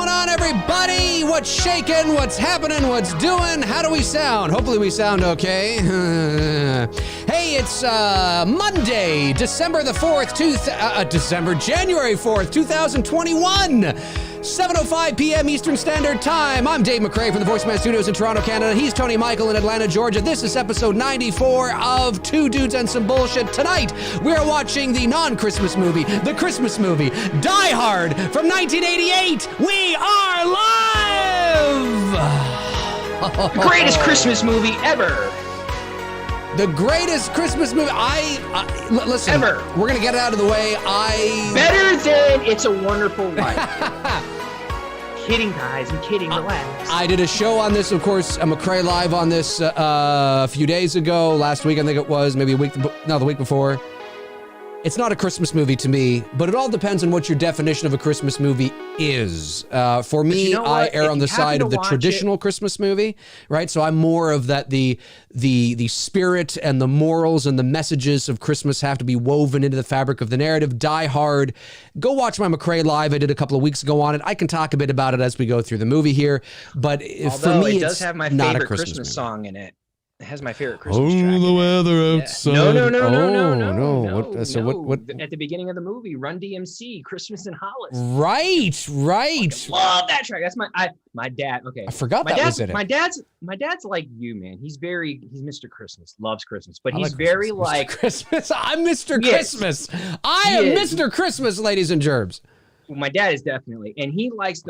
going on, everybody? What's shaking? What's happening? What's doing? How do we sound? Hopefully we sound okay. Hey, it's Monday, January 4th, 2021. 7:05 p.m. Eastern Standard Time. I'm Dave McRae from the VoiceMann Studios in Toronto, Canada. He's Tony Michael in Atlanta, Georgia. This is episode 94 of Two Dudes and Some Bullshit. Tonight, we're watching the non-Christmas movie, the Christmas movie, Die Hard from 1988. We are live! The greatest Christmas movie ever. The greatest Christmas movie listen, ever. We're going to get it out of the way. Better than It's a Wonderful Life. Kidding, guys. I'm kidding. Relax. I did a show on this, of course, McRae live on this a few days ago. Last week, I think it was. Maybe the week before. It's not a Christmas movie to me, but it all depends on what your definition of a Christmas movie is. For me, I err on the side of the traditional Christmas movie, right? So I'm more of that the spirit and the morals and the messages of Christmas have to be woven into the fabric of the narrative. Die Hard. Go watch my McRae live. I did a couple of weeks ago on it. I can talk a bit about it as we go through the movie here, but for me, it does have my favorite Christmas song in it. It has my favorite Christmas track. Oh, the weather outside. No. So what? At the beginning of the movie, Run DMC, Christmas in Hollis. Right. Love that track. That's my dad. Okay, I forgot that was in it. My dad's like you, man. He's Mr. Christmas, loves Christmas, but he's like very Christmas. like Mr. Christmas. I'm Mr. Christmas. I am Mr. Christmas, ladies and gerbs. My dad is definitely, and he likes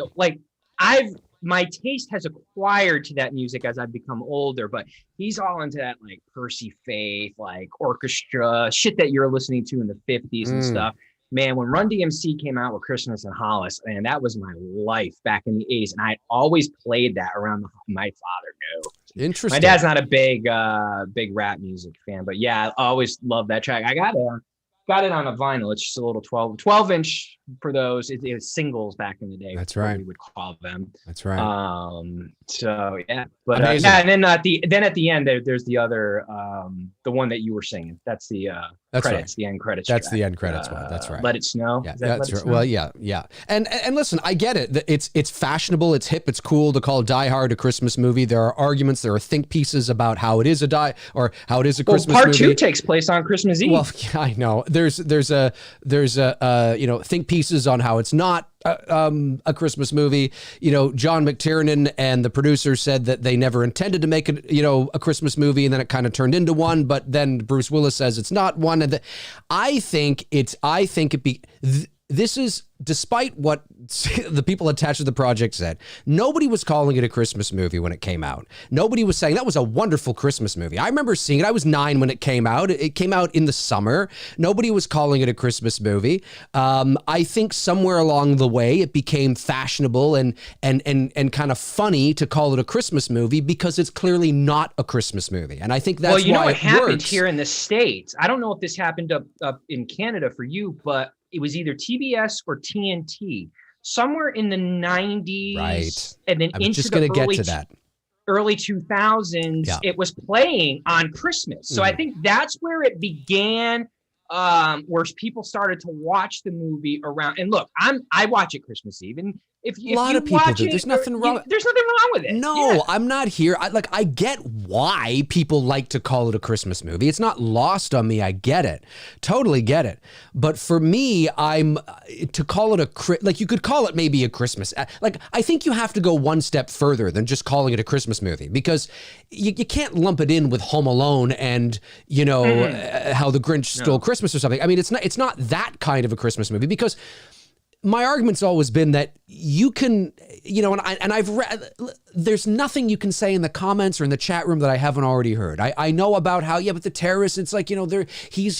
my taste has acquired to that music as I've become older, but he's all into that like Percy Faith, like orchestra shit that you're listening to in the 50s and stuff. Man, when Run DMC came out with Christmas in Hollis, man, that was my life back in the 80s. And I always played that around my father knew. Interesting. My dad's not a big rap music fan, but yeah, I always loved that track. I got it on a vinyl. It's just a little 12-inch for those. It was singles back in the day. That's right. We would call them. That's right. So yeah, but and then at the end there's the other the one that you were singing. That's the credits. Right. The end credits. That's track. the end credits one. That's right. Let It Snow. Yeah, that's right. Well, yeah. And listen, I get it. It's fashionable. It's hip. It's cool to call Die Hard a Christmas movie. There are arguments. There are think pieces about how it is a Christmas movie. Part 2 takes place on Christmas Eve. Well, yeah, I know. There's a think pieces on how it's not a Christmas movie. John McTiernan and the producers said that they never intended to make it, a Christmas movie, and then it kind of turned into one. But then Bruce Willis says it's not one. And this is, despite what the people attached to the project said, nobody was calling it a Christmas movie when it came out. Nobody was saying that was a wonderful Christmas movie. I remember seeing it. I was 9 when it came out. It came out in the summer. Nobody was calling it a Christmas movie. I think somewhere along the way it became fashionable and kind of funny to call it a Christmas movie because it's clearly not a Christmas movie. And I think that's why what it happened works. Here in the States. I don't know if this happened up in Canada for you, but it was either TBS or TNT. Somewhere in the 90s, right, and then into the early 2000s, yeah. It was playing on Christmas. So I think that's where it began, where people started to watch the movie around. And look, I watch it Christmas Eve, and if a lot of people do. There's nothing wrong. There's nothing wrong with it. No, yeah. I'm not here. I get why people like to call it a Christmas movie. It's not lost on me. I get it. Totally get it. But for me, to call it you could call it maybe a Christmas. I think you have to go one step further than just calling it a Christmas movie, because you can't lump it in with Home Alone and, How the Grinch Stole Christmas or something. I mean, it's not that kind of a Christmas movie, because my argument's always been that you can, and I've read, there's nothing you can say in the comments or in the chat room that I haven't already heard. I know about how, but the terrorists, it's like, he's, the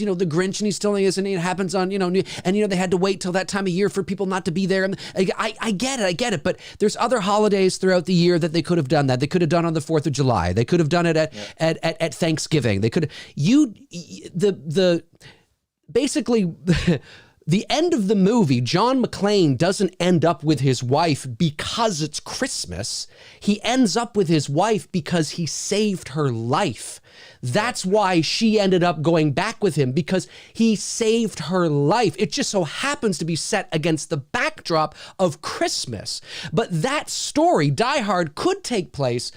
Grinch and he's stealing us, and it happens on, and, they had to wait till that time of year for people not to be there. And I get it. But there's other holidays throughout the year that they could have done that. They could have done on the 4th of July. They could have done it at Thanksgiving. They could, basically, the end of the movie, John McClane doesn't end up with his wife because it's Christmas. He ends up with his wife because he saved her life. That's why she ended up going back with him, because he saved her life. It just so happens to be set against the backdrop of Christmas. But that story, Die Hard, could take place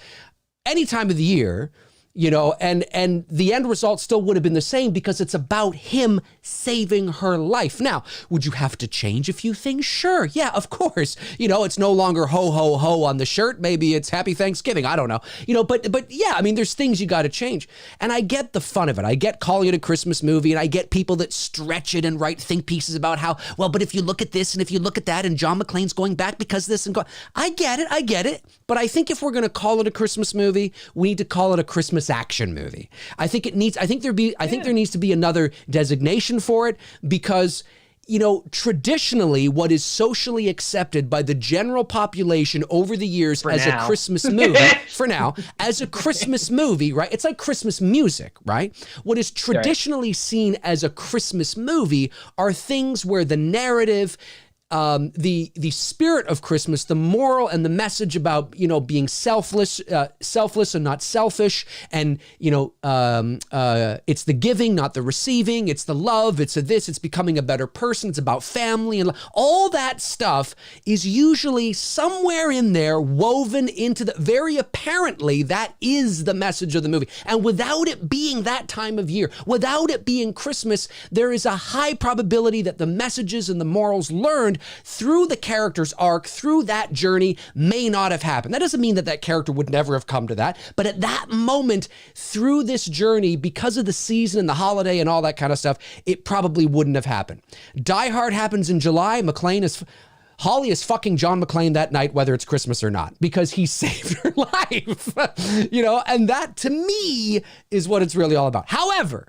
any time of the year, you know, and the end result still would have been the same because it's about him saving her life. Now, would you have to change a few things? Sure. Yeah, of course. You know, it's no longer ho, ho, ho on the shirt. Maybe it's Happy Thanksgiving. I don't know. You know, but yeah, I mean, there's things you got to change. And I get the fun of it. I get calling it a Christmas movie, and I get people that stretch it and write think pieces about how, well, but if you look at this and if you look at that and John McClane's going back because this and go. I get it. But I think if we're going to call it a Christmas movie, we need to call it a Christmas action movie. I think there needs to be another designation for it, because, you know, traditionally what is socially accepted by the general population over the years a Christmas movie, for now, as a Christmas movie, right? It's like Christmas music, right? What is traditionally seen as a Christmas movie are things where the narrative, the spirit of Christmas, the moral and the message about, you know, being selfless and not selfish. And, you know, it's the giving, not the receiving. It's the love. It's becoming a better person. It's about family, and all that stuff is usually somewhere in there woven into very apparently that is the message of the movie. And without it being that time of year, without it being Christmas, there is a high probability that the messages and the morals learned through the character's arc, through that journey, may not have happened. That doesn't mean that that character would never have come to that, but at that moment, through this journey, because of the season and the holiday and all that kind of stuff, it probably wouldn't have happened. Die Hard happens in July. Holly is fucking John McClane that night, whether it's Christmas or not, because he saved her life, you know, and that to me is what it's really all about. However,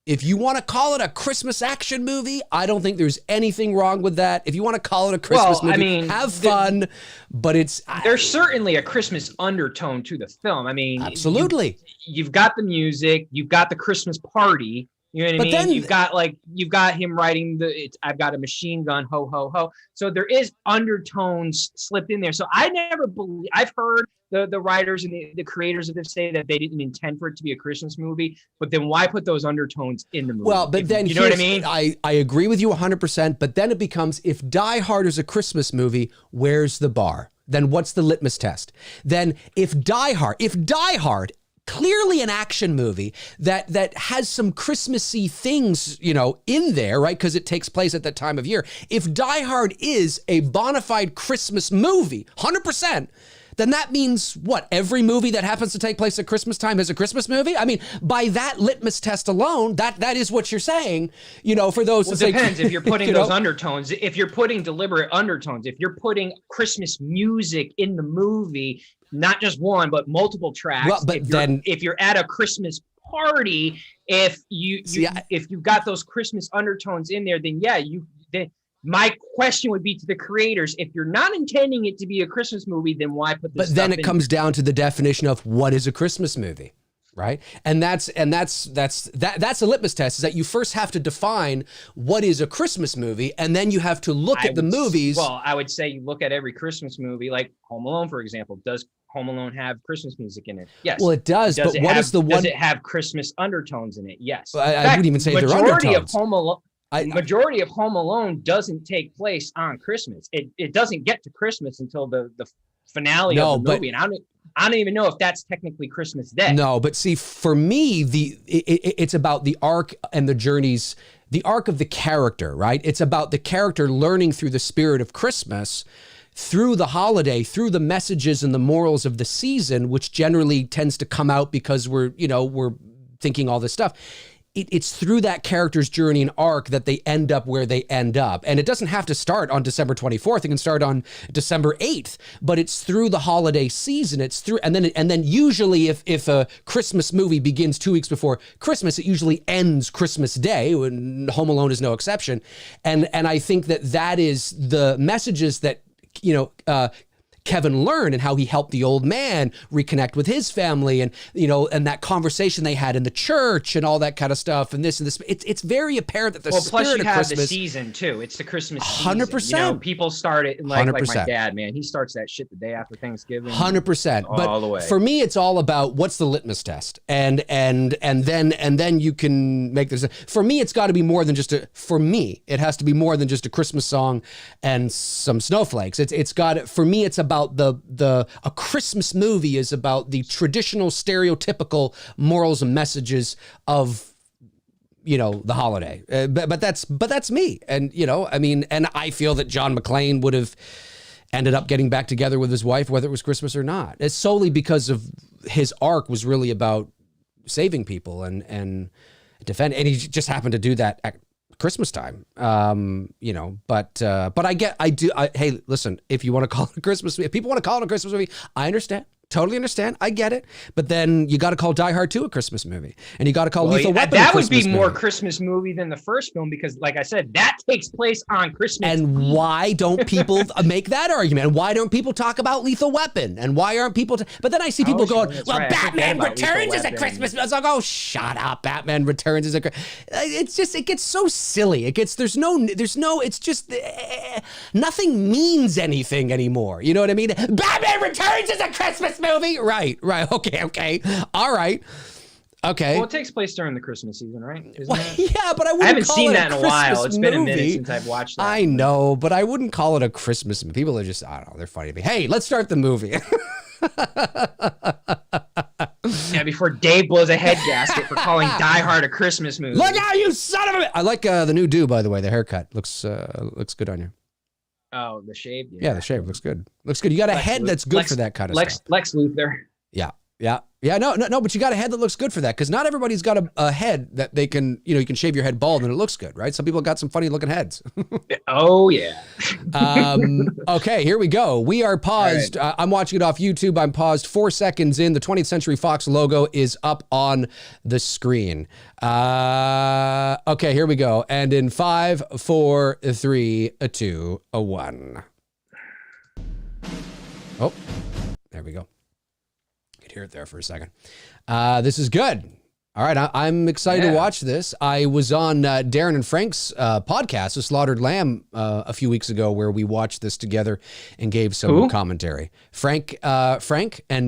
if you want to call it a Christmas action movie, I don't think there's anything wrong with that. If you want to call it a Christmas movie, I mean, have fun, but there's certainly a Christmas undertone to the film. I mean, absolutely. You've got the music, you've got the Christmas party. You know what I mean? Then you've got him writing I've got a machine gun, ho, ho, ho. So there is undertones slipped in there. So I've heard the writers and the creators of this say that they didn't intend for it to be a Christmas movie, but then why put those undertones in the movie? Well, but then you know what I mean? I agree with you 100%, but then it becomes, if Die Hard is a Christmas movie, where's the bar? Then what's the litmus test? Then if Die Hard, clearly an action movie that has some Christmassy things, you know, in there, right? Because it takes place at that time of year. If Die Hard is a bona fide Christmas movie, 100%, then that means what? Every movie that happens to take place at Christmas time is a Christmas movie? I mean, by that litmus test alone, that is what you're saying, you know, for those. Well, it depends if you're putting those undertones, if you're putting deliberate undertones, if you're putting Christmas music in the movie, not just one, but multiple tracks. Well, but if you're at a Christmas party, if you've got those Christmas undertones in there, then my question would be to the creators: if you're not intending it to be a Christmas movie, then why put this? But then it comes down to the definition of what is a Christmas movie, right? And that's a litmus test. Is that you first have to define what is a Christmas movie, and then you have to look at the movies. Well, I would say you look at every Christmas movie, like Home Alone, for example. Does Home Alone have Christmas music in it? Yes. Well, it does. But what is the one? Does it have Christmas undertones in it? Yes. Well, I wouldn't even say they're undertones. Majority of Home Alone doesn't take place on Christmas. It doesn't get to Christmas until the finale of the movie, and I don't even know if that's technically Christmas Day. No, but see, for me, it's about the arc and the journeys, the arc of the character, right? It's about the character learning through the spirit of Christmas, through the holiday, through the messages and the morals of the season, which generally tends to come out because we're thinking all this stuff. It's through that character's journey and arc that they end up where they end up. And it doesn't have to start on December 24th. It can start on December 8th, but it's through the holiday season. It's through, and then usually if a Christmas movie begins 2 weeks before Christmas, it usually ends Christmas Day, and Home Alone is no exception. And I think that is the messages that, Kevin learn and how he helped the old man reconnect with his family, and and that conversation they had in the church and all that kind of stuff, and this and this. It's very apparent that the spirit plus you of have Christmas. The season too. It's the Christmas season. 100%. People start it like my dad, man. He starts that shit the day after Thanksgiving. 100%. All the way. For me, it's all about what's the litmus test, and then you can make this. For me, it's got to be more than just for me, it has to be more than just a Christmas song and some snowflakes. For me, it's about a Christmas movie is about the traditional stereotypical morals and messages of the holiday. But that's me. And and I feel that John McClane would have ended up getting back together with his wife, whether it was Christmas or not. It's solely because of his arc was really about saving people and defend, and he just happened to do that at Christmas time. But hey, listen, if you want to call it a Christmas movie, if people want to call it a Christmas movie, I understand. Totally understand. I get it. But then you got to call Die Hard 2 a Christmas movie. And you got to call Lethal Weapon a Christmas movie. That would be more Christmas movie than the first film because, like I said, that takes place on Christmas And Eve. why don't people make that argument? And why don't people talk about Lethal Weapon? And why aren't people... But then I see people going, right. Batman Returns is a Christmas movie. I was like, oh, shut up. Batman Returns is a... It's just, it gets so silly. It's just... nothing means anything anymore. You know what I mean? Batman Returns is a Christmas movie. Right. Okay. All right. Okay. Well, it takes place during the Christmas season, right? Yeah, but I haven't seen that in a while. It's been a minute since I've watched that. I know, but I wouldn't call it a Christmas movie. People are just, I don't know, they're funny to me. Hey, let's start the movie. Yeah, before Dave blows a head gasket for calling Die Hard a Christmas movie. Look out, you son of a... I like the new do, by the way. The haircut looks good on you. Oh, the shave? Yeah, the shave looks good. Looks good. You got a head that's good for that kind of stuff. Lex Luthor. Yeah. No, but you got a head that looks good for that, because not everybody's got a head that they can, you can shave your head bald and it looks good, right? Some people got some funny looking heads. Oh, yeah. Okay, here we go. We are paused. Right. I'm watching it off YouTube. I'm paused 4 seconds in. The 20th Century Fox logo is up on the screen. Okay, here we go. And in 5, 4, 3, 2, 1. Oh, there we go. Hear it there for a second. This is good. All right, I'm excited to watch this. I was on Darren and Frank's podcast, The Slaughtered Lamb, a few weeks ago, where we watched this together and gave some commentary. Frank and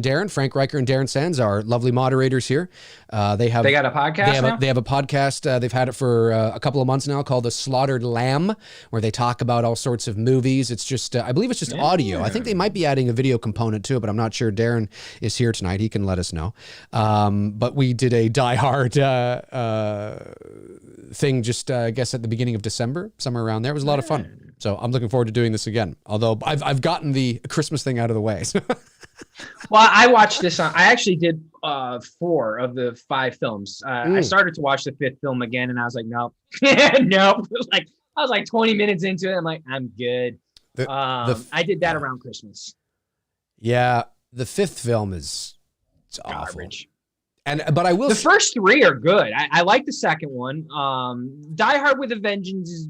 Darren, Frank Riker and Darren Sands are lovely moderators here. They got a podcast. They have a podcast. They've had it for a couple of months now, called The Slaughtered Lamb, where they talk about all sorts of movies. It's just, I believe it's just audio. I think they might be adding a video component to it, but I'm not sure. Darren is here tonight. He can let us know. But we did a Die Hard thing just, I guess, at the beginning of December, somewhere around there. It was a lot of fun. So I'm looking forward to doing this again. Although I've gotten the Christmas thing out of the way. Well, I watched this. I actually did 4 of the 5 films. I started to watch the 5th film again, and I was like, nope, nope. I was like 20 minutes into it. I'm like, I'm good. I did that around Christmas. Yeah, the 5th film is garbage. But I will. The first 3 are good. I like the second one. Die Hard with a Vengeance is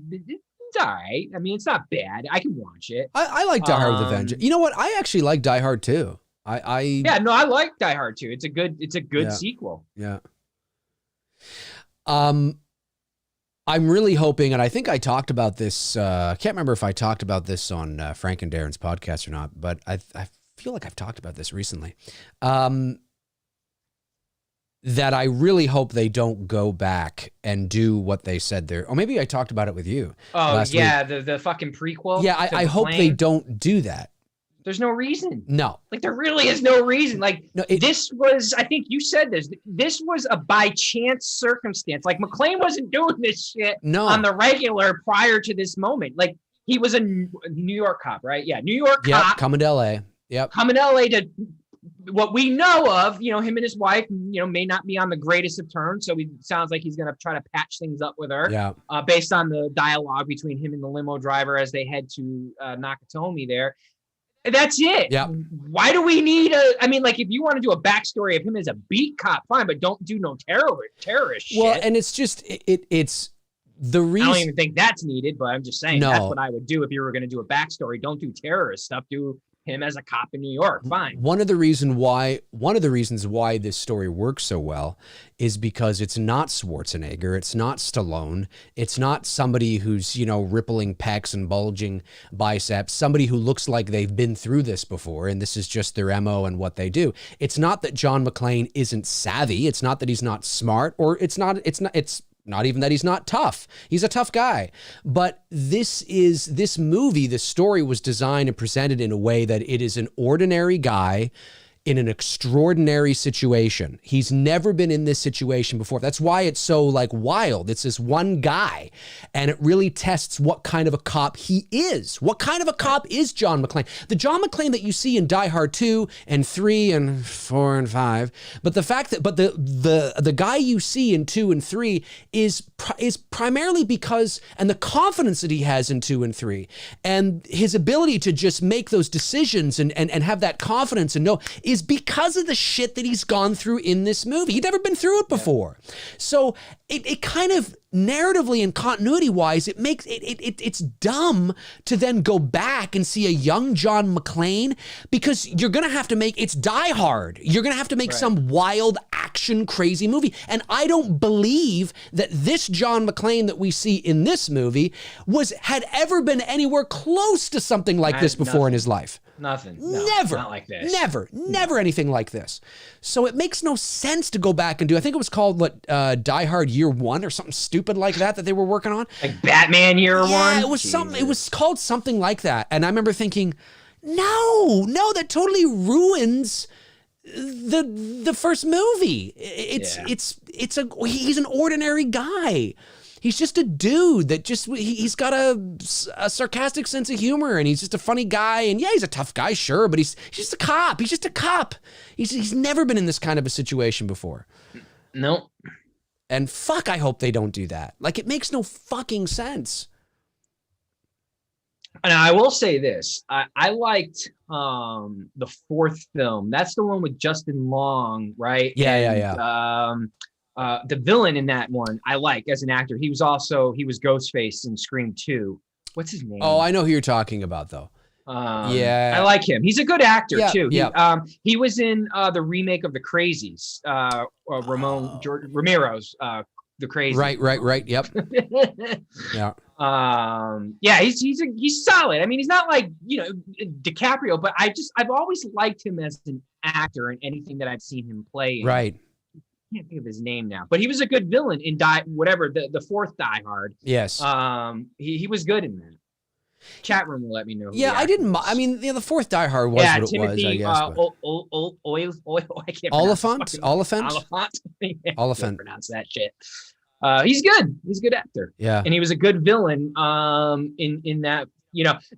all right. I mean, it's not bad. I can watch it. I like Die Hard with a Vengeance. You know what? I actually like Die Hard too. I like Die Hard too. It's a good sequel. Yeah. I'm really hoping, and I think I talked about this. I can't remember if I talked about this on Frank and Darren's podcast or not, but I feel like I've talked about this recently. That I really hope they don't go back and do what they said there. Or maybe I talked about it with you. Oh, yeah, the fucking prequel. Yeah, I hope they don't do that. There's no reason. No. Like, there really is no reason. Like, this was, I think you said this was a by chance circumstance. Like, McClane wasn't doing this shit on the regular prior to this moment. Like, he was a New York cop, right? Yeah, New York cop. Coming to LA. Yep. Coming to LA to... What we know of, him and his wife, may not be on the greatest of terms. So it sounds like he's going to try to patch things up with her. Yeah. Based on the dialogue between him and the limo driver as they head to Nakatomi there. That's it. Yeah. Why do we need if you want to do a backstory of him as a beat cop, fine, but don't do no terrorist shit. Well, and it's just, it's the reason. I don't even think that's needed, but I'm just saying that's what I would do if you were going to do a backstory. Don't do terrorist stuff. Do him as a cop in New York. Fine. One of the reasons why this story works so well is because it's not Schwarzenegger, it's not Stallone, it's not somebody who's, rippling pecs and bulging biceps, somebody who looks like they've been through this before and this is just their MO and what they do. It's not that John McClane isn't savvy, it's not that he's not smart, or it's not even that he's not tough. He's a tough guy. But this movie, the story was designed and presented in a way that it is an ordinary guy in an extraordinary situation. He's never been in this situation before. That's why it's so wild. It's this one guy, and it really tests what kind of a cop he is. What kind of a cop is John McClane? The John McClane that you see in Die Hard 2 and 3 and 4 and 5, but the guy you see in 2 and 3 is primarily because, and the confidence that he has in 2 and 3, and his ability to just make those decisions and have that confidence and know is because of the shit that he's gone through in this movie. He'd never been through it before. Yeah. So it kind of narratively and continuity wise, it makes it's dumb to then go back and see a young John McClane, because you're going to have to it's Die Hard. You're going to have to make some wild action crazy movie. And I don't believe that this John McClane that we see in this movie had ever been anywhere close to something like this before in his life. Nothing. No, never. Not like this. Never anything like this. So it makes no sense to go back and do. I think it was called Die Hard Year One or something stupid like that they were working on. Like Batman Year One. Yeah, it was something. It was called something like that. And I remember thinking, no, that totally ruins the first movie. He's an ordinary guy. He's just a dude that he's got a sarcastic sense of humor, and he's just a funny guy. And yeah, he's a tough guy, sure, but he's just a cop. He's just a cop. He's never been in this kind of a situation before. Nope. And fuck, I hope they don't do that. It makes no fucking sense. And I will say this. I liked the fourth film. That's the one with Justin Long, right? Yeah. The villain in that one, I like as an actor. He was Ghostface in Scream 2. What's his name? Oh, I know who you're talking about, though. I like him. He's a good actor too. Yeah. He was in the remake of The Crazies, Romero's The Crazies. Right. Yep. Yeah. He's solid. I mean, he's not like DiCaprio, but I've always liked him as an actor in anything that I've seen him play in. Right. I can't think of his name now, but he was a good villain in the fourth Die Hard. Yes. He was good in that. Chat room will let me know. Yeah, I didn't. I mean, the fourth Die Hard was what Timothy, it was, I guess. Oliphant. I can't pronounce that shit. He's good. He's a good actor. Yeah, and he was a good villain. In that,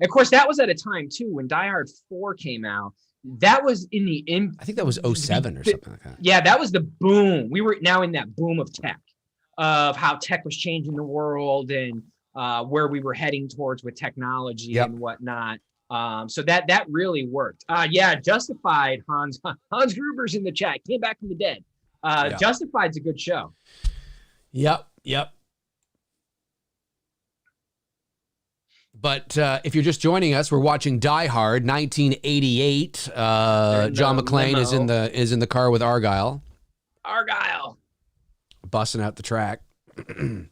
of course, that was at a time too when Die Hard 4 came out. That was I think that was 07 or something like that. Yeah, that was the boom. We were now in that boom of tech, of how tech was changing the world and where we were heading towards with technology and whatnot. So that really worked. Justified, Hans Gruber's in the chat, came back from the dead. Justified's a good show. Yep. But if you're just joining us, we're watching Die Hard, 1988. John McClane is in the car with Argyle. Busting out the track. It's a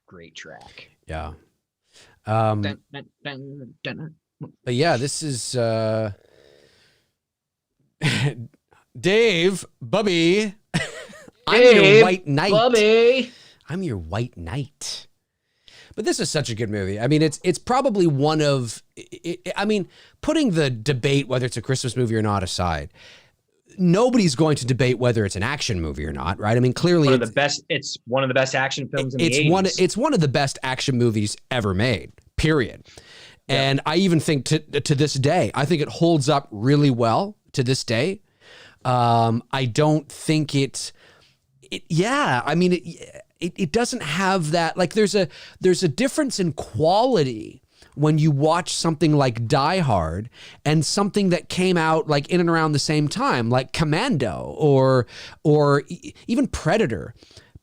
great track. Yeah. But yeah, this is Dave, Bubby. I'm your white knight. Bubby. I'm your white knight. But this is such a good movie. I mean, it's probably one of, putting the debate whether it's a Christmas movie or not aside, nobody's going to debate whether it's an action movie or not, right? I mean, clearly it's one of the best action films in the 80s. It's one of the best action movies ever made, period. Yeah. And I even think to this day, I think it holds up really well to this day. I don't think it doesn't have that, there's a difference in quality when you watch something like Die Hard and something that came out in and around the same time, like Commando or even Predator.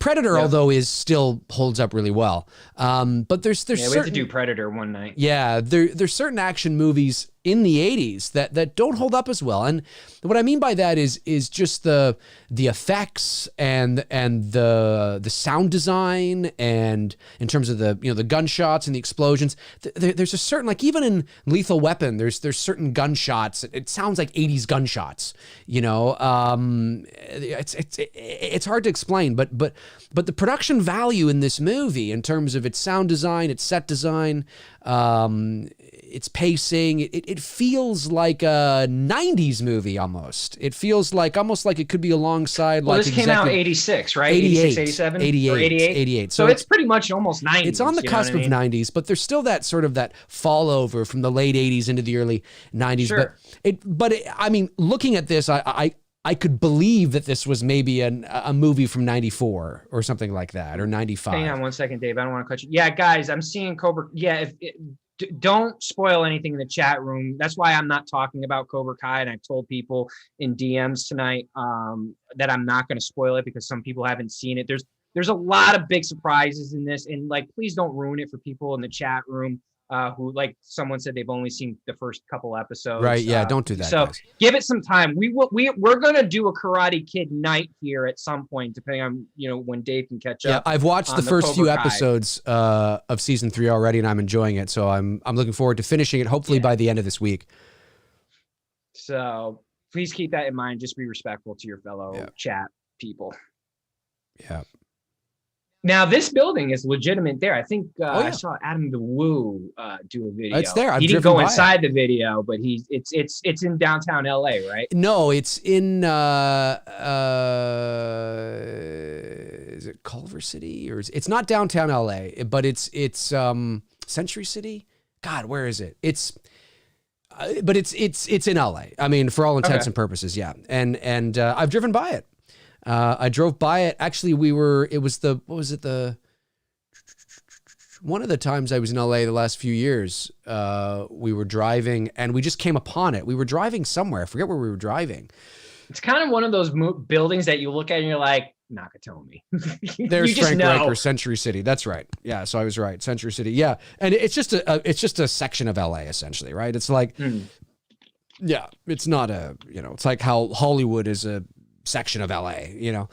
Although is still holds up really well. But there's we have to do Predator one night. Yeah, there's certain action movies in the 80s that don't hold up as well. And what I mean by that is just the effects and the sound design, and in terms of the, you know, the gunshots and the explosions. There's a certain, like, even in Lethal Weapon, there's certain gunshots. It sounds like 80s gunshots, you know. It's hard to explain, but the production value in this movie, in terms of its sound design, its set design, its pacing, it feels like a 90s movie almost. It feels like almost like it could be alongside, well, like, this came out 86, right? 88, 86, 87? 88, Or 88? 88. So it's pretty much almost 90s. It's on the cusp of 90s, but there's still that sort of that fall over from the late 80s into the early 90s. Sure. But I mean, looking at this, I could believe that this was maybe a movie from 94 or something like that, or 95. Hang on one second, Dave. I don't want to cut you. Yeah, guys, I'm seeing Cobra. Yeah, don't spoil anything in the chat room. That's why I'm not talking about Cobra Kai. And I've told people in DMs tonight that I'm not going to spoil it, because some people haven't seen it. There's a lot of big surprises in this, and, like, please don't ruin it for people in the chat room who, like someone said, they've only seen the first couple episodes. Right? Yeah, don't do that. So guys. give it some time. We're gonna do a Karate Kid night here at some point, depending on, you know, when Dave can catch up. Yeah, I've watched the first few episodes of season 3 already, and I'm enjoying it. So I'm looking forward to finishing it, hopefully by the end of this week. So please keep that in mind. Just be respectful to your fellow chat people. Yeah. Now, this building is legitimate there. I think I saw Adam the Woo do a video. It's there. He didn't go inside the video, but it's in downtown LA, right? No, it's in is it Culver City, or it's not downtown LA, but it's Century City. God, where is it? But it's in LA. I mean, for all intents and purposes, yeah. And I've driven by it. I drove by it. Actually, one of the times I was in LA the last few years, we were driving and we just came upon it. We were driving somewhere. I forget where we were driving. It's kind of one of those buildings that you look at and you're like, Nakatomi. There's Frank Riker, Century City. That's right. Yeah, so I was right. Century City. Yeah, and it's just a section of LA essentially, right? It's like, yeah, it's not it's like how Hollywood is a section of LA, you know.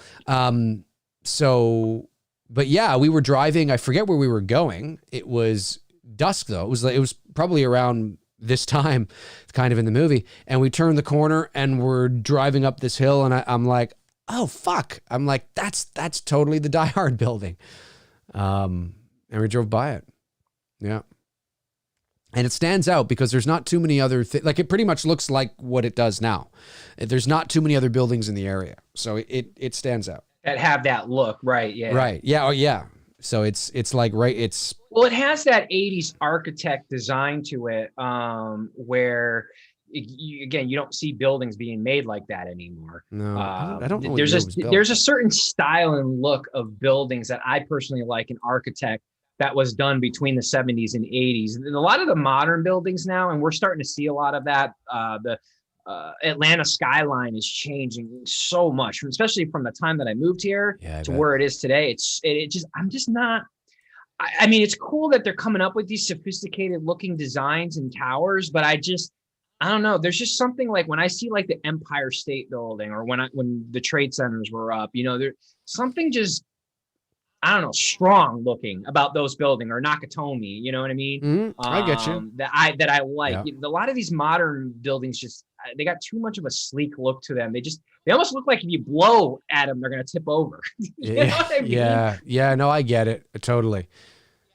But yeah, we were driving. I forget where we were going. It was dusk though. It was probably around this time, kind of in the movie. And we turned the corner and we're driving up this hill, and I'm like, oh fuck! I'm like, that's totally the Die Hard building. And we drove by it. Yeah. And it stands out because there's not too many other things. Like, it pretty much looks like what it does now. There's not too many other buildings in the area. So it stands out. That have that look, right? Yeah. Right. Yeah. Oh, yeah. So it's like, right. Well, it has that 80s architect design to it, where you don't see buildings being made like that anymore. No, I don't know. There's a certain style and look of buildings that I personally like in architect that was done between the 70s and 80s. And a lot of the modern buildings now, and we're starting to see a lot of that, the Atlanta Skyline is changing so much, especially from the time that I moved here to where it is today. I'm just not, I mean, it's cool that they're coming up with these sophisticated looking designs and towers, but I don't know. There's just something like when I see like the Empire State Building, or when the trade centers were up, you know, there's something just, I don't know, strong looking about those buildings, or Nakatomi, you know what I mean? Mm-hmm. I get you. That I like. Yeah. A lot of these modern buildings they got too much of a sleek look to them. They almost look like if you blow at them, they're going to tip over. You know what I mean? Yeah. No, I get it. Totally.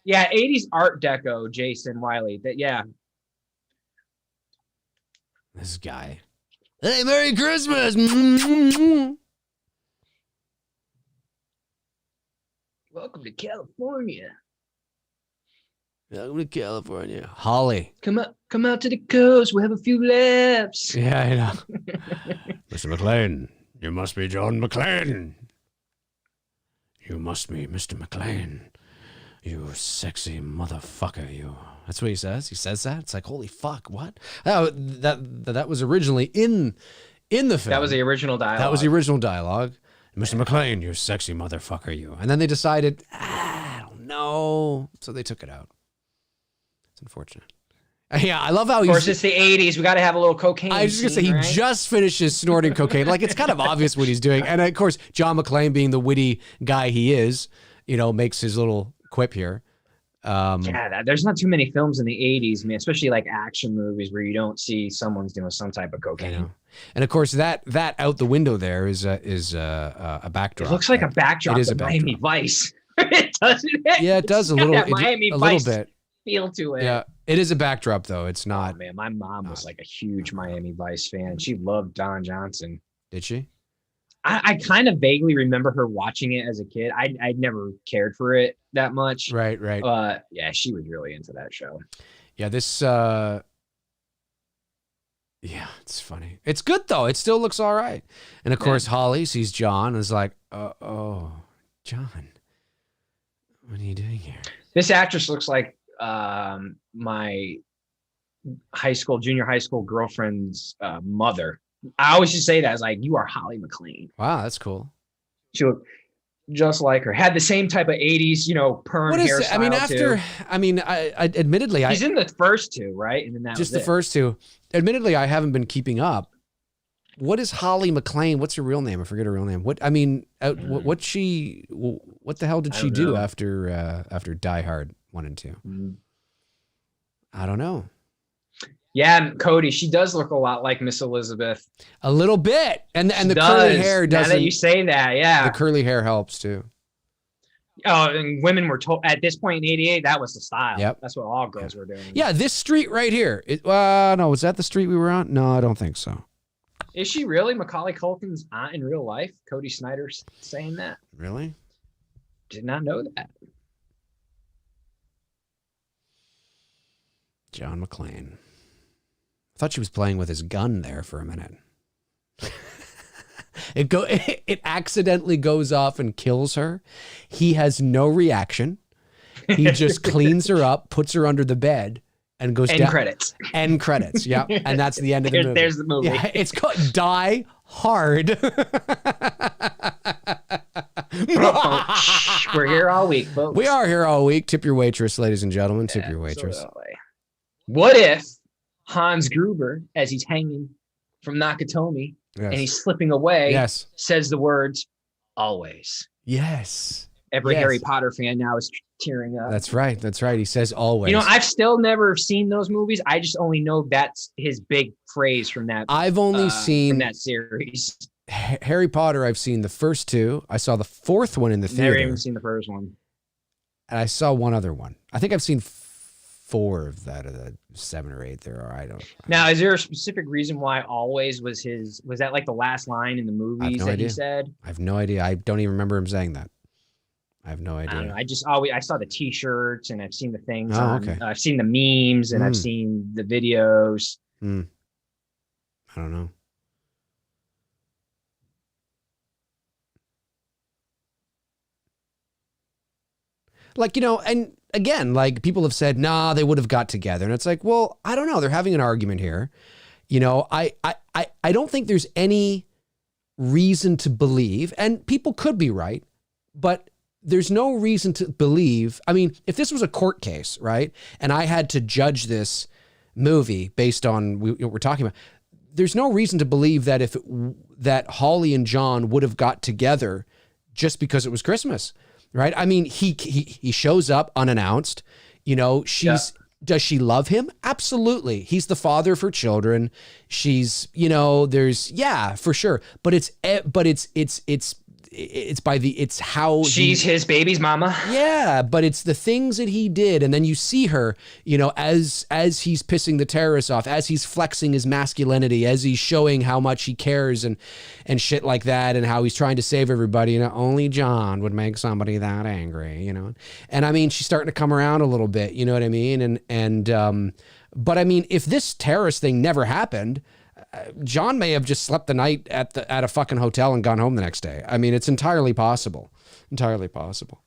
Yeah. 80s Art Deco, Jason Wiley. This guy. Hey, Merry Christmas. Welcome to California. Welcome to California. Holly. Come out to the coast. We'll have a few laughs. Yeah, I know. Mr. McClane. You must be John McClane. You must be Mr. McClane. You sexy motherfucker, you. That's what he says. He says that. It's like, holy fuck, what? That was originally in the film. That was the original dialogue. That was the original dialogue. Mr. McClane, you sexy motherfucker, you. And then they decided, I don't know. So they took it out. It's unfortunate. Yeah, I love how Of course, it's the 80s. We got to have a little cocaine. I was just going to say, right? he just finishes snorting cocaine. Like, it's kind of obvious what he's doing. And, of course, John McClane, being the witty guy he is, makes his little quip here. There's not too many films in the 80s, man, especially like action movies where you don't see someone's doing some type of cocaine. And, of course, that out the window there is a backdrop. It looks like a backdrop of Miami Vice. It doesn't it? Yeah, it does a little, Miami Vice bit. Feel to it. Yeah, it is a backdrop, though. It's not. Oh, man, my mom was like a huge Miami Vice fan. She loved Don Johnson. Did she? I kind of vaguely remember her watching it as a kid. I'd never cared for it that much. Right. Yeah, she was really into that show. Yeah, this. Yeah, it's funny. It's good though. It still looks all right. And of course, Holly sees John and is like, "Oh, John, what are you doing here?" This actress looks like my junior high school girlfriend's mother. I always just say that. I was like, "You are Holly McClane." Wow, that's cool. She looked just like her. Had the same type of 80s, perm hairstyle. I admittedly, she's in the first two, right? And then that just was the first two. Admittedly, I haven't been keeping up. What is Holly McClane? What's her real name? I forget her real name. What the hell did she do after Die Hard 1 and 2? I don't know. Yeah, Cody, she does look a lot like Miss Elizabeth. A little bit. And the curly hair doesn't. Now that you say that, yeah. The curly hair helps too. Oh, and women were told at this point in 88, that was the style. Yep. That's what all girls were doing. Yeah, this street right here. No, was that the street we were on? No, I don't think so. Is she really Macaulay Culkin's aunt in real life? Cody Snyder's saying that. Really? Did not know that. John McClane. I thought she was playing with his gun there for a minute. It accidentally goes off and kills her. He has no reaction. He just cleans her up, puts her under the bed, and goes down. Credits. End credits. Yeah, and that's the end of the movie. There's the movie. Yeah, it's called Die Hard. We're here all week, folks. We are here all week. Tip your waitress, ladies and gentlemen. Tip your waitress. What if Hans Gruber, as he's hanging from Nakatomi, and he's slipping away, says the words, "always"? Yes. Every Harry Potter fan now is tearing up. That's right. He says always. I've still never seen those movies. I just only know that's his big phrase from that. I've only seen from that series. Harry Potter. I've seen the first two. I saw the fourth one in the theater. Never even seen the first one. And I saw one other one. I think I've seen 4 of that, of the 7 or 8 there are. I don't. Now, is there a specific reason why "always" was that like the last line in the movies he said? I have no idea. I don't even remember him saying that. I have no idea. I don't know. I saw the T-shirts and I've seen the things. I've seen the memes and I've seen the videos. I don't know. And again, like people have said, nah, they would have got together. And it's like, well, I don't know. They're having an argument here. I don't think there's any reason to believe, and people could be right, but there's no reason to believe. I mean, if this was a court case, right, and I had to judge this movie based on what we're talking about, there's no reason to believe that that Holly and John would have got together just because it was Christmas, right? I mean, he shows up unannounced. Does she love him? Absolutely. He's the father of her children. She's, for sure. But it's how she's his baby's mama. Yeah, but it's the things that he did, and then you see her, as he's pissing the terrorists off, as he's flexing his masculinity, as he's showing how much he cares and shit like that, and how he's trying to save everybody. Only John would make somebody that angry, And I mean, she's starting to come around a little bit. You know what I mean? But I mean, if this terrorist thing never happened, John may have just slept the night at a fucking hotel and gone home the next day. I mean, it's entirely possible. Entirely possible.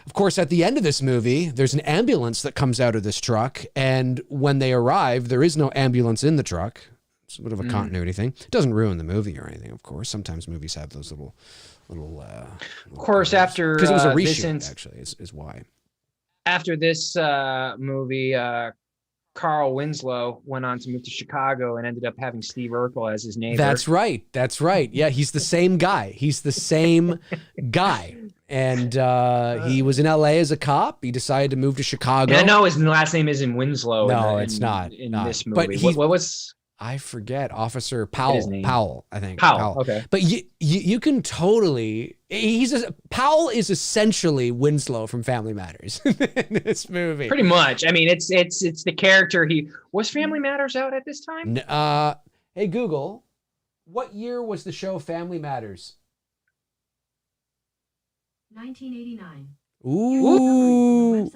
Of course, at the end of this movie, there's an ambulance that comes out of this truck. And when they arrive, there is no ambulance in the truck. It's a bit of a continuity thing. It doesn't ruin the movie or anything, of course. Sometimes movies have those little of course, after because it was a reshoot, actually, is why. After this movie, Carl Winslow went on to move to Chicago and ended up having Steve Urkel as his neighbor. That's right. That's right. Yeah, he's the same guy. He's the same guy. And he was in LA as a cop. He decided to move to Chicago. And I know his last name isn't Winslow. No, it's not. In this movie. But what was... I forget. Officer Powell, I think. Powell. Okay. But you can totally... Powell is essentially Winslow from Family Matters in this movie. Pretty much. I mean, it's the character he... Was Family Matters out at this time? Hey, Google, what year was the show Family Matters? 1989. Ooh.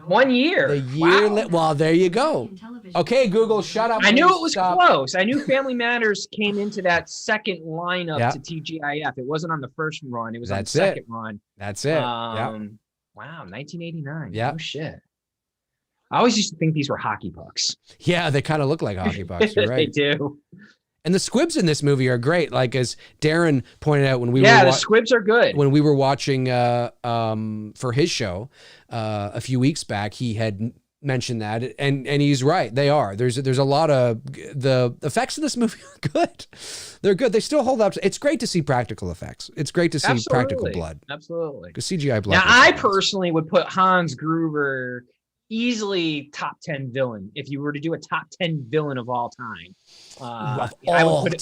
1 year. The year. Wow. Well, there you go. Okay, Google, shut up. I knew it was close. I knew Family Matters came into that second lineup to TGIF. It wasn't on the first run. It was on the second run. That's it. Wow, 1989. Yeah. Oh, shit. I always used to think these were hockey pucks. Yeah, they kind of look like hockey pucks. You're right. They do. And the squibs in this movie are great. Like as Darren pointed out when we the squibs are good. When we were watching for his show a few weeks back, he had mentioned that, and he's right. They are. There's a lot of the effects in this movie are good. They're good. They still hold up. It's great to see practical effects. It's great to see practical blood. Absolutely. Because CGI blood. Now, I personally would put Hans Gruber easily top 10 villain. If you were to do a top 10 villain of all time, I would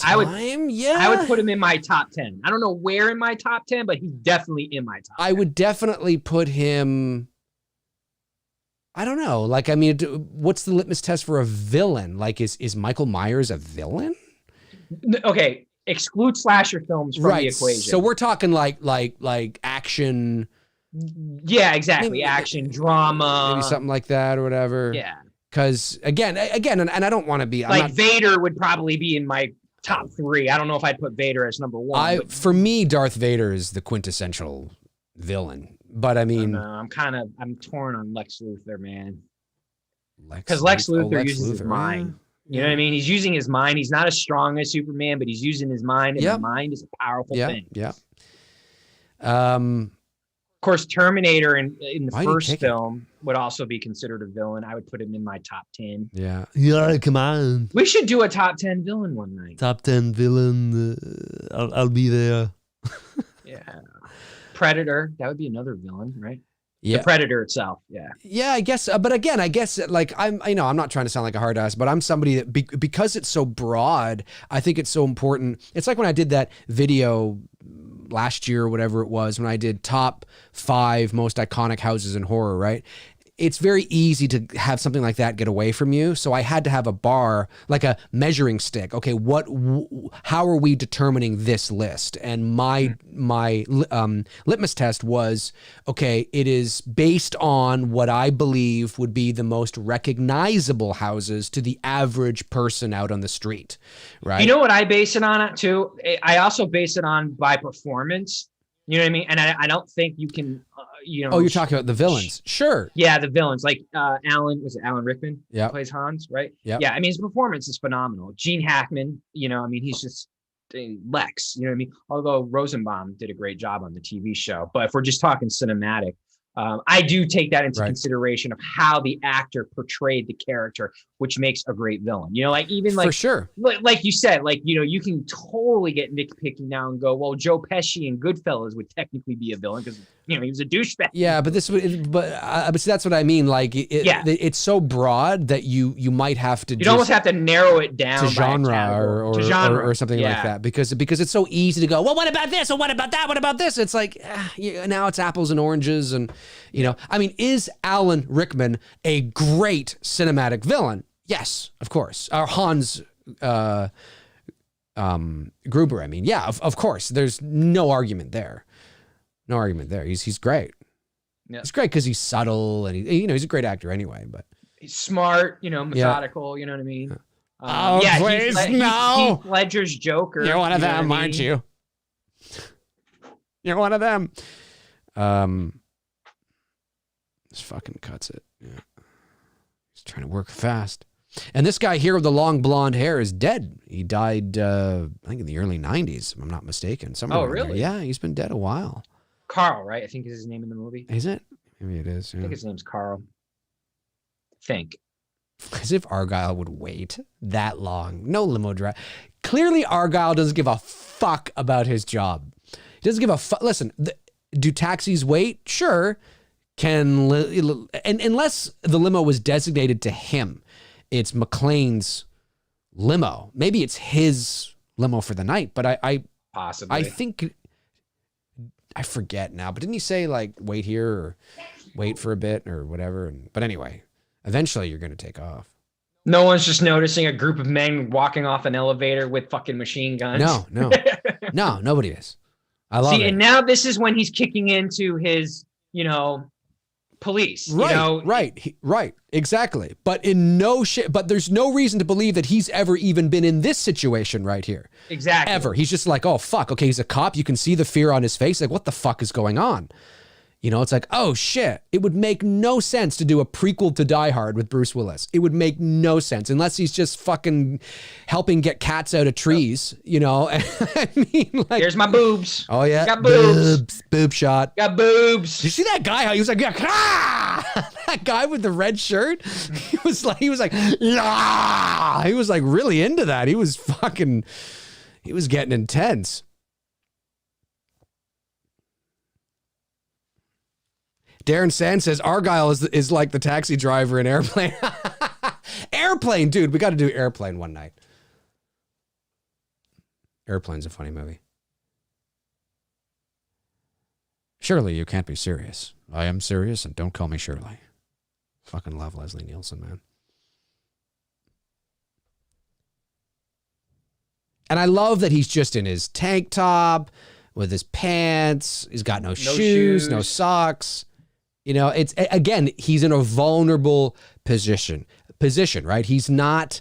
put him in my top 10. I don't know where in my top 10, but he's definitely in my top 10. I would definitely put him. I don't know. Like, I mean, what's the litmus test for a villain? Like, is Michael Myers a villain? Okay, exclude slasher films from the equation. So we're talking like action. Yeah, exactly. Action, drama. Maybe something like that or whatever. Yeah. Because again, and I don't want to be... Vader would probably be in my top 3. I don't know if I'd put Vader as number 1. For me, Darth Vader is the quintessential villain. But I mean... I'm torn on Lex Luthor, man. Because Lex Luthor uses his mind. You know what I mean? He's using his mind. He's not as strong as Superman, but he's using his mind, and the mind is a powerful thing. Yeah. Of course, Terminator in the first film would also be considered a villain. I would put him in my top 10. Yeah. Yeah, come on. We should do a top 10 villain one night. Top 10 villain. I'll be there. Yeah. Predator. That would be another villain, right? Yeah. The Predator itself. Yeah. Yeah, I guess. But again, I guess like I'm not trying to sound like a hard ass, but I'm somebody that because it's so broad, I think it's so important. It's like when I did that video last year or whatever it was, when I did top 5 most iconic houses in horror, right? It's very easy to have something like that get away from you. So I had to have a bar, like a measuring stick. Okay, how are we determining this list? And my litmus test was, okay, it is based on what I believe would be the most recognizable houses to the average person out on the street, right? You know what I base it on too? I also base it on by performance. You know what I mean? And I don't think you can, Oh, you're talking about the villains. Sure. Yeah, the villains. Like Alan Rickman? Yeah. Plays Hans, right? Yeah. Yeah, I mean, his performance is phenomenal. Gene Hackman, he's just Lex, you know what I mean? Although Rosenbaum did a great job on the TV show. But if we're just talking cinematic, I do take that into consideration of how the actor portrayed the character, which makes a great villain. For sure. Like you said, you can totally get nitpicking now and go, well, Joe Pesci in Goodfellas would technically be a villain because he was a douchebag. Yeah, but see, that's what I mean. Like, it's so broad that you might have to. You'd almost have to narrow it down to genre or something like that because it's so easy to go. Well, what about this? Or what about that? What about this? It's like now it's apples and oranges and. I mean, is Alan Rickman a great cinematic villain? Yes, of course. Or Hans Gruber, I mean. Yeah, of course. There's no argument there. No argument there. He's great. Yeah. He's great because he's subtle and he's a great actor anyway. But he's smart, methodical, you know what I mean? Please, no. Heath Ledger's Joker. You're one of them, aren't you? You're one of them. This fucking cuts it. Yeah. He's trying to work fast. And this guy here with the long blonde hair is dead. He died, I think in the early 90s, if I'm not mistaken. Oh, really? Yeah, he's been dead a while. Carl, right? I think is his name in the movie. Is it? Maybe it is. Yeah. I think his name's Carl. I think. As if Argyle would wait that long. No limo drive. Clearly, Argyle doesn't give a fuck about his job. He doesn't give a fuck. Listen, do taxis wait? Sure. And unless the limo was designated to him, it's McClane's limo. Maybe it's his limo for the night, but I Possibly. I think, I forget now, but didn't he say like wait here or wait for a bit or whatever? But anyway, eventually you're going to take off. No one's just noticing a group of men walking off an elevator with fucking machine guns. No, nobody is. I love it. And now this is when he's kicking into his, police. Right, exactly. But but there's no reason to believe that he's ever even been in this situation right here. Exactly. Ever. He's just like, oh fuck, okay, he's a cop. You can see the fear on his face. Like, what the fuck is going on? It's like, oh shit. It would make no sense to do a prequel to Die Hard with Bruce Willis. It would make no sense unless he's just fucking helping get cats out of trees, I mean, like, here's my boobs. Oh yeah. Got boobs. Boob shot. Got boobs. Did you see that guy? How he was like, ah! That guy with the red shirt? He was like, ah! He was like really into that. He was getting intense. Darren Sand says Argyle is like the taxi driver in Airplane. Airplane, dude. We got to do Airplane one night. Airplane's a funny movie. Shirley, you can't be serious. I am serious, and don't call me Shirley. Fucking love Leslie Nielsen, man. And I love that he's just in his tank top with his pants. He's got no shoes, no socks. It's, again, he's in a vulnerable position, right? He's not,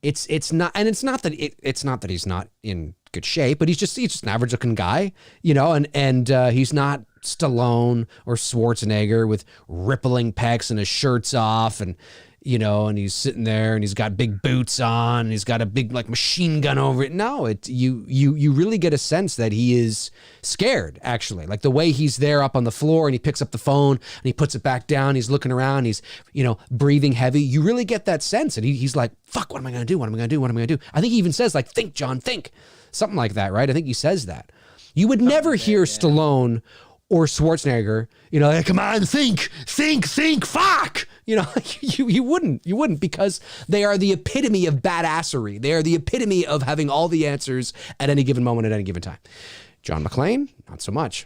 it's not that he's not in good shape, but he's just an average looking guy, and he's not Stallone or Schwarzenegger with rippling pecs and his shirt's off and he's sitting there and he's got big boots on and he's got a big like machine gun over it. No, you really get a sense that he is scared, actually. Like the way he's there up on the floor and he picks up the phone and he puts it back down. He's looking around. He's, breathing heavy. You really get that sense. And he's like, fuck, what am I going to do? What am I going to do? What am I going to do? I think he even says like, think, John, think. Something like that, right? I think he says that. You would never hear Stallone or Schwarzenegger, like, come on, think, fuck. You wouldn't because they are the epitome of badassery. They are the epitome of having all the answers at any given moment, at any given time. John McClane, not so much.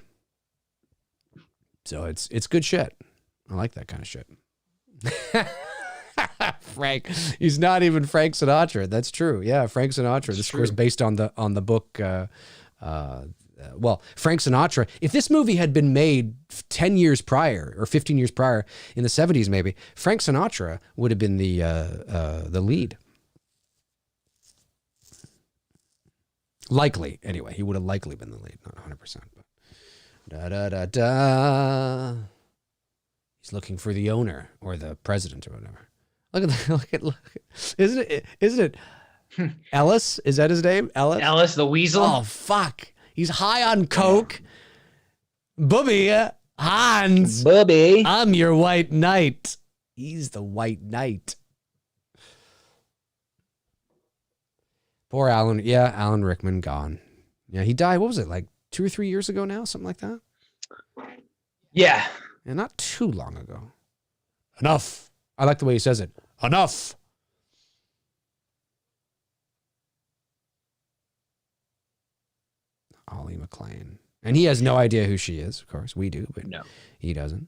So it's good shit. I like that kind of shit. Frank, he's not even Frank Sinatra. That's true. Yeah, Frank Sinatra. This, of course, based on the book. Well, Frank Sinatra, if this movie had been made 10 years prior or 15 years prior in the 70s, maybe Frank Sinatra would have been the lead. Likely, anyway, he would have likely been the lead, not 100%. But he's looking for the owner or the president or whatever. Look at. Isn't it Ellis? Is that his name? Ellis the Weasel. Oh fuck. He's high on coke. Booby, Hans. Booby. I'm your white knight. He's the white knight. Poor Alan. Yeah, Alan Rickman gone. Yeah, he died. What was it, like 2 or 3 years ago now? Something like that? Yeah. Yeah, not too long ago. Enough. I like the way he says it. Enough. Ollie McClane. And he has no idea who she is, of course. We do, but no, he doesn't.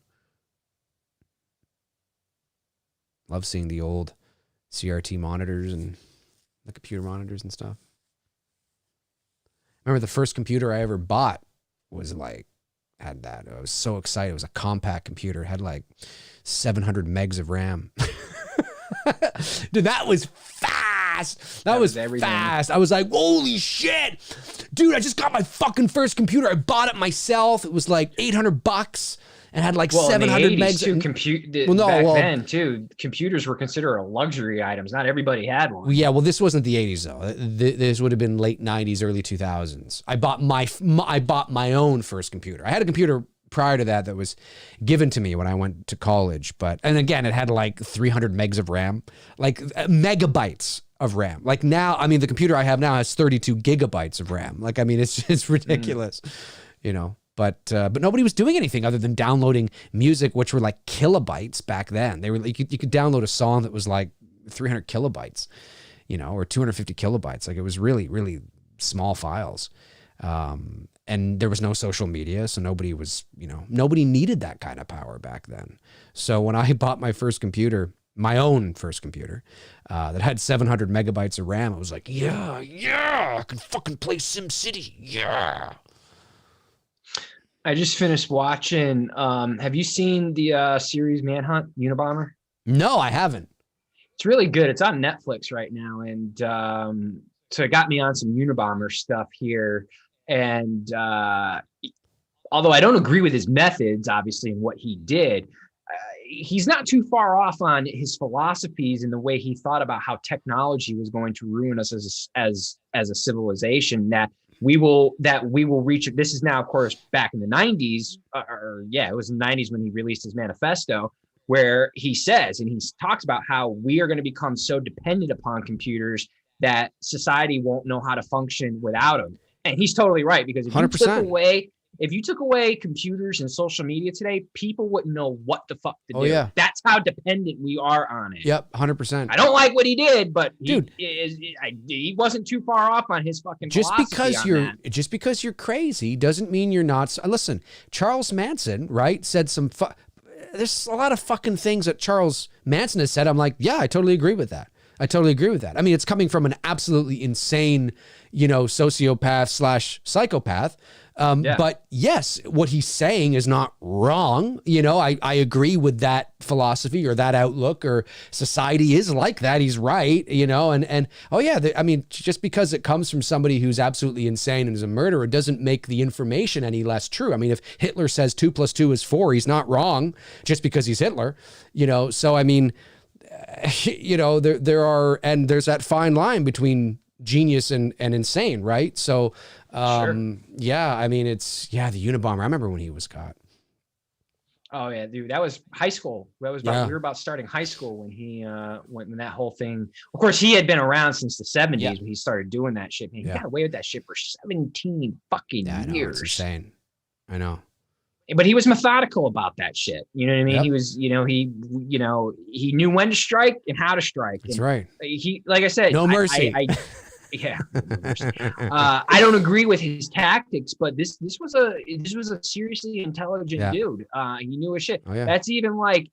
Love seeing the old CRT monitors and the computer monitors and stuff. Remember the first computer I ever bought was like, had that. I was so excited. It was a compact computer. It had like 700 megs of RAM. Dude, that was fast. That was fast. I was like, holy shit. Dude, I just got my fucking first computer. I bought it myself. It was like $800 and had like 700 megs. Back then, too, computers were considered luxury items. Not everybody had one. Yeah, well, this wasn't the 80s, though. This would have been late 90s, early 2000s. I bought my own first computer. I had a computer prior to that was given to me when I went to college. And again, it had like 300 megs of RAM, like megabytes of RAM. Like now, I mean, the computer I have now has 32 gigabytes of RAM. Like, I mean, it's ridiculous, you know. But nobody was doing anything other than downloading music, which were like kilobytes back then. They were you could download a song that was like 300 kilobytes, you know, or 250 kilobytes. Like it was really, really small files. And there was no social media, so nobody needed that kind of power back then. So when I bought my first computer, my own first computer, that had 700 megabytes of RAM, I was like, yeah, I can fucking play SimCity, yeah. I just finished watching. Have you seen the series Manhunt, Unabomber? No, I haven't. It's really good. It's on Netflix right now, and so it got me on some Unabomber stuff here. And although I don't agree with his methods, obviously, and what he did, he's not too far off on his philosophies and the way he thought about how technology was going to ruin us as a civilization. That we will reach. This is now, of course, back in the 90s, it was in the 90s when he released his manifesto, where he says, and he talks about how we are going to become so dependent upon computers that society won't know how to function without them. And he's totally right, because if you took away computers and social media today, people wouldn't know what the fuck to do. Yeah. That's how dependent we are on it. Yep, 100%. I don't like what he did, but dude, he wasn't too far off on his fucking philosophy. Just because you're crazy doesn't mean you're not. Listen, Charles Manson, right, said some. There's a lot of fucking things that Charles Manson has said. I'm like, yeah, I totally agree with that. I mean, it's coming from an absolutely insane, sociopath / psychopath. But yes, what he's saying is not wrong. I agree with that philosophy or that outlook, or society is like that. He's right, just because it comes from somebody who's absolutely insane and is a murderer doesn't make the information any less true. I mean, if Hitler says 2 + 2 is 4, he's not wrong just because he's Hitler, so I mean, there's that fine line between genius and insane, right? So, sure. Yeah, I mean, the Unabomber. I remember when he was caught. Oh yeah, dude, that was high school. We were about starting high school when he when that whole thing. Of course, he had been around since the 70s when he started doing that shit. Man, he got away with that shit for 17 fucking years. It's insane. I know. But he was methodical about that shit. You know what I mean? Yep. He was, he knew when to strike and how to strike. That's right. He, like I said, no mercy. I don't agree with his tactics, but this was a seriously intelligent dude. He knew his shit. Oh, yeah. That's even like,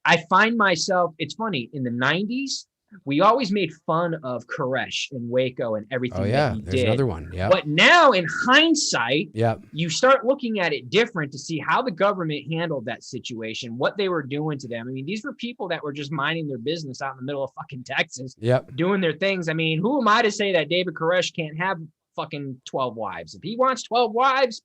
I find myself, it's funny, in the 90s, we always made fun of Koresh and Waco and everything that he did. There's another one. Yeah. But now in hindsight, you start looking at it different to see how the government handled that situation, what they were doing to them. I mean, these were people that were just minding their business out in the middle of fucking Texas, doing their things. I mean, who am I to say that David Koresh can't have fucking 12 wives? If he wants 12 wives,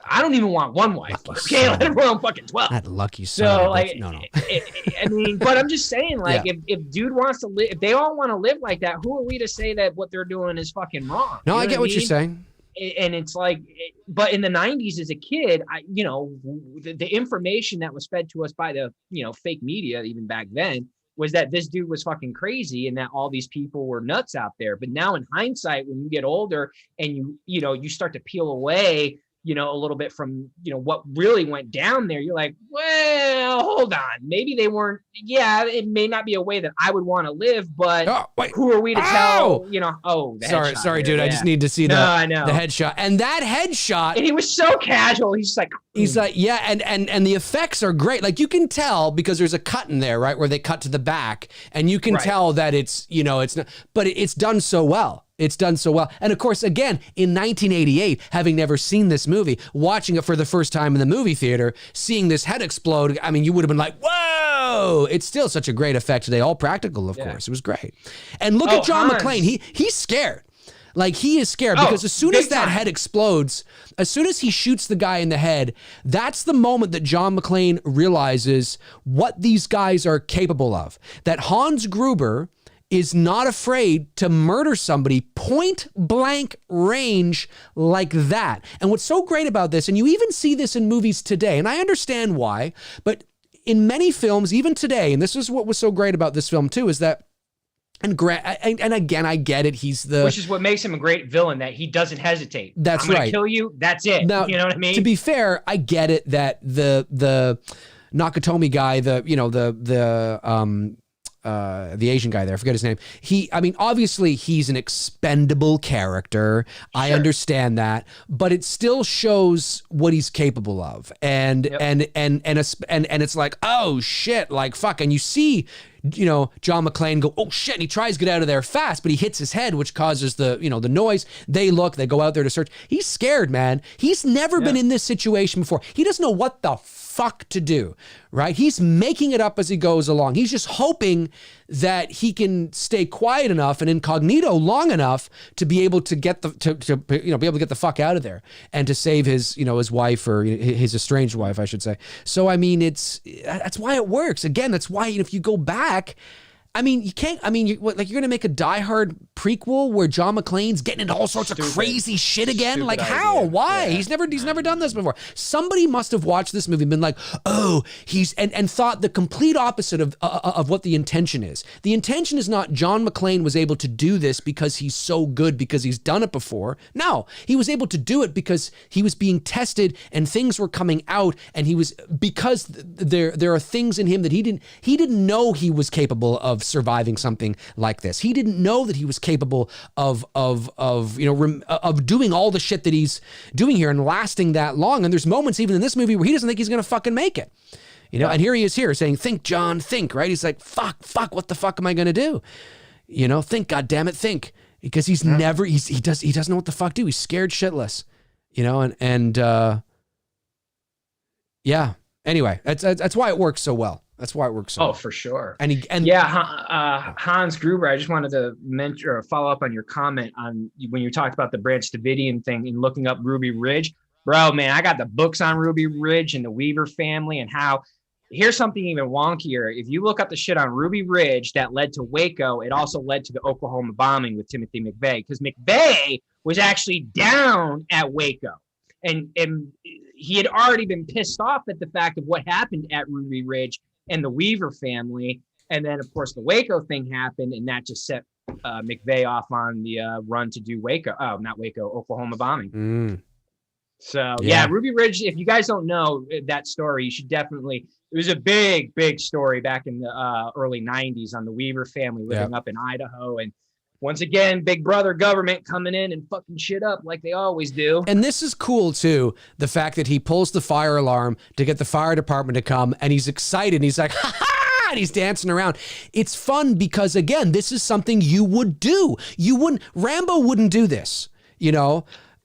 I don't even want one wife. Can't let him run fucking 12. That lucky son. So like, no. I mean, but I'm just saying, like, if dude wants to live, if they all want to live like that, who are we to say that what they're doing is fucking wrong? No, I get what you're saying. And it's like, but in the 90s as a kid, the information that was fed to us by the, fake media, even back then, was that this dude was fucking crazy and that all these people were nuts out there. But now in hindsight, when you get older and you start to peel away, a little bit from, what really went down there, you're like, well, hold on. Maybe they weren't, it may not be a way that I would want to live, but who are we to tell, sorry, dude. I just need to see the headshot. And that headshot. And he was so casual. He's like, and the effects are great. Like you can tell because there's a cut in there, right? Where they cut to the back and you can tell that it's, it's not, but it's done so well. It's done so well. And of course, again, in 1988, having never seen this movie, watching it for the first time in the movie theater, seeing this head explode, I mean, you would have been like, whoa! It's still such a great effect today. All practical, of course. It was great. And look at John McClane. He's scared. Like, he is scared because as soon as that head explodes, as soon as he shoots the guy in the head, that's the moment that John McClane realizes what these guys are capable of. That Hans Gruber is not afraid to murder somebody point blank range like that. And what's so great about this, and you even see this in movies today, and I understand why, but in many films, even today, and this is what was so great about this film too, is that, and again, I get it. Which is what makes him a great villain, that he doesn't hesitate. That's I'm gonna right. Kill you. That's it. Now, you know what I mean? To be fair, I get it that the Nakatomi guy, the Asian guy there, I forget his name. Obviously he's an expendable character. Sure. I understand that, but it still shows what he's capable of. And it's like, oh shit, like fuck. And you see, John McClane go, oh shit, and he tries to get out of there fast, but he hits his head, which causes the noise. They go out there to search. He's scared, man. He's never been in this situation before. He doesn't know what the fuck to do, right? He's making it up as he goes along. He's just hoping that he can stay quiet enough and incognito long enough to be able to get be able to get the fuck out of there and to save his his wife, or his estranged wife, I should say. So that's why it works. Again, that's why if you go back, you can't. You're going to make a Die Hard prequel where John McClane's getting into all sorts of crazy shit again. Stupid how? Idea. Why? Yeah. He's never done this before. Somebody must have watched this movie and been like, oh, and thought the complete opposite of what the intention is. The intention is not John McClane was able to do this because he's so good, because he's done it before. No, he was able to do it because he was being tested and things were coming out, and because there are things in him that he didn't know he was capable of surviving something like this. He didn't know that he was capable of doing all the shit that he's doing here and lasting that long. And there's moments even in this movie where he doesn't think he's going to fucking make it. And here he is here saying, think, John, think, right? He's like, fuck, what the fuck am I going to do? Think, goddammit, think. Because he doesn't know what the fuck to do. He's scared shitless, anyway, that's why it works so well. That's why it works so well. For sure. Hans Gruber, I just wanted to mention or follow up on your comment on when you talked about the Branch Davidian thing and looking up Ruby Ridge. Bro, man, I got the books on Ruby Ridge and the Weaver family and how. Here's something even wonkier. If you look up the shit on Ruby Ridge that led to Waco, it also led to the Oklahoma bombing with Timothy McVeigh, because McVeigh was actually down at Waco. And he had already been pissed off at the fact of what happened at Ruby Ridge and the Weaver family. And then, of course, the Waco thing happened, and that just set McVeigh off on the run to do Oklahoma bombing. So, Ruby Ridge, if you guys don't know that story, you should definitely, it was a big story back in the early 90s on the Weaver family living up in Idaho. And once again, big brother government coming in and fucking shit up like they always do. And this is cool too, the fact that he pulls the fire alarm to get the fire department to come, and he's excited. And he's like, ha ha, and he's dancing around. It's fun because, again, this is something you would do. Rambo wouldn't do this,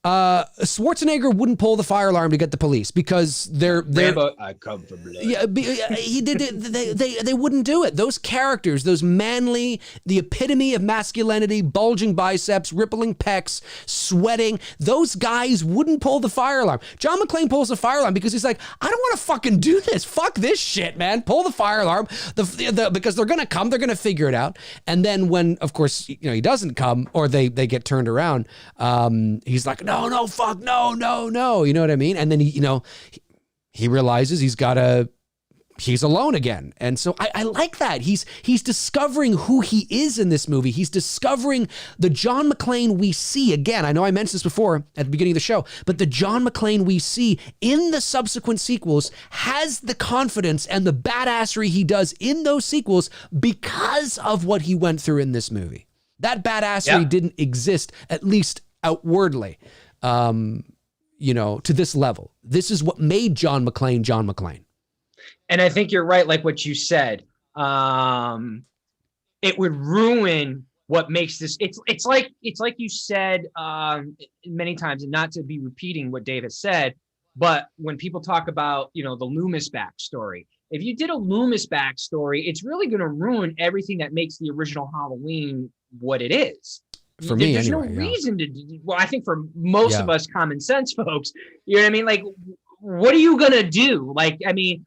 Schwarzenegger wouldn't pull the fire alarm to get the police because they're Rambo, I come from blood. Yeah, he did it. They wouldn't do it. Those characters, those manly, the epitome of masculinity, bulging biceps, rippling pecs, sweating. Those guys wouldn't pull the fire alarm. John McClane pulls the fire alarm because he's like, I don't want to fucking do this. Fuck this shit, man. Pull the fire alarm. Because they're gonna come. They're gonna figure it out. And then when, of course, he doesn't come or they get turned around, he's like, no, fuck, no. You know what I mean? And then he realizes he's alone again. And so I like that. He's discovering who he is in this movie. He's discovering the John McClane we see. Again, I know I mentioned this before at the beginning of the show, but the John McClane we see in the subsequent sequels has the confidence and the badassery he does in those sequels because of what he went through in this movie. That badassery didn't exist, at least outwardly, to this level. This is what made John McClane John McClane. And I think you're right, like what you said. It would ruin what makes this. It's like you said many times, and not to be repeating what Dave has said, but when people talk about the Loomis backstory, if you did a Loomis backstory, it's really going to ruin everything that makes the original Halloween what it is. For me, there's anyway, no reason to. Well, I think for most of us common sense folks, you know what I mean? Like, what are you gonna do? Like, I mean,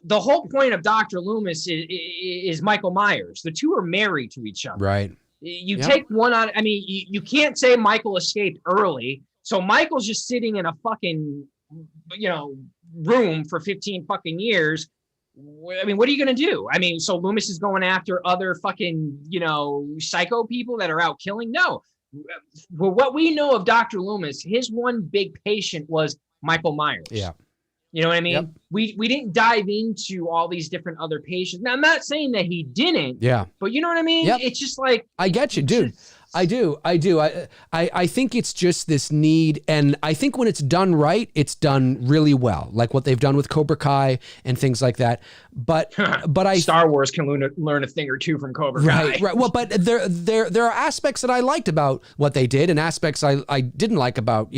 the whole point of Dr. Loomis is Michael Myers. The two are married to each other. Right. You take one on, I mean, you can't say Michael escaped early. So Michael's just sitting in a fucking, room for 15 fucking years. I mean, what are you going to do? I mean, so Loomis is going after other fucking, psycho people that are out killing? No. Well, what we know of Dr. Loomis, his one big patient was Michael Myers. Yeah. You know what I mean? Yep. We didn't dive into all these different other patients. Now, I'm not saying that he didn't. Yeah. But you know what I mean? Yep. It's just like, I get you, dude. I do. I think it's just this need, and I think when it's done right, it's done really well, like what they've done with Cobra Kai and things like that. But Star Wars can learn a thing or two from Cobra Kai. Right. Well, but there are aspects that I liked about what they did, and aspects I didn't like about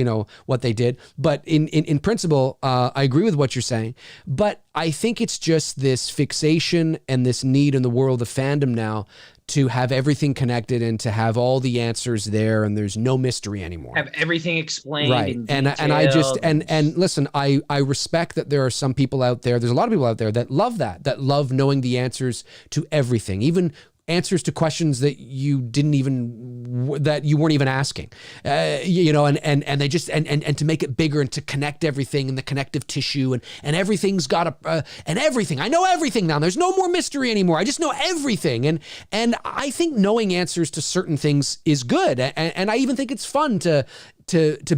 what they did. But in principle, I agree with what you're saying. But I think it's just this fixation and this need in the world of fandom now to have everything connected and to have all the answers there, and there's no mystery anymore. Have everything explained. Right. And I just and listen, I respect that there are some people out there. There's a lot of people out there that love that love knowing the answers to everything, even answers to questions that you weren't even asking, and they just and to make it bigger and to connect everything and the connective tissue and everything's got and everything. I know everything now. There's no more mystery anymore. I just know everything, and I think knowing answers to certain things is good, and I even think it's fun to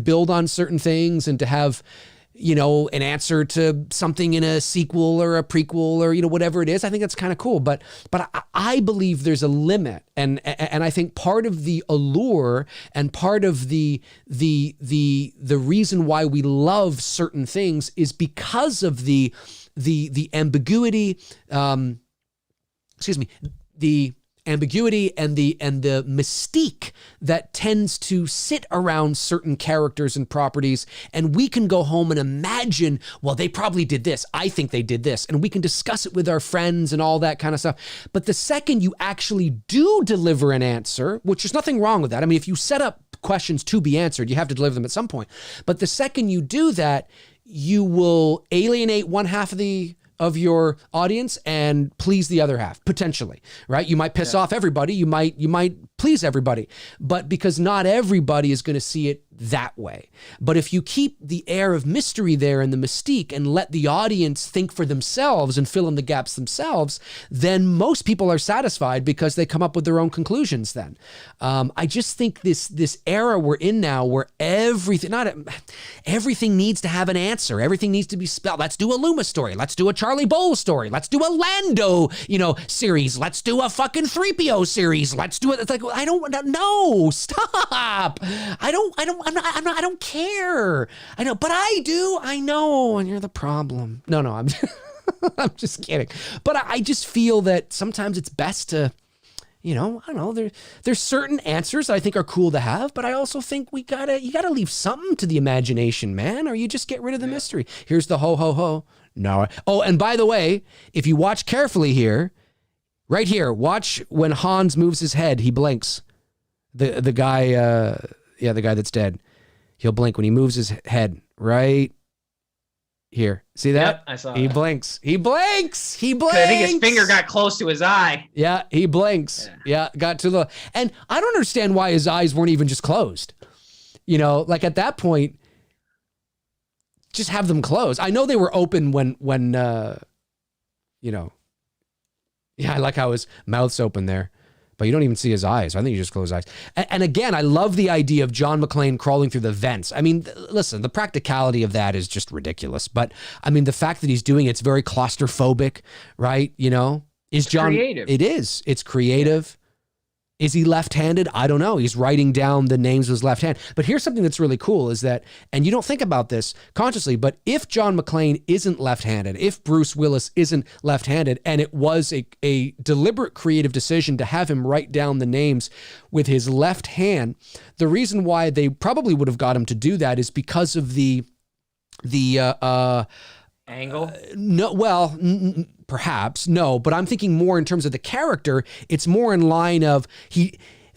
build on certain things and to have an answer to something in a sequel or a prequel or whatever it is. I think that's kind of cool, but I believe there's a limit, and I think part of the allure and part of the reason why we love certain things is because of the ambiguity. The ambiguity and the mystique that tends to sit around certain characters and properties, and we can go home and imagine, well, they probably did this, I think they did this, and we can discuss it with our friends and all that kind of stuff. But the second you actually do deliver an answer, which there's nothing wrong with that. I mean, if you set up questions to be answered, you have to deliver them at some point. But the second you do that, you will alienate one half of your audience and please the other half, potentially, right? You might piss off everybody. You might please everybody, but because not everybody is going to see it that way. But if you keep the air of mystery there and the mystique and let the audience think for themselves and fill in the gaps themselves, then most people are satisfied because they come up with their own conclusions then. I just think this era we're in now where everything needs to have an answer. Everything needs to be spelled. Let's do a Loomis story. Let's do a Charlie Bowles story. Let's do a Lando, series. Let's do a fucking 3PO series. Let's do it. It's like, I don't know. Stop. I don't care. I know, but I do. I know, and you're the problem. No, I'm I'm just kidding. But I just feel that sometimes it's best to, I don't know, there's certain answers I think are cool to have, but I also think you gotta leave something to the imagination, man, or you just get rid of the mystery. Here's the ho ho ho. No. Oh, and by the way, if you watch carefully here, right here, watch when Hans moves his head, he blinks. The guy, the guy that's dead, he'll blink when he moves his head right here. See that? Yep, I saw he that. Blinks. He blinks. He blinks. I think his finger got close to his eye. Yeah, he blinks. Yeah, got too low. And I don't understand why his eyes weren't even just closed. Like at that point, just have them closed. I know they were open when yeah, I like how his mouth's open there. But you don't even see his eyes. I think you just close his eyes. And again, I love the idea of John McClane crawling through the vents. I mean, listen, the practicality of that is just ridiculous. But I mean, the fact that he's doing it's very claustrophobic, right? Is John creative? It is. It's creative. Is he left-handed? I don't know. He's writing down the names of his left hand. But here's something that's really cool is that, and you don't think about this consciously, but if John McClane isn't left-handed, if Bruce Willis isn't left-handed, and it was a deliberate creative decision to have him write down the names with his left hand, the reason why they probably would have got him to do that is because of the angle? No, well, perhaps, no, but I'm thinking more in terms of the character. It's more in line of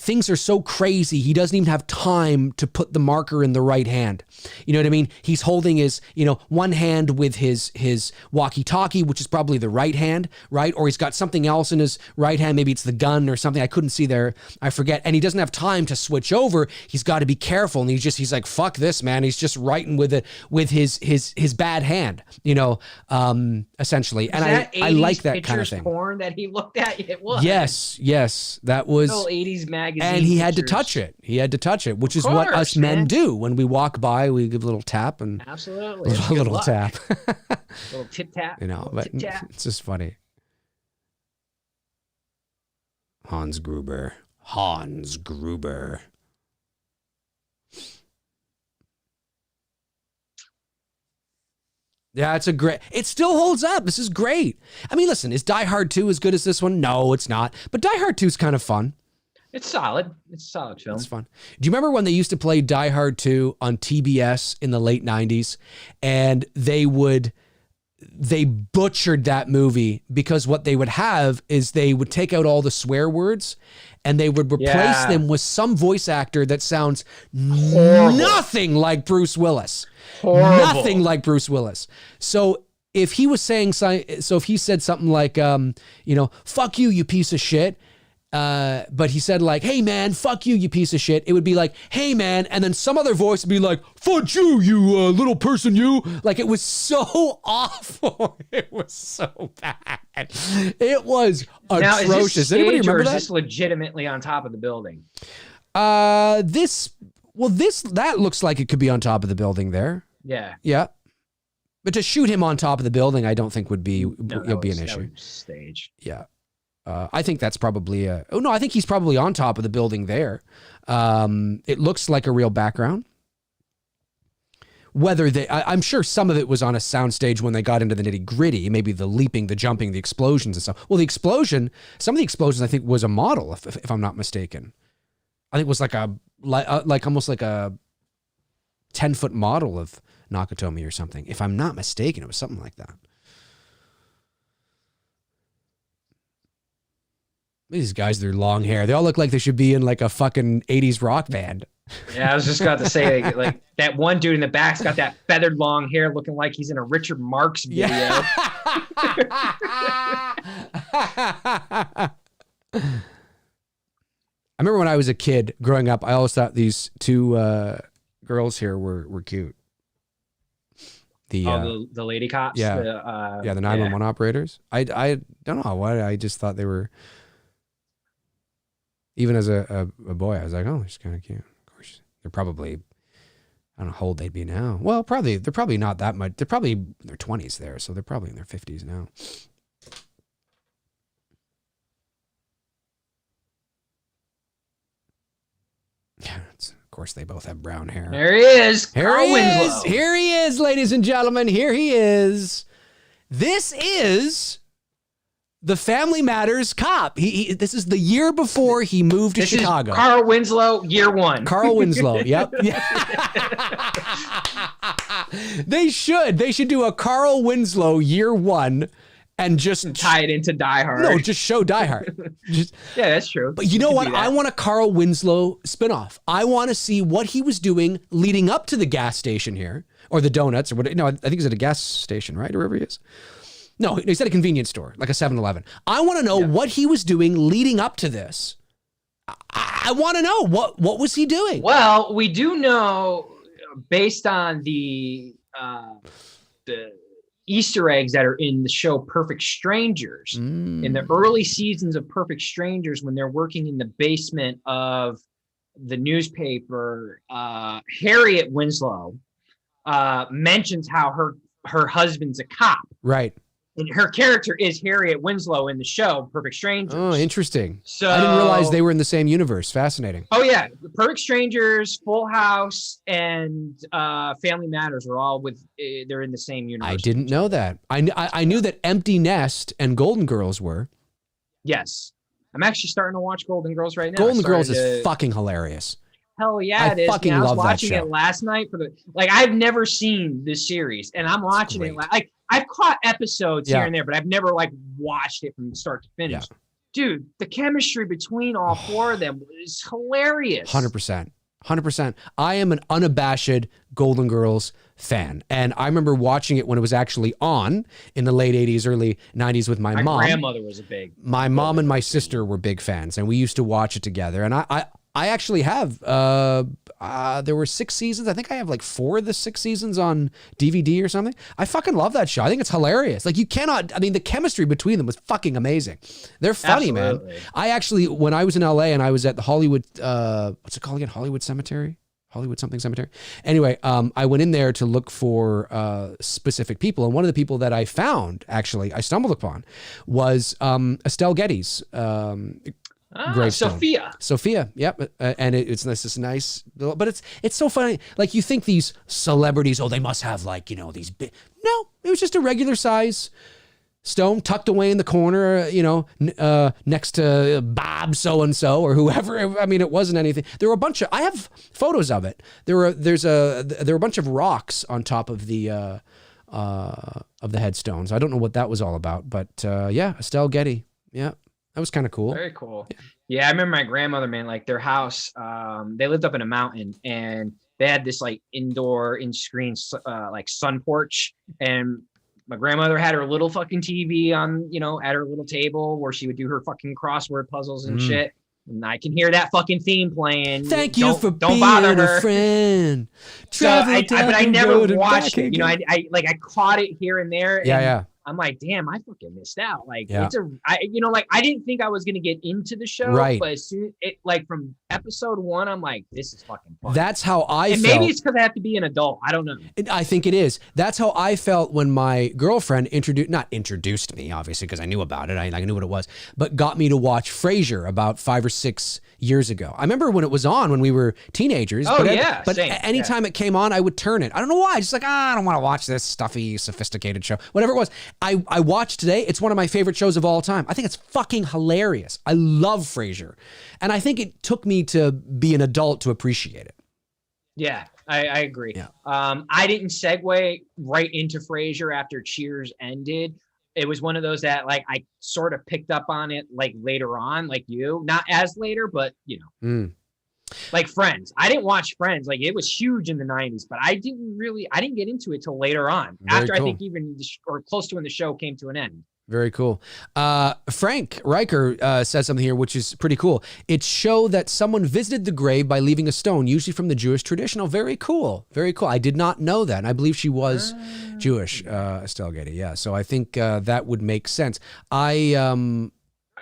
things are so crazy, he doesn't even have time to put the marker in the right hand. You know what I mean? He's holding his, one hand with his walkie-talkie, which is probably the right hand, right? Or he's got something else in his right hand. Maybe it's the gun or something. I couldn't see there. I forget. And he doesn't have time to switch over. He's got to be careful. And he's like, fuck this, man. He's just writing with his bad hand, essentially. And I like that kind of thing. Porn that he looked at, it was. Yes. That was little 80s magazine. And he had to touch it. Which is what us men do when we walk by. We give a little tap and absolutely a little tap, little tip tap. But it's just funny. Hans Gruber. Yeah, it still holds up. This is great. I mean, listen, is Die Hard 2 as good as this one? No, it's not. But Die Hard 2 is kind of fun. It's solid. It's a solid film. It's fun. Do you remember when they used to play Die Hard 2 on TBS in the late 90s? And they butchered that movie because what they would have is they would take out all the swear words and they would replace them with some voice actor that sounds nothing like Bruce Willis. Horrible. Nothing like Bruce Willis. So if he was saying, if he said something like, fuck you, you piece of shit. But he said like, hey man, fuck you, you piece of shit. It would be like, hey man. And then some other voice would be like, fuck you, you little person, you. Like it was so awful. It was so bad. It was atrocious. Now, Anybody remember that? Is this legitimately on top of the building? That looks like it could be on top of the building there. Yeah. Yeah. But to shoot him on top of the building, I don't think would be an issue. Stage. Yeah. I think that's probably I think he's probably on top of the building there. It looks like a real background. I'm sure some of it was on a soundstage when they got into the nitty gritty, maybe the leaping, the jumping, the explosions and stuff. Well, some of the explosions I think was a model, if I'm not mistaken. I think it was like almost like a 10-foot model of Nakatomi or something. If I'm not mistaken, it was something like that. These guys, their long hair. They all look like they should be in like a fucking 80s rock band. Yeah, I was just about to say, like that one dude in the back's got that feathered long hair looking like he's in a Richard Marx video. Yeah. I remember when I was a kid growing up, I always thought these two girls here were cute. The lady cops? Yeah. The 911 operators. I don't know why. I just thought they were... Even as a boy, I was like, oh, she's kind of cute. Of course, they're probably, I don't know how old they'd be now. Well, they're probably not that much. They're probably in their 20s there, so they're probably in their 50s now. Yeah, of course, they both have brown hair. There he is. Here he is, ladies and gentlemen. Here he is. This is... the Family Matters cop. This is the year before he moved to Chicago. Is Carl Winslow, year one. Carl Winslow, yep. They should do a Carl Winslow year one and just tie it into Die Hard. No, just show Die Hard. Yeah, that's true. But you know what? I want a Carl Winslow spinoff. I want to see what he was doing leading up to the gas station here, or the donuts, or what. No, I think he's at a gas station, right, or wherever he is. No, he's at a convenience store, like a 7-Eleven. I want to know what he was doing leading up to this. I want to know what was he doing? Well, we do know based on the Easter eggs that are in the show Perfect Strangers, in the early seasons of Perfect Strangers, when they're working in the basement of the newspaper, Harriet Winslow mentions how her husband's a cop. Right. And her character is Harriet Winslow in the show Perfect Strangers. Oh, interesting. So I didn't realize they were in the same universe. Fascinating. Oh yeah, Perfect Strangers, Full House, and Family Matters are all they're in the same universe. I didn't know that. I knew that Empty Nest and Golden Girls were. Yes, I'm actually starting to watch Golden Girls right now. Golden Girls is fucking hilarious. Hell yeah, it is. Fucking love that show. I was watching it last night I've never seen this series, and I'm watching it I've caught episodes here and there, but I've never watched it from start to finish. dude, the chemistry between all four of them is hilarious. 100%. 100%. I am an unabashed Golden Girls fan. And I remember watching it when it was actually on in the late 80s, early 90s with my mom. My grandmother was a big. My mom and my sister were big fans, and we used to watch it together. And I actually have, there were 6 seasons. I think I have like 4 of the 6 seasons on DVD or something. I fucking love that show. I think it's hilarious. Like, you cannot, I mean, the chemistry between them was fucking amazing. They're funny, Absolutely. man. I actually, when I was in LA and I was at the Hollywood, what's it called again? Hollywood Cemetery? Hollywood something cemetery. Anyway, I went in there to look for specific people. And one of the people that I found, actually, I stumbled upon was Estelle Getty's gravestone. Sophia, yep. And it's this nice, but it's so funny. Like, you think these celebrities, oh, they must have like, you know, these big. No, it was just a regular size stone tucked away in the corner, you know, next to Bob so-and-so or whoever. I mean, it wasn't anything. There were a bunch of, I have photos of it. There were a bunch of rocks on top of the headstones. I don't know what that was all about, but yeah, Estelle Getty. Yeah. That was kind of cool. Very cool. Yeah, I remember my grandmother, man, like their house, they lived up in a mountain and they had this like indoor in-screen like sun porch, and my grandmother had her little fucking TV on, you know, at her little table where she would do her fucking crossword puzzles and shit. And I can hear that fucking theme playing. Thank you for don't being bother her. a friend. So but I never watched it. You know, I caught it here and there. Yeah. I'm like, damn, I fucking missed out. Like, Yeah. I didn't think I was gonna get into the show, Right. but as soon like from episode 1, I'm like, this is fucking fun. That's how I and felt. maybe it's because I have to be an adult. I don't know. I think it is. That's how I felt when my girlfriend not introduced me, obviously, because I knew about it. I knew what it was, but got me to watch Frasier about 5 or 6 years ago. I remember when it was on when we were teenagers. Oh, but same. anytime it came on, I would turn it. I don't know why. Just like, I don't want to watch this stuffy, sophisticated show. Whatever it was. I watched today. It's one of my favorite shows of all time. I think it's fucking hilarious. I love Frasier. And I think it took me to be an adult to appreciate it. Yeah, I agree. Yeah. I didn't segue right into Frasier after Cheers ended. It was one of those that like I sort of picked up on it like later on, like you, not as later, but you know, like Friends. I didn't watch Friends. Like, it was huge in the 90s, but I didn't get into it till later on. Very after cool. I think even or close to when the show came to an end. Very cool. Frank Riker says something here, which is pretty cool. It showed that someone visited the grave by leaving a stone, usually from the Jewish tradition. Oh, very cool. Very cool. I did not know that. And I believe she was Jewish, Estelle Getty. Yeah. So I think that would make sense.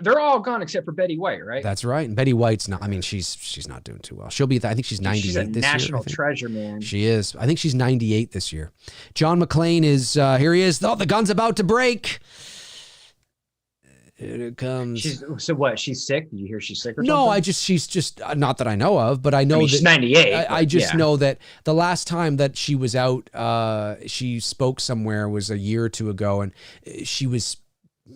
They're all gone except for Betty White, right? That's right. And Betty White's not, I mean, she's not doing too well. She'll be, I think she's 98 She's a this year. national treasure, man. She is. I think she's 98 this year. John McClane is, here he is. Oh, the gun's about to break. Here it comes. So what? She's sick? Did you hear she's sick or No, something? she's just, not that I know of, but I know that she's 98. I just know that the last time that she was out, she spoke somewhere was a year or two ago, and she was,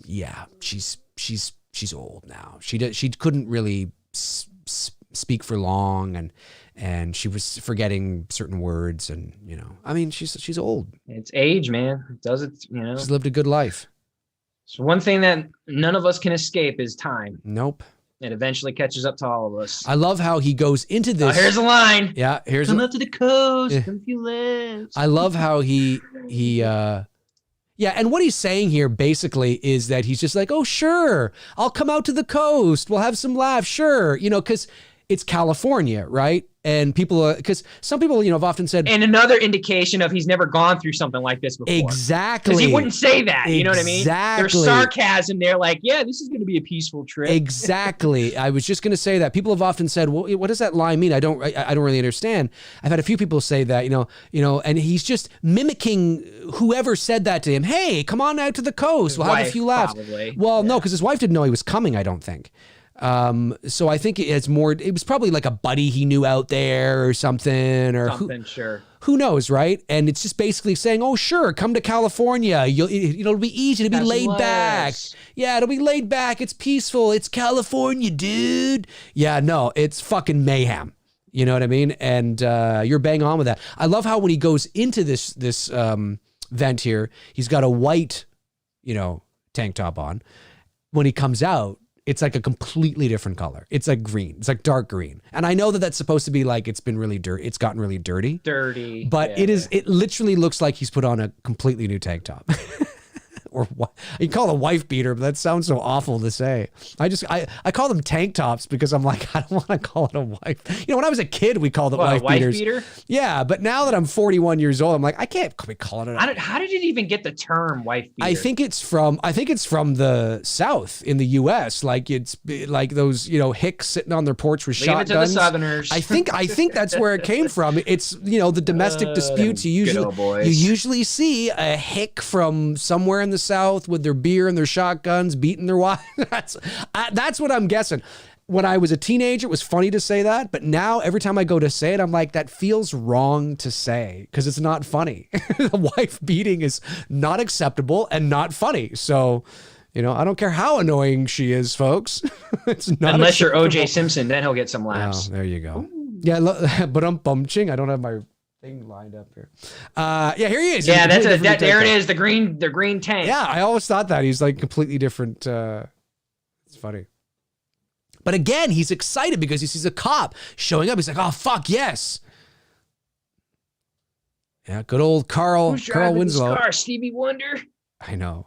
she's old now. She couldn't really speak for long, and she was forgetting certain words, and you know, I mean, she's old. It's age, man. It does it, you know. She's lived a good life. So one thing that none of us can escape is time. Nope. It eventually catches up to all of us. I love how he goes into this. Oh, here's a line. Yeah, here's Come up to the coast. Yeah. Come a few lives. I love how yeah, and what he's saying here basically is that he's just like, oh, sure, I'll come out to the coast. We'll have some laughs. Sure. You know, because it's California, right? And people, because some people, you know, have often said. And another indication of he's never gone through something like this before. Exactly. Because he wouldn't say that. You know what I mean? Exactly. There's sarcasm there. Like, yeah, this is going to be a peaceful trip. Exactly. I was just going to say that. People have often said, well, what does that line mean? I don't really understand. I've had a few people say that, you know, and he's just mimicking whoever said that to him. Hey, come on out to the coast. We'll have a few laughs. Probably. Well, no, because his wife didn't know he was coming, I don't think. So I think it was probably like a buddy he knew out there or something, or who knows, right? And it's just basically saying, oh, sure, come to California. It'll be easy to be laid back. Yeah, it'll be laid back. It's peaceful. It's California, dude. Yeah, no, it's fucking mayhem. You know what I mean? And you're bang on with that. I love how when he goes into this vent here, he's got a white, you know, tank top on. When he comes out, It's like a completely different color. It's like green. It's like dark green. And I know that that's supposed to be like it's been really dirty. It's gotten really dirty. Dirty. But Yeah, it literally looks like he's put on a completely new tank top. Or what? You call it a wife beater, but that sounds so awful to say. I call them tank tops because I'm like, I don't want to call it a wife. When I was a kid, we called it wife beaters. Beater? Yeah, but now that I'm 41 years old, I'm like, I can't be calling it. How did it even get the term wife beater? I think it's from the South in the U.S. Like it's like those hicks sitting on their porch with shotguns. Leave it to the Southerners. I think that's where it came from. It's the domestic disputes. You usually see a hick from somewhere in the South with their beer and their shotguns beating their wives. That's what I'm guessing. When I was a teenager, it was funny to say that, but now every time I go to say it, I'm like, that feels wrong to say because it's not funny. The wife beating is not acceptable and not funny. So, I don't care how annoying she is, folks. It's not unless you're O.J. Simpson, then he'll get some laughs. Oh, there you go. Ooh. Yeah, but I'm bumching. I don't have my thing lined up here. Here he is. Yeah, there it is. The green tank. Yeah, I always thought that he's like completely different. It's funny. But again, he's excited because he sees a cop showing up. He's like, oh, fuck, yes. Yeah, good old Carl Winslow. This car, Stevie Wonder? I know.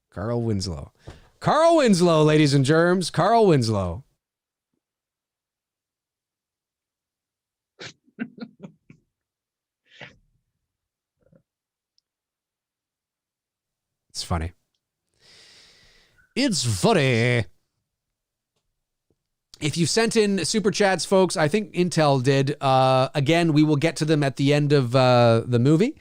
Carl Winslow. Carl Winslow, ladies and germs. Carl Winslow. It's funny. It's funny. If you sent in super chats, folks, I think Intel did. Again, we will get to them at the end of the movie.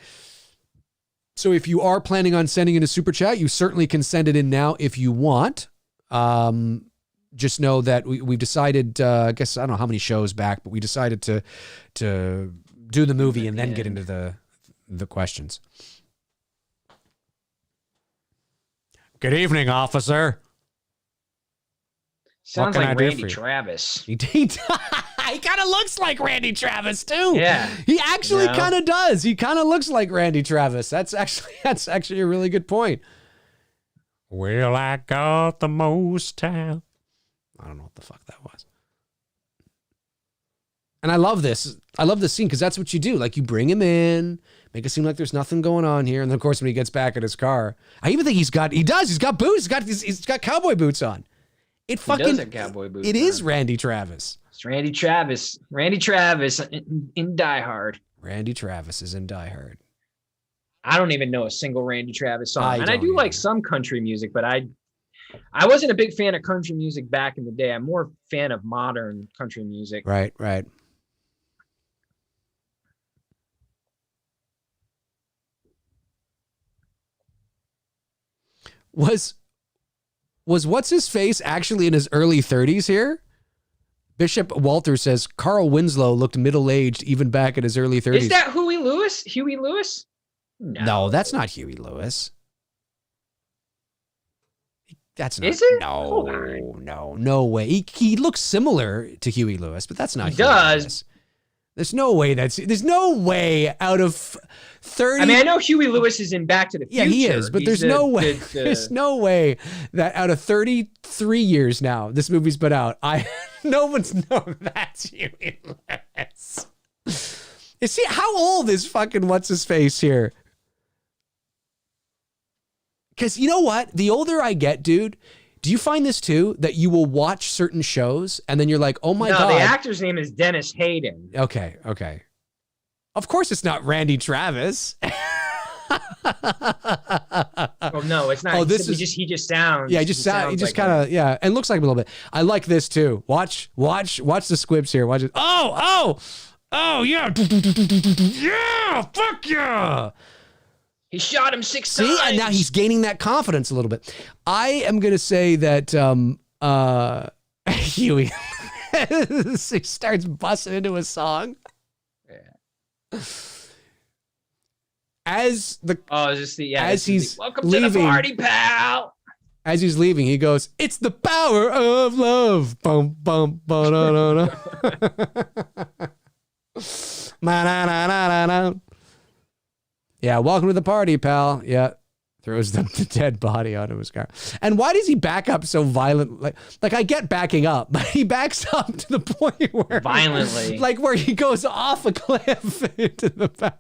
So if you are planning on sending in a super chat, you certainly can send it in now if you want. Just know that we've decided, I guess, I don't know how many shows back, but we decided to do the movie and then get into the questions. Good evening, officer. Sounds like Randy Travis. He kind of looks like Randy Travis too. Yeah, he actually kind of does. He kind of looks like Randy Travis. That's actually a really good point. Well, I got the most time. I don't know what the fuck that was. And I love this. I love this scene because that's what you do. Like you bring him in, make it seem like there's nothing going on here, and then of course when he gets back in his car, I even think he's got boots. He's got cowboy boots on. He does have cowboy boots. It is Randy Travis. It's Randy Travis. Randy Travis in Die Hard. Randy Travis is in Die Hard. I don't even know a single Randy Travis song. I do like some country music, but I wasn't a big fan of country music back in the day. I'm more a fan of modern country music. Right. Was what's his face actually in his early 30s here? Bishop Walter says Carl Winslow looked middle-aged even back in his early 30s. Is that Huey Lewis? Huey Lewis? No, that's not Huey Lewis. That's not. Is it? No way. He looks similar to Huey Lewis, but that's not. He does. Lewis. There's no way out of 30. I mean, I know Huey Lewis is in Back to the Future. Yeah, he is, but there's no way. There's no way that out of 33 years now, this movie's been out. No one's known that's Huey Lewis. See how old is fucking what's his face here? Because you know what? The older I get, dude. Do you find this too, that you will watch certain shows and then you're like, oh my God. No, the actor's name is Dennis Hayden. Okay. Of course it's not Randy Travis. Oh no, it's not. Oh, he just sounds. Yeah, he just kind of, yeah, and looks like him a little bit. I like this too. Watch the squibs here. Watch it. Oh, yeah. Yeah, fuck yeah. He shot him 6 times. See, and now he's gaining that confidence a little bit. I am going to say that Huey he starts busting into a song. Yeah. As he's welcome leaving, to the party, pal. As he's leaving, he goes, "It's the power of love." Bum bum ba da da da. Yeah, welcome to the party, pal. Yeah, Throws the dead body onto his car. And why does he back up so violently? Like I get backing up, but he backs up to the point where violently, like where he goes off a cliff into the back.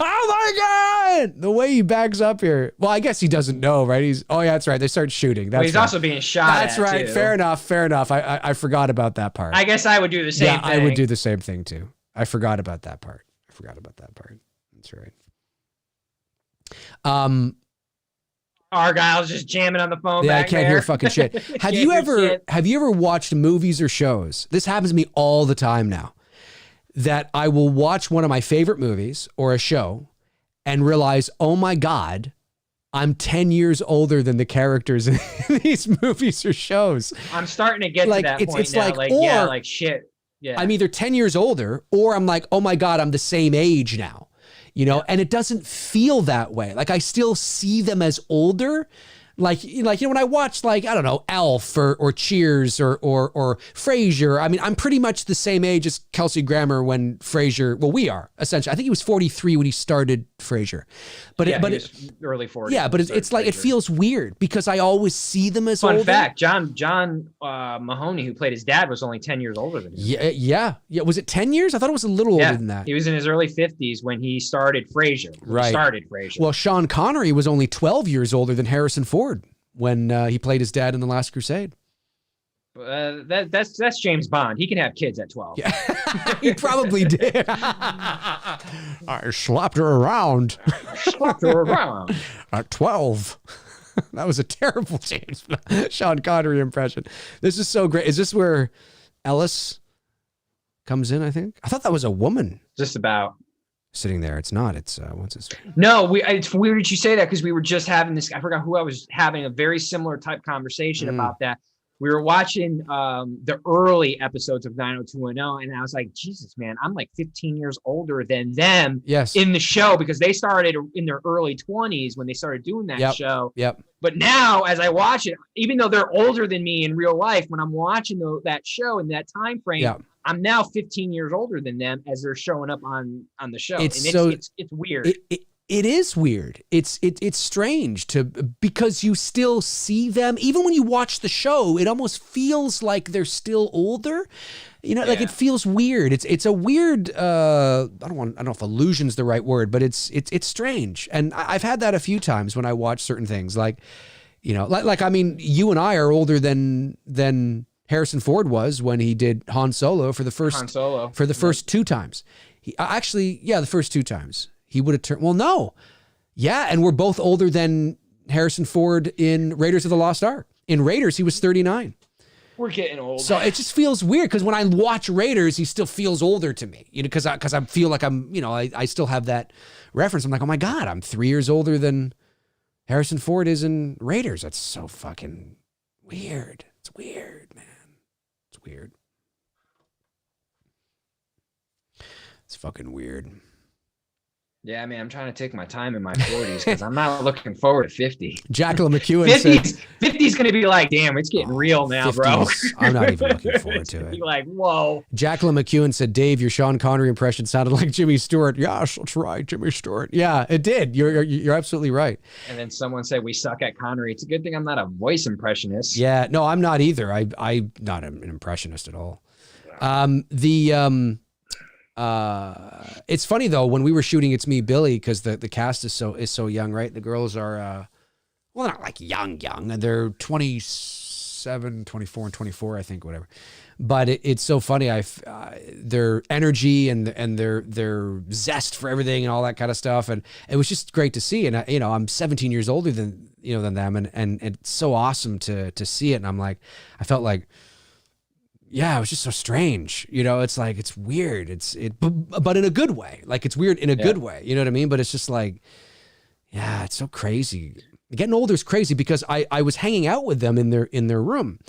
Oh my God! The way he backs up here. Well, I guess he doesn't know, right? Oh yeah, that's right. They start shooting. That's he's right. also being shot. That's at, right. too. Fair enough. I forgot about that part. I guess I would do the same thing. I would do the same thing too. I forgot about that part. That's right. Argyle's just jamming on the phone. Yeah, back I can't there. hear fucking shit. Have you ever watched movies or shows? This happens to me all the time now. That I will watch one of my favorite movies or a show and realize, oh my God, I'm 10 years older than the characters in these movies or shows. I'm starting to get to that point it's now. Like, like shit. Yeah. I'm either 10 years older or I'm like, oh my God, I'm the same age now. You know, and it doesn't feel that way. Like I still see them as older. Like when I watch I don't know, Elf or Cheers or Frasier, I mean, I'm pretty much the same age as Kelsey Grammer when Frasier, well, we are essentially. I think he was 43 when he started Frasier. But he was early 40s. Yeah, but it's like, it feels weird because I always see them as older. Fun fact, John Mahoney, who played his dad, was only 10 years older than him. Yeah. Was it 10 years? I thought it was a little older than that. He was in his early 50s when he started Frasier. Well, Sean Connery was only 12 years older than Harrison Ford when he played his dad in The Last Crusade. That's James Bond. He can have kids at 12. Yeah. He probably did. I slapped her around. At 12. That was a terrible Sean Connery impression. This is so great. Is this where Ellis comes in, I think? I thought that was a woman. Just about. Sitting there. It's not. It's what's his name? No, it's weird that you say that because we were just having this. I forgot who I was having a very similar type conversation about that. We were watching the early episodes of 90210, and I was like, Jesus, man, I'm like 15 years older than them in the show because they started in their early 20s when they started doing that show. Yep. But now, as I watch it, even though they're older than me in real life, when I'm watching that show in that time frame, I'm now 15 years older than them as they're showing up on the show. It's weird. It is weird. It's strange because you still see them. Even when you watch the show, it almost feels like they're still older. You know, like it feels weird. It's a weird, I don't know if illusion's the right word, but it's strange. And I've had that a few times when I watch certain things. Like, you know, I mean, you and I are older than Harrison Ford was when he did Han Solo for the first two times. The first two times. He would have turned, well, no. Yeah, and we're both older than Harrison Ford in Raiders of the Lost Ark. In Raiders, he was 39. We're getting old. So it just feels weird because when I watch Raiders, he still feels older to me. You know, because I feel like I'm, you know, I still have that reference. I'm like, oh my God, I'm 3 years older than Harrison Ford is in Raiders. That's so fucking weird. It's weird, man. It's weird. It's fucking weird. Yeah, I mean, I'm trying to take my time in my 40s because I'm not looking forward to 50. Jacqueline McEwen 50's going to be like, damn, it's getting real now, 50s, bro. I'm not even looking forward to it. Be like, whoa. Jacqueline McEwen said, Dave, your Sean Connery impression sounded like Jimmy Stewart. Yes, that's right, Jimmy Stewart. Yeah, it did. You're absolutely right. And then someone said, we suck at Connery. It's a good thing I'm not a voice impressionist. Yeah, no, I'm not either. I'm not an impressionist at all. It's funny though when we were shooting It's Me Billy because the cast is so young, right? The girls are well, not like young, and they're 27, 24, and 24, I think, whatever. But it's so funny. Their energy and their zest for everything and all that kind of stuff, and it was just great to see. And I'm 17 years older than them, and it's so awesome to see it. And I'm like, I felt like. Yeah, it was just so strange. You know, it's like, it's weird. But in a good way. Like, it's weird in a good way. You know what I mean? But it's just like, yeah, it's so crazy. Getting older is crazy because I was hanging out with them in their room,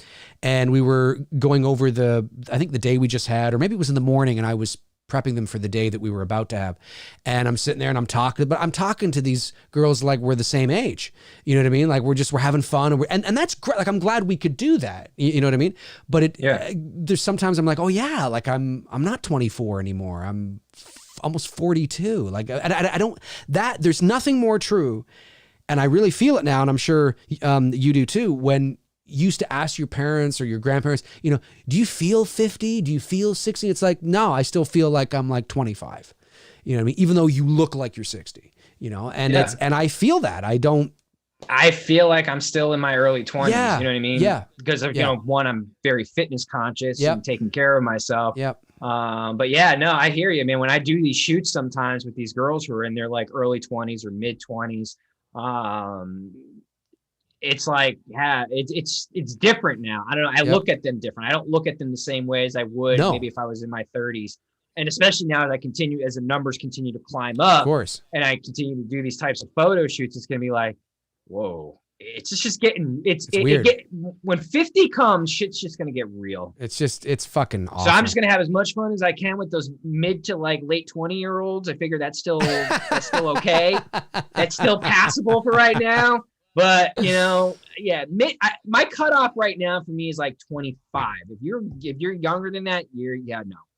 and we were going over I think the day we just had, or maybe it was in the morning, and I was prepping them for the day that we were about to have. And I'm sitting there and I'm talking to these girls like we're the same age. You know what I mean? Like we're having fun and that's great. Like, I'm glad we could do that. You know what I mean? But there's sometimes I'm like, oh yeah, like I'm not 24 anymore. I'm almost 42. Like I don't, there's nothing more true and I really feel it now, and I'm sure you do too, when you used to ask your parents or your grandparents, you know, do you feel 50? Do you feel 60? It's like, no, I still feel like I'm like 25. You know what I mean? Even though you look like you're 60, you know, and and I feel that. I feel like I'm still in my early 20s. Yeah, you know what I mean? Yeah. Because of, you know, one, I'm very fitness conscious and taking care of myself. Yep. But yeah, no, I hear you, man. When I do these shoots sometimes with these girls who are in their like early 20s or mid 20s, it's like, yeah, it's different now. I don't know. I look at them different. I don't look at them the same way as I would maybe if I was in my 30s. And especially now as as the numbers continue to climb up, of course, and I continue to do these types of photo shoots, it's going to be like, whoa, it's just getting, when 50 comes, shit's just going to get real. It's fucking awesome. So I'm just going to have as much fun as I can with those mid to like late 20-year-olds. I figure that's still okay. That's still passable for right now. But, you know, yeah, my cutoff right now for me is like 25. If you're younger than that,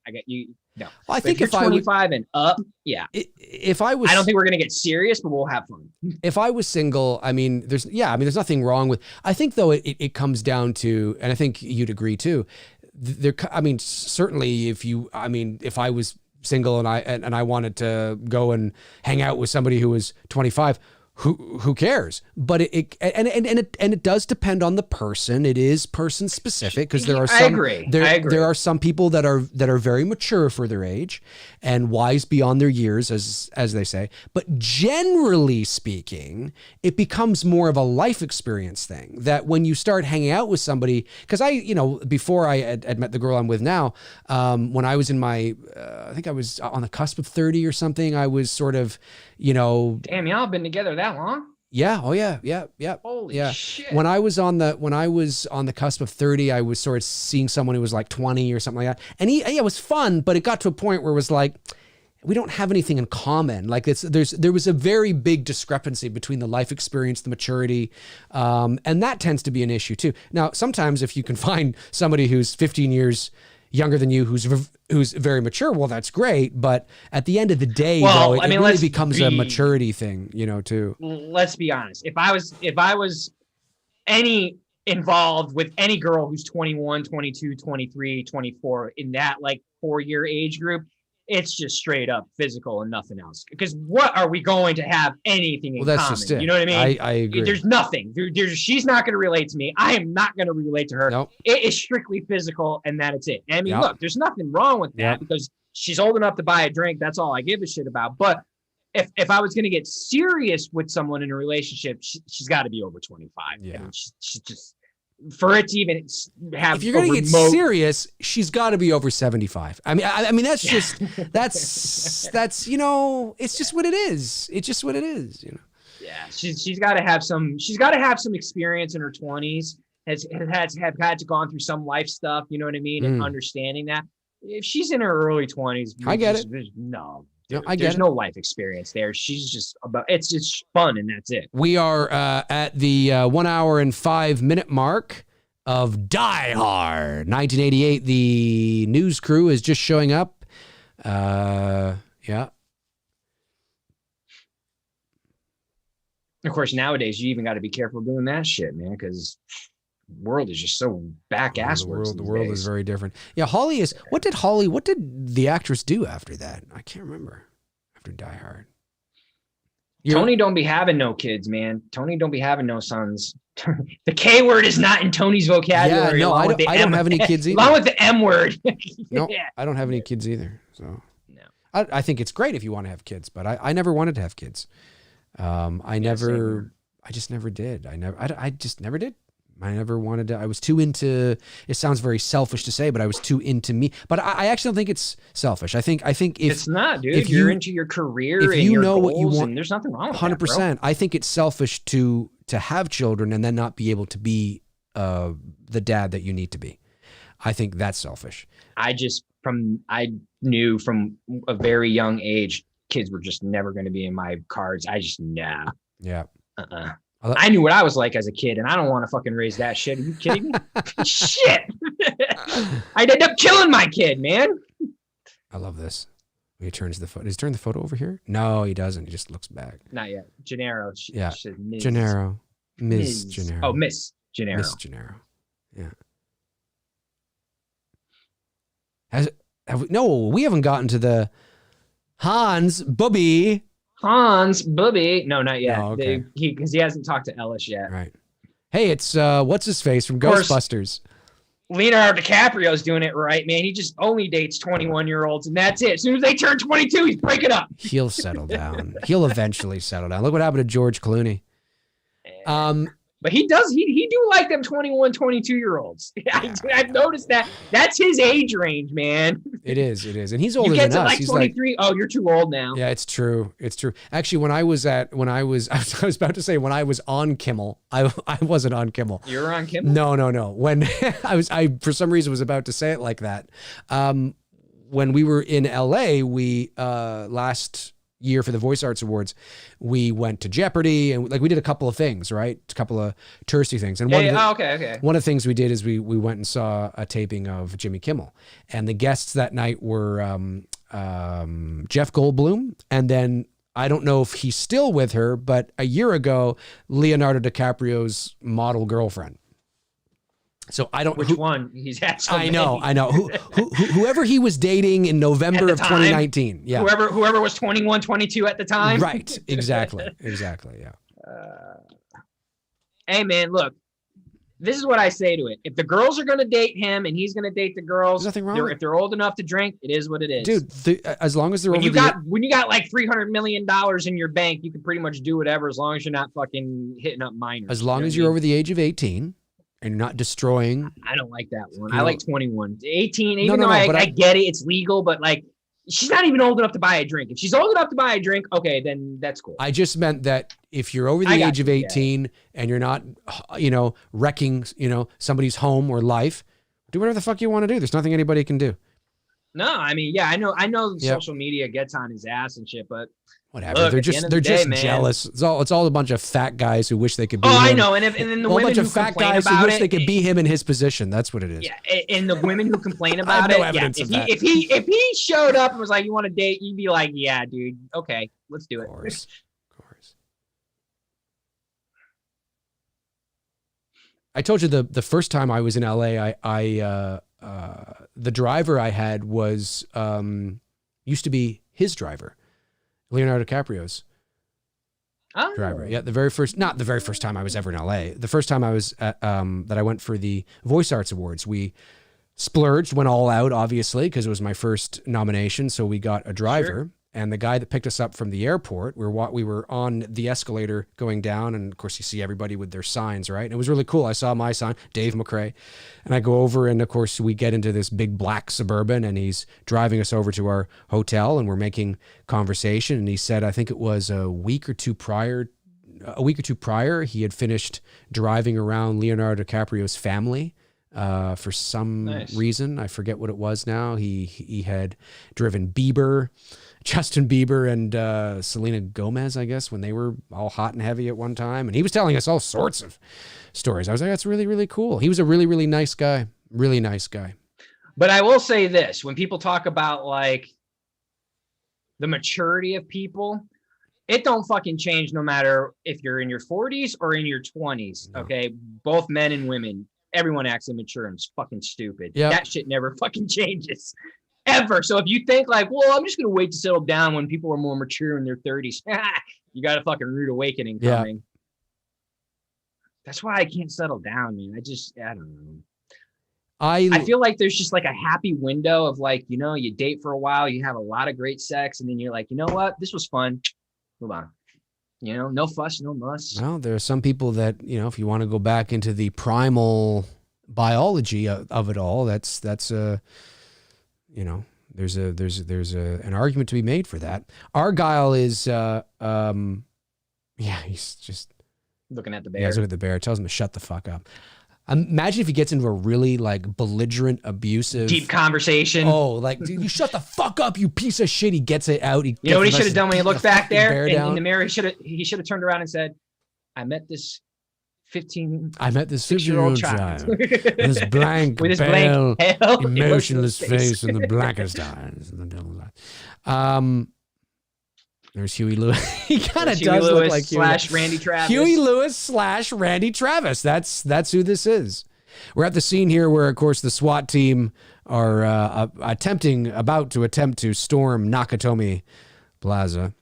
I got you. No, well, I think if you're 25 and up, if I don't think we're going to get serious, but we'll have fun. If I was single, I mean, there's nothing wrong with, I think though it comes down to, and I think you'd agree too, certainly if I was single and I wanted to go and hang out with somebody who was 25, who cares? But it does depend on the person. It is person specific, because there are some. I agree. There are some people that are very mature for their age and wise beyond their years, as they say. But generally speaking, it becomes more of a life experience thing. That when you start hanging out with somebody, because before I had met the girl I'm with now, when I was in my, I think I was on the cusp of 30 or something, I was sort of, damn, y'all have been together that long? Yeah. Oh yeah. Yeah. Yeah. Holy shit. When I was on the cusp of 30, I was sort of seeing someone who was like 20 or something like that. And it was fun, but it got to a point where it was like, we don't have anything in common. Like there was a very big discrepancy between the life experience, the maturity. And that tends to be an issue too. Now, sometimes if you can find somebody who's 15 years younger than you, who's very mature, well, that's great. But at the end of the day, it really becomes a maturity thing, too. Let's be honest. If I was any involved with any girl who's 21, 22, 23, 24 in that like 4-year age group, it's just straight up physical and nothing else. Because what are we going to have anything in that's common? Just it. You know what I mean? I agree. There's nothing. She's not going to relate to me. I am not going to relate to her. Nope. It is strictly physical, and that is it. I mean, look, there's nothing wrong with that because she's old enough to buy a drink. That's all I give a shit about. But if I was going to get serious with someone in a relationship, she's got to be over 25. Yeah. I mean, she's just, for it to even have, if you're going to get serious, she's got to be over 75. I mean, that's just, that's, it's just what it is. It's just what it is, Yeah. She's got to have some experience in her 20s, has had to gone through some life stuff. You know what I mean? And understanding that if she's in her early 20s, I get it. No. There's no life experience there. She's just it's just fun, and that's it. We are at the 1 hour and 5 minute mark of Die Hard 1988. The news crew is just showing up. Yeah. Of course, nowadays you even got to be careful doing that shit, man, because the world is just so back-ass. The world is very different. Yeah, Holly is. What did the actress do after that? I can't remember. After Die Hard, Tony don't be having no kids, man. Tony don't be having no sons. The K word is not in Tony's vocabulary. Yeah, no, I don't have any kids either. Along with the M word. No, I don't have any kids either. So no, I think it's great if you want to have kids, but I never wanted to have kids. I just never did. I just never did. I never wanted to. I was too into. It sounds very selfish to say, but I was too into me. But I actually don't think it's selfish. I think if it's not, dude. If you're into your career, if you and know your what you goals, want, and there's nothing wrong with 100%. That, I think it's selfish to have children and then not be able to be the dad that you need to be. I think that's selfish. I knew from a very young age, kids were just never going to be in my cards. Yeah. I knew what I was like as a kid, and I don't want to fucking raise that shit. Are you kidding me? Shit. I'd end up killing my kid, man. I love this. He turns the photo. Does he turn the photo over here? No, he doesn't. He just looks back. Not yet. Gennaro. Yeah. Ms. Gennaro. Ms. Gennaro. Oh, Miss Gennaro. Miss Gennaro. Yeah. No, we haven't gotten to the Hans Bubby. Hans Bubby. No, not yet. Oh, okay. Because he hasn't talked to Ellis yet. Right. Hey, it's what's his face from course. Ghostbusters. Leonardo DiCaprio's doing it right, man. He just only dates 21-year-olds, and that's it. As soon as they turn 22, he's breaking up. He'll settle down. He'll eventually settle down. Look what happened to George Clooney. But he does. He do like them 21, 22-year-olds. I've noticed that. That's his age range, man. It is, and he's older you get than to us. like He's 23. Oh, you're too old now. Yeah, it's true. It's true. Actually, I was about to say when I was on Kimmel, I wasn't on Kimmel. You were on Kimmel? No. When I for some reason was about to say it like that. When we were in LA, we last year for the Voice Arts Awards, we went to Jeopardy and we did a couple of things, right? A couple of touristy things. And one of the things we did is we went and saw a taping of Jimmy Kimmel, and the guests that night were Jeff Goldblum, and then I don't know if he's still with her, but a year ago, Leonardo DiCaprio's model girlfriend. So I don't. Which one? He's had so many. I know. Whoever he was dating in November of 2019. Yeah. Whoever was 21, 22 at the time. Right. Exactly. Yeah. Hey man, look. This is what I say to it. If the girls are going to date him and he's going to date the girls, there's nothing wrong. If they're old enough to drink, it is what it is. Dude, as long as they're when you got like $300 million in your bank, you can pretty much do whatever as long as you're not fucking hitting up minors. As long as you're over the age of 18. And you're not destroying. I don't like that one. I like 21. 18, even though I get it, it's legal, but like, she's not even old enough to buy a drink. If she's old enough to buy a drink, okay, then that's cool. I just meant that if you're over the age of 18 and you're not, wrecking, somebody's home or life, do whatever the fuck you want to do. There's nothing anybody can do. No, I mean, yeah, I know social media gets on his ass and shit, but whatever. Look, they're just jealous. It's all a bunch of fat guys who wish they could be him. I know. And then the women bunch of fat guys who wish they could be him in his position. That's what it is. Yeah, and the women who complain about if he showed up and was like, "You want to date?" You'd be like, "Yeah, dude. Okay, let's do it." Of course. I told you the first time I was in LA, the driver I had was used to be his driver. Leonardo DiCaprio's driver. Yeah, not the very first time I was ever in LA. The first time I was at, that I went for the Voice Arts Awards, we splurged, went all out, obviously, because it was my first nomination. So we got a driver. Sure. And the guy that picked us up from the airport, we were on the escalator going down, and of course you see everybody with their signs, right? And it was really cool. I saw my sign, Dave McRae, and I go over, and of course we get into this big black Suburban, and he's driving us over to our hotel, and we're making conversation. And he said, I think it was a week or two prior, he had finished driving around Leonardo DiCaprio's family. For some reason, I forget what it was now. He had driven Justin Bieber and Selena Gomez, I guess, when they were all hot and heavy at one time. And he was telling us all sorts of stories. I was like, that's really, really cool. He was a really, really nice guy. Really nice guy. But I will say this, when people talk about like the maturity of people, it don't fucking change no matter if you're in your 40s or in your 20s. No. Okay. Both men and women, everyone acts immature and it's fucking stupid. Yep. That shit never fucking changes. Ever. So if you think like, well, I'm just going to wait to settle down when people are more mature in their 30s, you got a fucking rude awakening coming. Yeah. That's why I can't settle down, man. I don't know. I feel like there's just like a happy window of like, you date for a while, you have a lot of great sex, and then you're like, you know what? This was fun. Move on. No fuss, no muss. Well, there are some people that, if you want to go back into the primal biology of it all, that's there's an argument to be made for that. Argyle is, he's just looking at the bear. Yeah, he's looking at the bear. Tells him to shut the fuck up. Imagine if he gets into a really like belligerent, abusive, deep conversation. Oh, like, dude, you shut the fuck up, you piece of shit. He gets it out. You know what he should have done when he looked back there in the mirror? He should have turned around and said, I met this 15. I met this 6-year-old 15-year-old child. with his blank, With his pale, blank, pale, emotionless face and the blackest eyes and the devil's eyes. There's Huey Lewis. He kind of does look like Huey / Randy Travis. Huey Lewis / Randy Travis. That's who this is. We're at the scene here where, of course, the SWAT team are about to attempt to storm Nakatomi Plaza.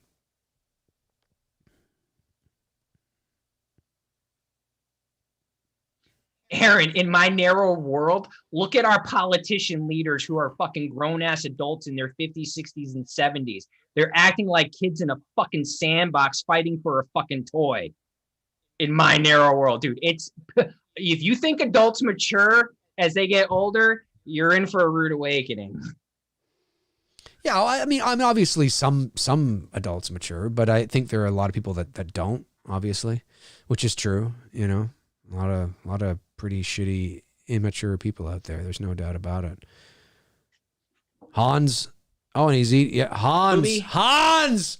Aaron, in my narrow world, look at our politician leaders who are fucking grown-ass adults in their 50s, 60s, and 70s. They're acting like kids in a fucking sandbox fighting for a fucking toy. In my narrow world, dude. It's if you think adults mature as they get older, you're in for a rude awakening. Yeah, I mean, obviously some adults mature, but I think there are a lot of people that don't, obviously, which is true, you know. A lot of pretty shitty, immature people out there. There's no doubt about it. Hans. Oh, and he's eating. Yeah, Hans. Booby. Hans.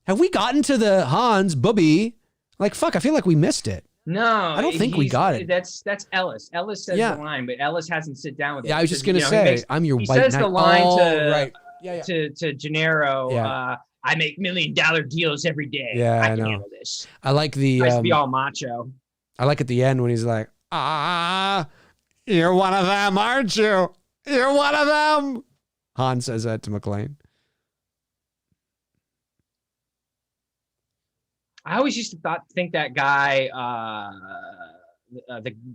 Have we gotten to the Hans Booby? Like, fuck, I feel like we missed it. No, I don't think we got it. That's Ellis. Ellis says the line, but Ellis hasn't sit down with it. Yeah, I was just gonna say, I'm your he white says knight. the line Right. to Gennaro. Yeah. I make $1 million deals every day. Yeah, I I can know. handle this. I like the. Nice to be all macho. I like at the end when he's like, you're one of them, aren't you? You're one of them. Hans says that to McClane. I always used to think that guy,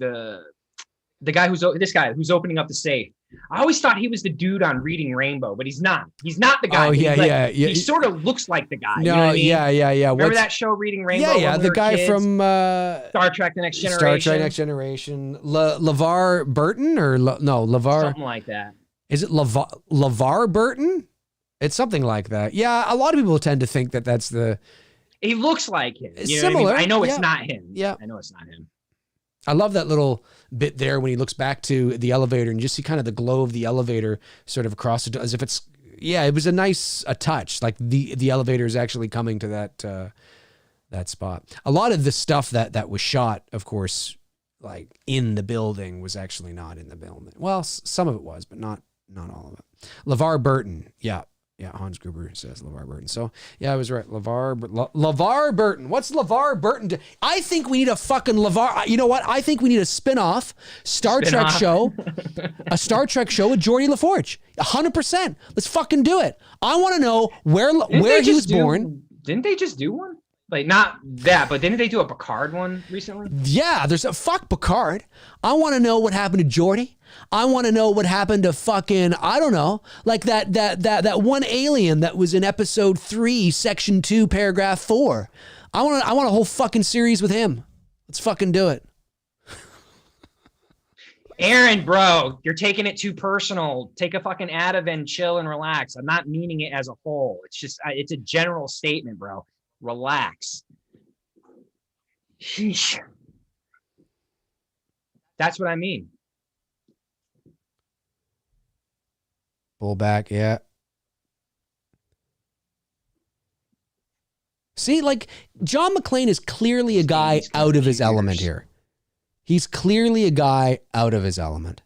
the guy who's opening up the safe. I always thought he was the dude on Reading Rainbow, but he's not. He's not the guy. Oh, yeah. He sort of looks like the guy. No, you know what I mean? yeah. Remember that show, Reading Rainbow? Yeah, the guy from Star Trek: The Next Generation. Star Trek: Next Generation. LeVar Burton or no LeVar? Something like that. Is it LeVar Burton? It's something like that. Yeah, a lot of people tend to think that that's the. He looks like him. You know Similar. what I mean? I know it's not him. Yeah, I know it's not him. I love that little bit there when he looks back to the elevator and you just see kind of the glow of the elevator sort of across it, as if it's, it was a touch. Like the elevator is actually coming to that spot. A lot of the stuff that was shot, of course, like in the building was actually not in the building. Well, some of it was, but not all of it. LeVar Burton. Yeah, Hans Gruber says LeVar Burton. So, yeah, I was right. LeVar Burton. What's LeVar Burton? I think we need a fucking LeVar. You know what? I think we need a spin-off Star Trek show. A Star Trek show with Geordi LaForge. 100%. Let's fucking do it. I want to know where he was born. Didn't they just do one? Like, not that, but didn't they do a Picard one recently? Yeah, there's a fuck Picard. I want to know what happened to Geordi. I want to know what happened to fucking, I don't know, like that one alien that was in episode 3, section 2, paragraph 4. I want a whole fucking series with him. Let's fucking do it. Aaron, bro, you're taking it too personal. Take a fucking Ativan, chill and relax. I'm not meaning it as a whole. It's just, it's a general statement, bro. Relax. Sheesh. That's what I mean. Pull back, yeah. See, like, John McClane is clearly a guy out of his element here. He's clearly a guy out of his element.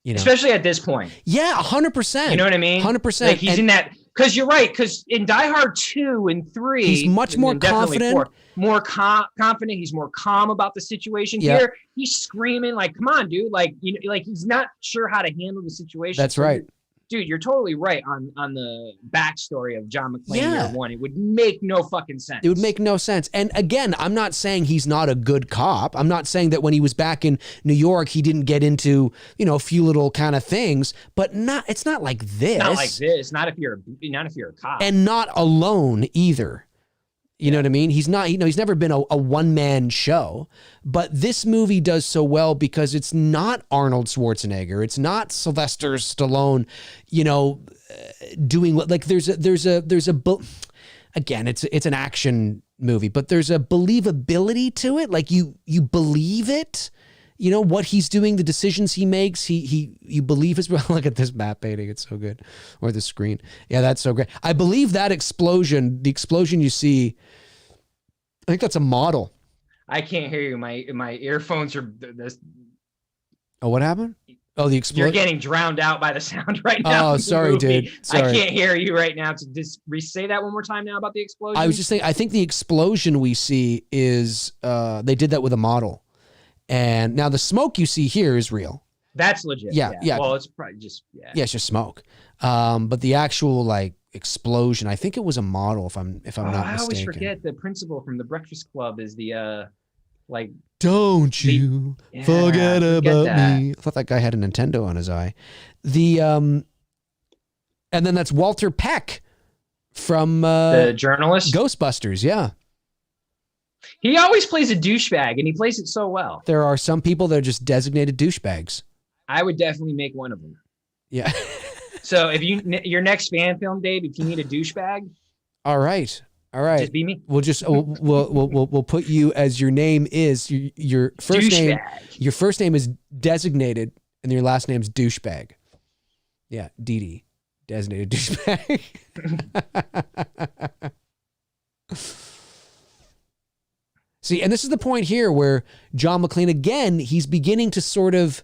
You know? Especially at this point. Yeah, 100%. You know what I mean? 100%. Like he's in that, because you're right, because in Die Hard 2 and 3, he's much more confident. More confident. He's more calm about the situation. Yeah. Here, he's screaming like, "Come on, dude!" Like, you know, like he's not sure how to handle the situation. That's right. Dude, you're totally right on the backstory of John McClane Yeah. Year One. It would make no fucking sense. It would make no sense. And again, I'm not saying he's not a good cop. I'm not saying that when he was back in New York, he didn't get into, a few little kind of things, but it's not like this. Not like this. Not if you're a cop. And not alone either. You know what I mean? He's not, he's never been a one-man show, but this movie does so well because it's not Arnold Schwarzenegger. It's not Sylvester Stallone, doing what, like again, it's an action movie, but there's a believability to it. Like you believe it, what he's doing, the decisions he makes, you believe his, look at this map painting. It's so good. Or the screen. Yeah, that's so great. I believe that explosion, the explosion you see I think that's a model. I can't hear you. My earphones are this. Oh, what happened? Oh, the You're explosion. getting drowned out by the sound right now. Oh, sorry, dude. Sorry. I can't hear you right now. Just say that one more time now about the explosion. I was just saying, I think the explosion we see is, they did that with a model. And now the smoke you see here is real. That's legit. Yeah. Well, it's probably just, Yeah, it's just smoke. But the actual like explosion, I think it was a model if I'm not mistaken. I always forget the principal from the Breakfast Club is the, like, don't you forget about that. me. I thought that guy had a Nintendo on his eye. And then that's Walter Peck from the journalist Ghostbusters. Yeah. He always plays a douchebag, and he plays it so well. There are some people that are just designated douchebags. I would definitely make one of them. Yeah. So if your next fan film, Dave, if you need a douchebag, all right, just be me. We'll just we'll put you as your name is your first name. Your first name is designated, and your last name's douchebag. Yeah, Dee designated douchebag. See, and this is the point here where John McClane, again, he's beginning to sort of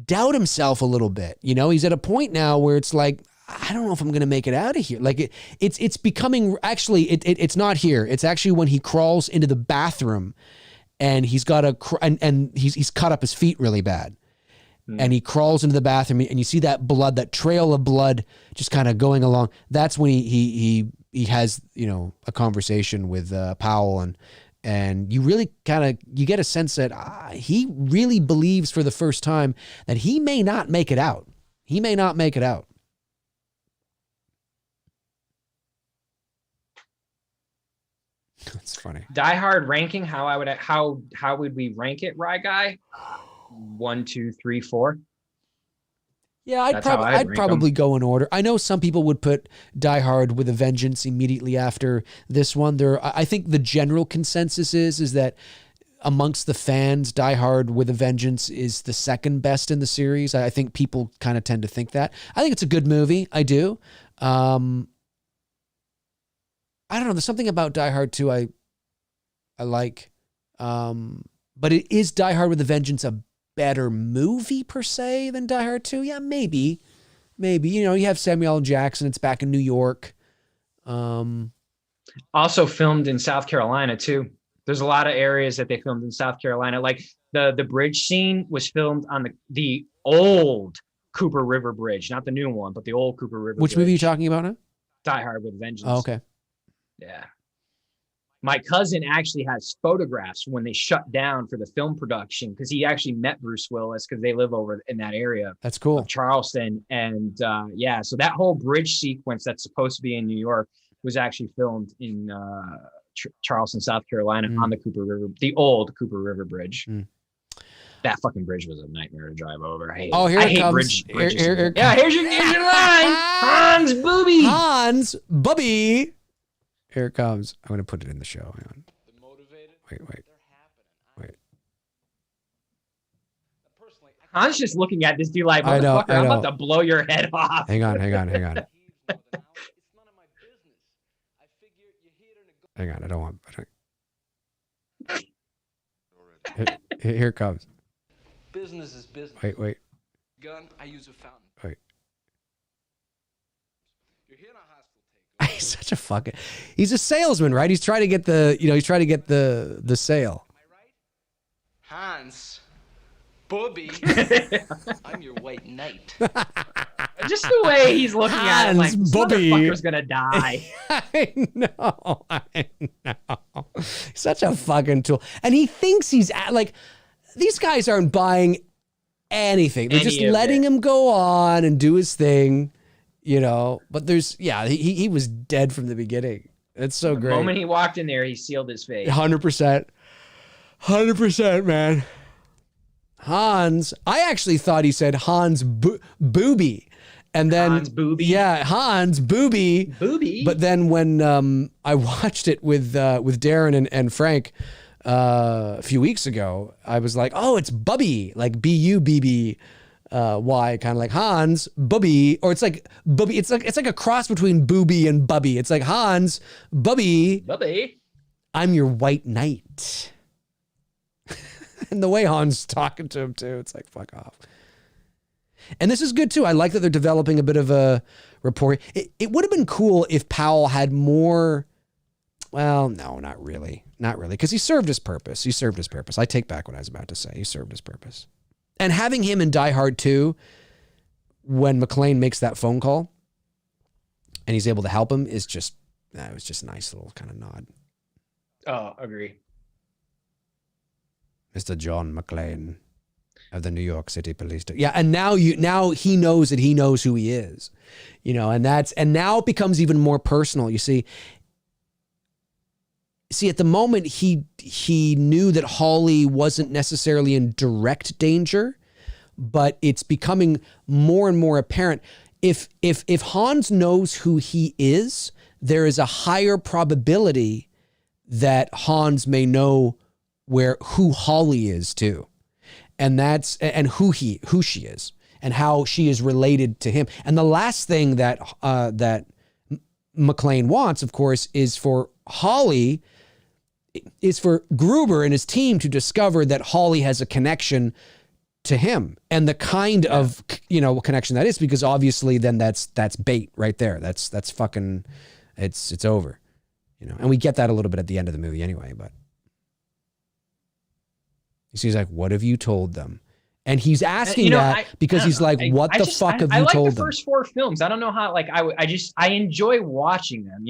doubt himself a little bit. You know, he's at a point now where it's like, I don't know if I'm going to make it out of here. Like it's becoming, actually, it's not here. It's actually when he crawls into the bathroom and he's got and he's cut up his feet really bad. And he crawls into the bathroom and you see that blood, that trail of blood just kind of going along. That's when he has, you know, a conversation with Powell and you really you get a sense that he really believes for the first time that he may not make it out. He may not make it out. That's funny. Die Hard ranking, how would we rank it, Rye Guy? 1, 2, 3, 4. Yeah, I'd probably go in order. I know some people would put Die Hard with a Vengeance immediately after this one. I think the general consensus is that amongst the fans, Die Hard with a Vengeance is the second best in the series. I think people kind of tend to think that. I think it's a good movie. I do. I don't know. There's something about Die Hard 2 I like. But is Die Hard with a Vengeance a better movie per se than Die Hard 2? Yeah, maybe. You know, you have Samuel L. Jackson. It's back in New York. Also filmed in South Carolina too. There's a lot of areas that they filmed in South Carolina. Like the bridge scene was filmed on the old Cooper River Bridge, not the new one, but the old Cooper River. Which Bridge. movie are you talking about now? Die Hard with a Vengeance. Oh, okay. Yeah. My cousin actually has photographs when they shut down for the film production because he actually met Bruce Willis because they live over in that area. That's cool. Of Charleston. And so that whole bridge sequence that's supposed to be in New York was actually filmed in Charleston, South Carolina on the Cooper River, the old Cooper River Bridge. That fucking bridge was a nightmare to drive over. I hate comes. Here here's your line. Hans Booby. Hans Booby. Here it comes. I'm going to put it in the show. Hang on. Wait. Hans just looking at this dude like, I know. I'm about to blow your head off. Hang on. Hang on. I don't want. Here it comes. Business is business. Wait. Gun, I use a fountain. Wait. You're here in a hospital. He's such a fucking. He's a salesman, right? He's trying to get the. He's trying to get the sale. Am I right? Hans, Bobby, I'm your white knight. Just the way he's looking at it, like, this Bobby. motherfucker's gonna die. I know. Such a fucking tool. And he thinks he's like, these guys aren't buying anything. They're just letting him go on and do his thing, but he was dead from the beginning. It's so great. The moment he walked in there, he sealed his fate. 100%, man. Hans, I actually thought he said Hans Booby. And then Hans Booby. Yeah, Hans Booby. Booby. But then when I watched it with Darren and Frank a few weeks ago, I was like, oh, it's Bubby, like B-U-B-B. Kind of like Hans Bubby, or it's like Bubby. It's like a cross between Booby and Bubby. It's like Hans Bubby. I'm your white knight. And the way Han's talking to him too, it's like, fuck off. And this is good too. I like that they're developing a bit of a rapport. It would have been cool if Powell had more. Well, no, not really. Not really. Because he served his purpose. I take back what I was about to say. He served his purpose. And having him in Die Hard 2, when McClane makes that phone call and he's able to help him, is just, it was just a nice little kind of nod. Oh, agree. Mr. John McClane of the New York City Police. Yeah, and now he knows that he knows who he is. And now it becomes even more personal. You see, at the moment he knew that Holly wasn't necessarily in direct danger, but it's becoming more and more apparent. If Hans knows who he is, there is a higher probability that Hans may know who Holly is too. And who she is and how she is related to him. And the last thing that McClane wants, of course, is for Gruber and his team to discover that Holly has a connection to him, and the kind of connection that is, because obviously then that's bait right there. That's fucking, it's over, and we get that a little bit at the end of the movie anyway, but. He's like, what have you told them? And he's asking because he's like, what the fuck have you told them? I like the first 4 films. I don't know how, I enjoy watching them.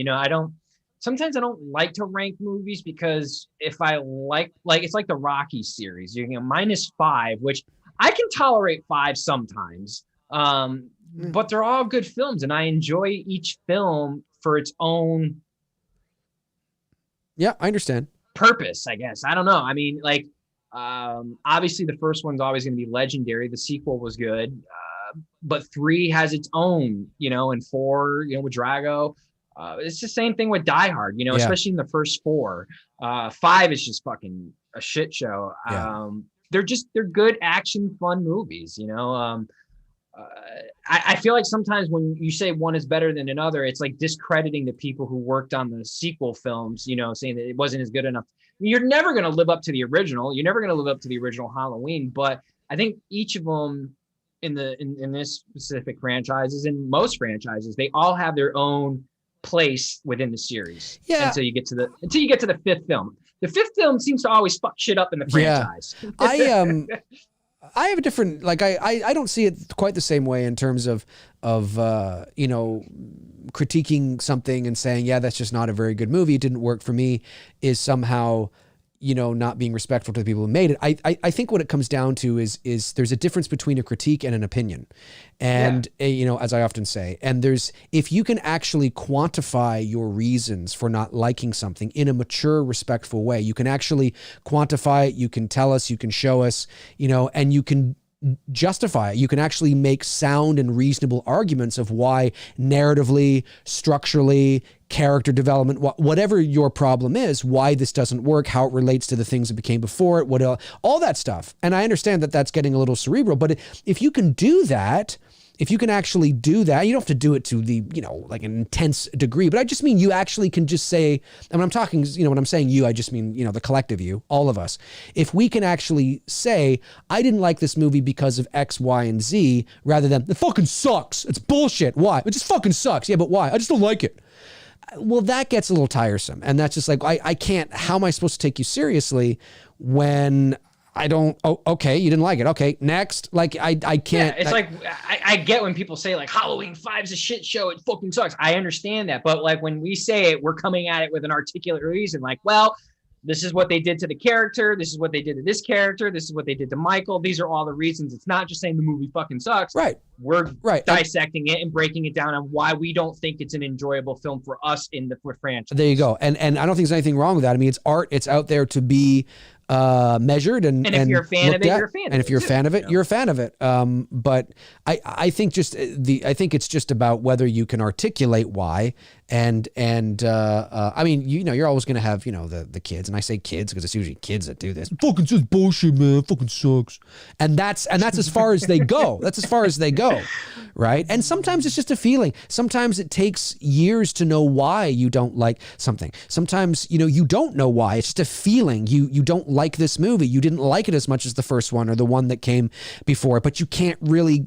Sometimes I don't like to rank movies because if I like it's like the Rocky series, -5, which I can tolerate 5 sometimes. But they're all good films and I enjoy each film for its own. Yeah, I understand. Purpose, I guess. I don't know. I mean, obviously the first one's always going to be legendary. The sequel was good, but 3 has its own, and 4, with Drago. It's the same thing with Die Hard, especially in the first 4. 5 is just fucking a shit show. Yeah. They're good action, fun movies, I feel like sometimes when you say one is better than another, it's like discrediting the people who worked on the sequel films, saying that it wasn't as good enough. You're never going to live up to the original. You're never going to live up to the original Halloween. But I think each of them in this specific franchises, and most franchises, they all have their own place within the series. Yeah. Until you get to the 5th film. The 5th film seems to always fuck shit up in the franchise. Yeah. I have a different, I don't see it quite the same way in terms of critiquing something and saying, yeah, that's just not a very good movie. It didn't work for me, is somehow, not being respectful to the people who made it. I think what it comes down to is there's a difference between a critique and an opinion. And, as I often say, and if you can actually quantify your reasons for not liking something in a mature, respectful way, you can actually quantify it, you can tell us, you can show us, and you can justify it. You can actually make sound and reasonable arguments of why narratively, structurally, character development, whatever your problem is, why this doesn't work, how it relates to the things that became before it, all that stuff. And I understand that that's getting a little cerebral, but if you can do that, if you can actually do that, you don't have to do it to the, an intense degree, but I just mean you actually can just say, and when I'm talking, when I'm saying you, I just mean, the collective you, all of us. If we can actually say, I didn't like this movie because of X, Y, and Z, rather than, it fucking sucks. It's bullshit. Why? It just fucking sucks. Yeah, but why? I just don't like it. Well, that gets a little tiresome. And that's just like, I can't, how am I supposed to take you seriously when I don't, okay, you didn't like it. Okay, next. I can't. Yeah, it's I get when people say Halloween 5's a shit show. It fucking sucks. I understand that. But when we say it, we're coming at it with an articulate reason. Well, this is what they did to the character. This is what they did to this character. This is what they did to Michael. These are all the reasons. It's not just saying the movie fucking sucks. Right. We're dissecting it and breaking it down on why we don't think it's an enjoyable film for us in the franchise. There you go. And I don't think there's anything wrong with that. I mean, it's art. It's out there to be measured and if you're a fan of it, at. you're a fan. And if you're a fan of it, you're a fan of it. But I think I think it's just about whether you can articulate why. And I mean, you're always going to have, the kids, and I say kids because it's usually kids that do this. Fucking just bullshit, man. Fucking sucks. And that's as far as they go. That's as far as they go. Right. And sometimes it's just a feeling. Sometimes it takes years to know why you don't like something. Sometimes, you don't know why. It's just a feeling. You don't like this movie. You didn't like it as much as the first one or the one that came before, but you can't really,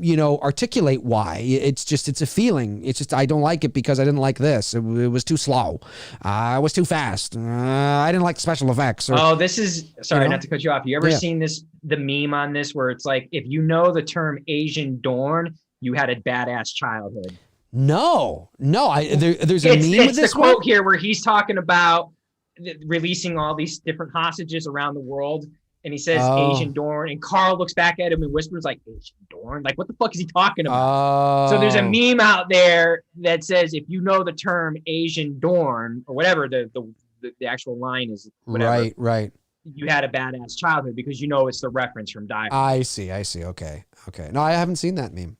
articulate why. It's a feeling. It's just, I don't like it because I didn't like this. It was too slow. It was too fast. I didn't like special effects. Or, this is, sorry, not to cut you off. You ever seen the meme on this where it's like, if you know the term Asian dorn, you had a badass childhood. No. There's a meme with this the quote here where he's talking about releasing all these different hostages around the world. And he says Asian Dorn, and Carl looks back at him and whispers like, Asian Dorn? Like, what the fuck is he talking about? So there's a meme out there that says, if you know the term Asian Dorn, or whatever the actual line is, whatever, right. You had a badass childhood because it's the reference from Die Hard. I see. Okay. No, I haven't seen that meme.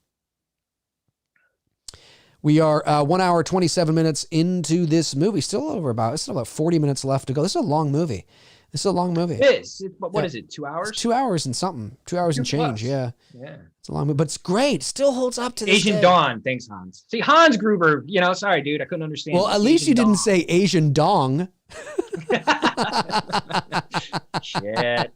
We are 1 hour, 27 minutes into this movie. Still about 40 minutes left to go. This is a long movie. It is. But what is it? 2 hours? It's 2 hours and something. 2 hours and change. Yeah. It's a long movie, but it's great. Still holds up to this Asian day. Dawn. Thanks, Hans. See, Hans Gruber, sorry, dude. I couldn't understand. Well, at least Asian you didn't Dawn. say Asian dong. Shit.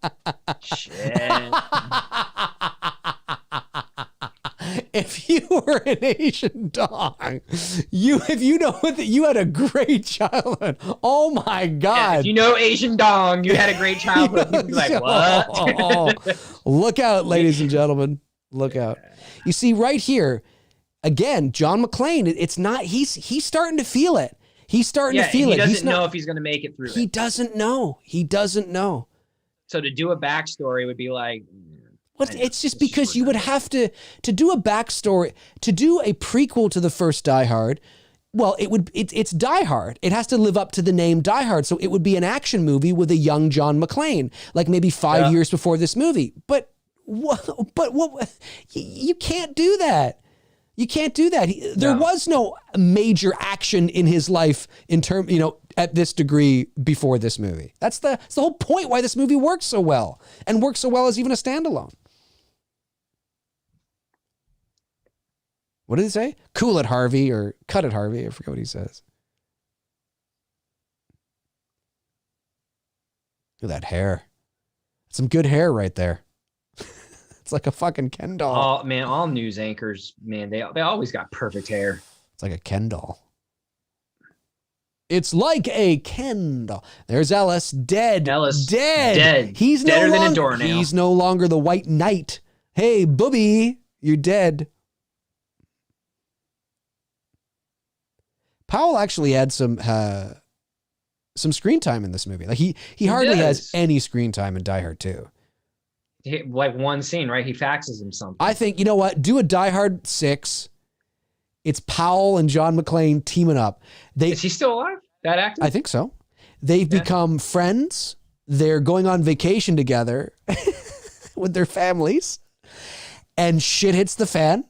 If you were an Asian dong, if you know that you had a great childhood. Oh my God. Yeah, if you know Asian dong, you had a great childhood. You'd be like, what? Look out, ladies and gentlemen. Look out. You see right here, again, John McClane, it's not, he's starting to feel it. He's starting to feel it. He doesn't know if he's going to make it through. He doesn't know. So to do a backstory would be like, it's just because you would have to do a backstory, to do a prequel to the first Die Hard. Well, it's Die Hard. It has to live up to the name Die Hard. So it would be an action movie with a young John McClane, like maybe 5 years before this movie. But what? You can't do that. You can't do that. There was no major action in his life at this degree before this movie. That's the whole point why this movie works so well, and works so well as even a standalone. What did he say? Cool it, Harvey, or cut it, Harvey. I forget what he says. Look at that hair. Some good hair right there. It's like a fucking Ken doll. Oh man, all news anchors, man, they always got perfect hair. It's like a Ken doll. It's like a Ken doll. There's Ellis, dead. Dead. He's deader than a longer, doornail. He's no longer the White Knight. Hey, booby, you're dead. Powell actually had some screen time in this movie. Like he hardly has any screen time in Die Hard 2. Like one scene, right? He faxes him something. I think, you know what? Do a Die Hard 6. It's Powell and John McClane teaming up. Is he still alive? That actor? I think so. They've become friends. They're going on vacation together with their families. And shit hits the fan.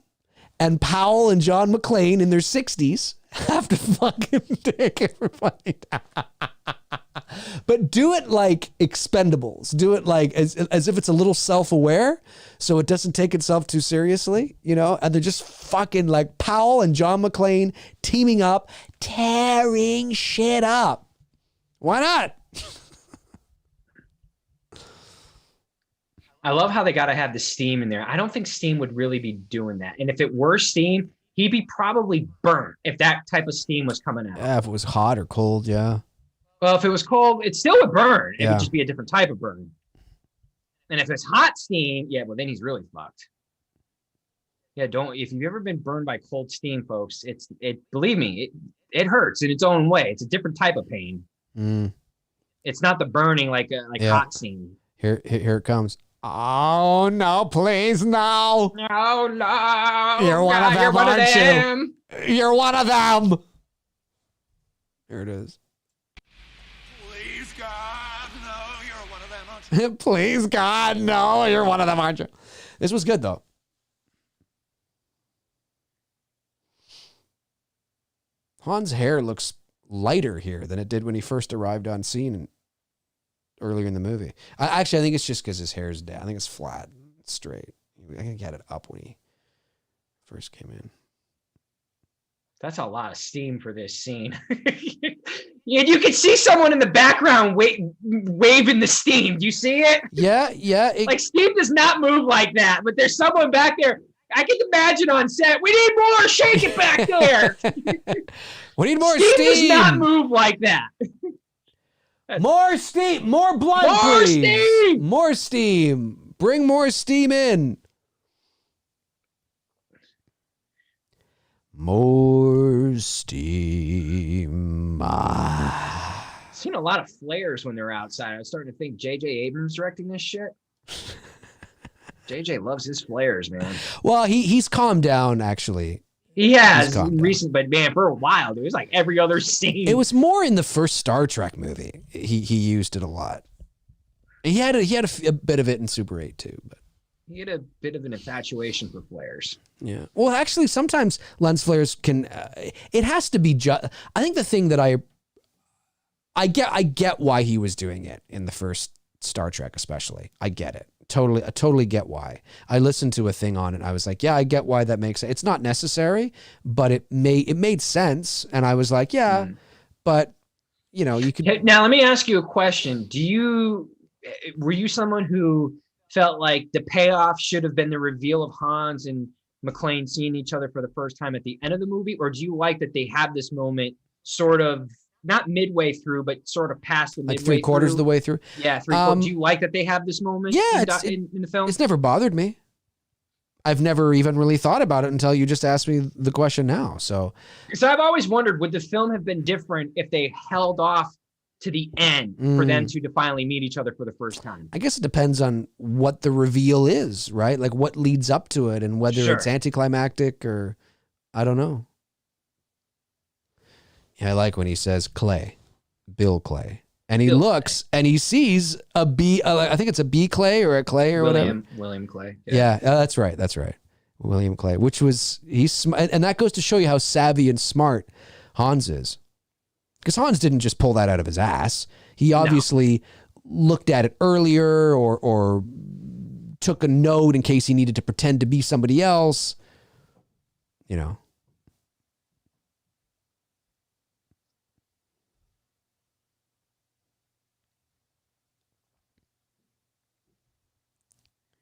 And Powell and John McClane in their 60s have to fucking take everybody down. But do it like Expendables. Do it like as if it's a little self-aware, so it doesn't take itself too seriously, and they're just fucking like Powell and John McClane teaming up, tearing shit up. Why not? I love how they got to have the steam in there. I don't think steam would really be doing that. And if it were steam, he'd be probably burnt if that type of steam was coming out. Yeah, if it was hot or cold, yeah. Well, if it was cold, it still would burn. It would just be a different type of burn. And if it's hot steam, well, then he's really fucked. Yeah, if you've ever been burned by cold steam, folks, believe me, it hurts in its own way. It's a different type of pain. It's not the burning like hot steam. Here it comes. Oh no, please no. No. You're one of them, aren't you? You're one of them. Here it is. Please, God, no, you're one of them. Please, God, no, you're one of them, aren't you? This was good, though. Han's hair looks lighter here than it did when he first arrived on scene earlier in the movie. I think it's just because his hair is down. I think it's flat, straight. I think he had it up when he first came in. That's a lot of steam for this scene. You can see someone in the background waving the steam. Do you see it? Yeah. Like steam does not move like that, but there's someone back there. I can imagine on set, we need more, shake it back there. We need more steam. Steam does not move like that. More steam, more blood, more please. Steam. More steam. Bring more steam in. More steam. I've seen a lot of flares when they're outside. I was starting to think J.J. Abrams directing this shit. JJ loves his flares, man. Well, he's calmed down, actually. He has recent, but man, for a while, it was like every other scene. It was more in the first Star Trek movie. He used it a lot. He had a bit of it in Super 8 too, but he had a bit of an infatuation for flares. Yeah. Well, actually, sometimes lens flares can. It has to be just. I think the thing that I get why he was doing it in the first Star Trek, especially. I get it. I totally get why. I listened to a thing on it. I was like, yeah, I get why that makes sense. It's not necessary, but it made sense. And I was like, yeah, but you could. Now, let me ask you a question. Were you someone who felt like the payoff should have been the reveal of Hans and McClane seeing each other for the first time at the end of the movie? Or do you like that they have this moment sort of not midway through, but sort of past the midway like three-quarters of the way through? Yeah, three-quarters. Do you like that they have this moment in the film? It's never bothered me. I've never even really thought about it until you just asked me the question now. So I've always wondered, would the film have been different if they held off to the end for them to finally meet each other for the first time? I guess it depends on what the reveal is, right? Like what leads up to it and whether it's anticlimactic or I don't know. Yeah, I like when he says Clay, Bill Clay. And he looks and he sees a B, I think it's a B Clay or a Clay or whatever. William Clay. Yeah, that's right. William Clay, which was, and that goes to show you how savvy and smart Hans is. Because Hans didn't just pull that out of his ass. He obviously looked at it earlier or took a note in case he needed to pretend to be somebody else.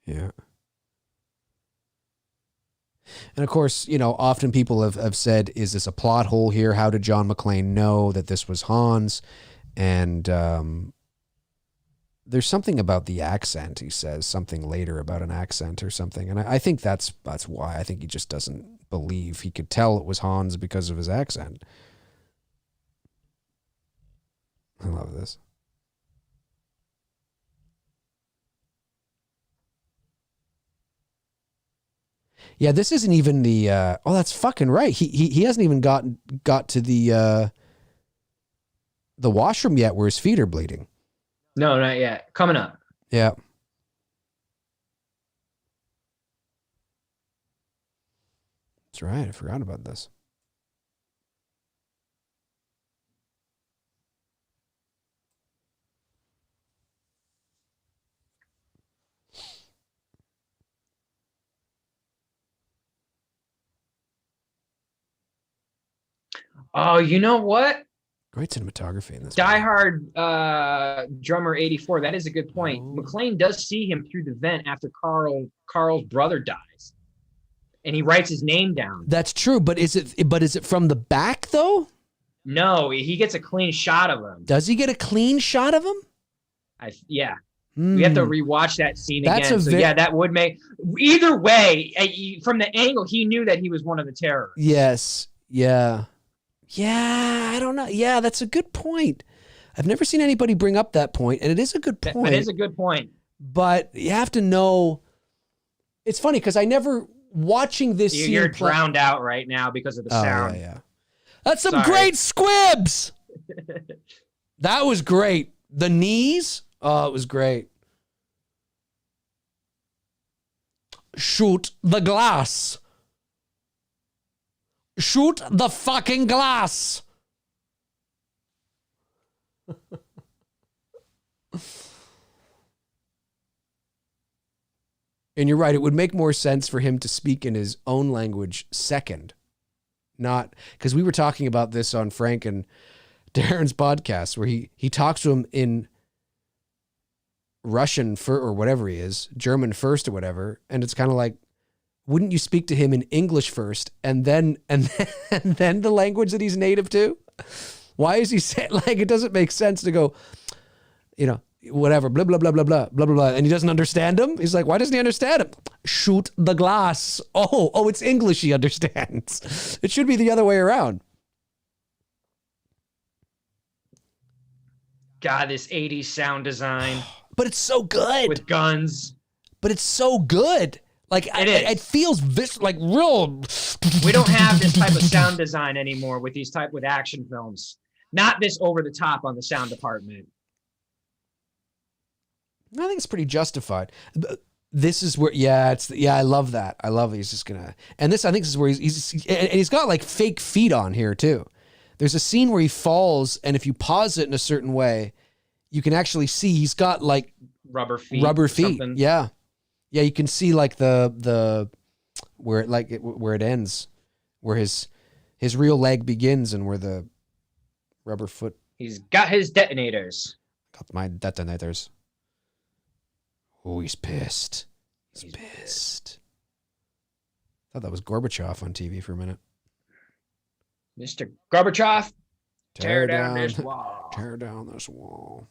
Yeah. And of course, often people have said, is this a plot hole here? How did John McClane know that this was Hans? And there's something about the accent. He says something later about an accent or something. And I think that's why. I think he just doesn't believe he could tell it was Hans because of his accent. I love this. Yeah, this isn't even the. Oh, that's fucking right. He hasn't even got to the washroom yet, where his feet are bleeding. No, not yet. Coming up. Yeah. That's right. I forgot about this. Oh, you know what? Great cinematography in this. Die Hard drummer 84. That is a good point. McClane does see him through the vent after Carl's brother dies, and he writes his name down. That's true, but is it from the back though? No, he gets a clean shot of him. Does he get a clean shot of him? Yeah. We have to rewatch that scene again. That would make either way. From the angle, he knew that he was one of the terrorists. Yes. Yeah. Yeah, I don't know. Yeah, that's a good point. I've never seen anybody bring up that point, and it is a good point. It is a good point. But you have to know. It's funny because I never watching this scene. You're drowned out right now because of the sound. Yeah. That's some great squibs. That was great. The knees. Oh, it was great. Shoot the glass. Shoot the fucking glass. And you're right, it would make more sense for him to speak in his own language second. Not, because we were talking about this on Frank and Darren's podcast, where he talks to him in Russian or whatever he is, German first or whatever, and it's kind of like, wouldn't you speak to him in English first and then the language that he's native to? Why is he saying, like, it doesn't make sense to go, you know, whatever, blah, blah, blah, blah, blah, blah, blah, blah, and he doesn't understand him? He's like, why doesn't he understand him? Shoot the glass. Oh, it's English he understands. It should be the other way around. God, this 80s sound design. But it's so good. With guns. But it's so good. Like, it feels like real. We don't have this type of sound design anymore with with action films. Not this over the top on the sound department. I think it's pretty justified. This is where, I love that. I love it. He's just gonna, and I think this is where he's got like fake feet on here too. There's a scene where he falls, and if you pause it in a certain way, you can actually see he's got like rubber feet. Something. Yeah. Yeah, you can see like the where it ends, where his real leg begins and where the rubber foot. He's got his detonators. Got my detonators. Oh, he's pissed. He's pissed. Thought that was Gorbachev on TV for a minute. Mr. Gorbachev, tear down this wall. Tear down this wall.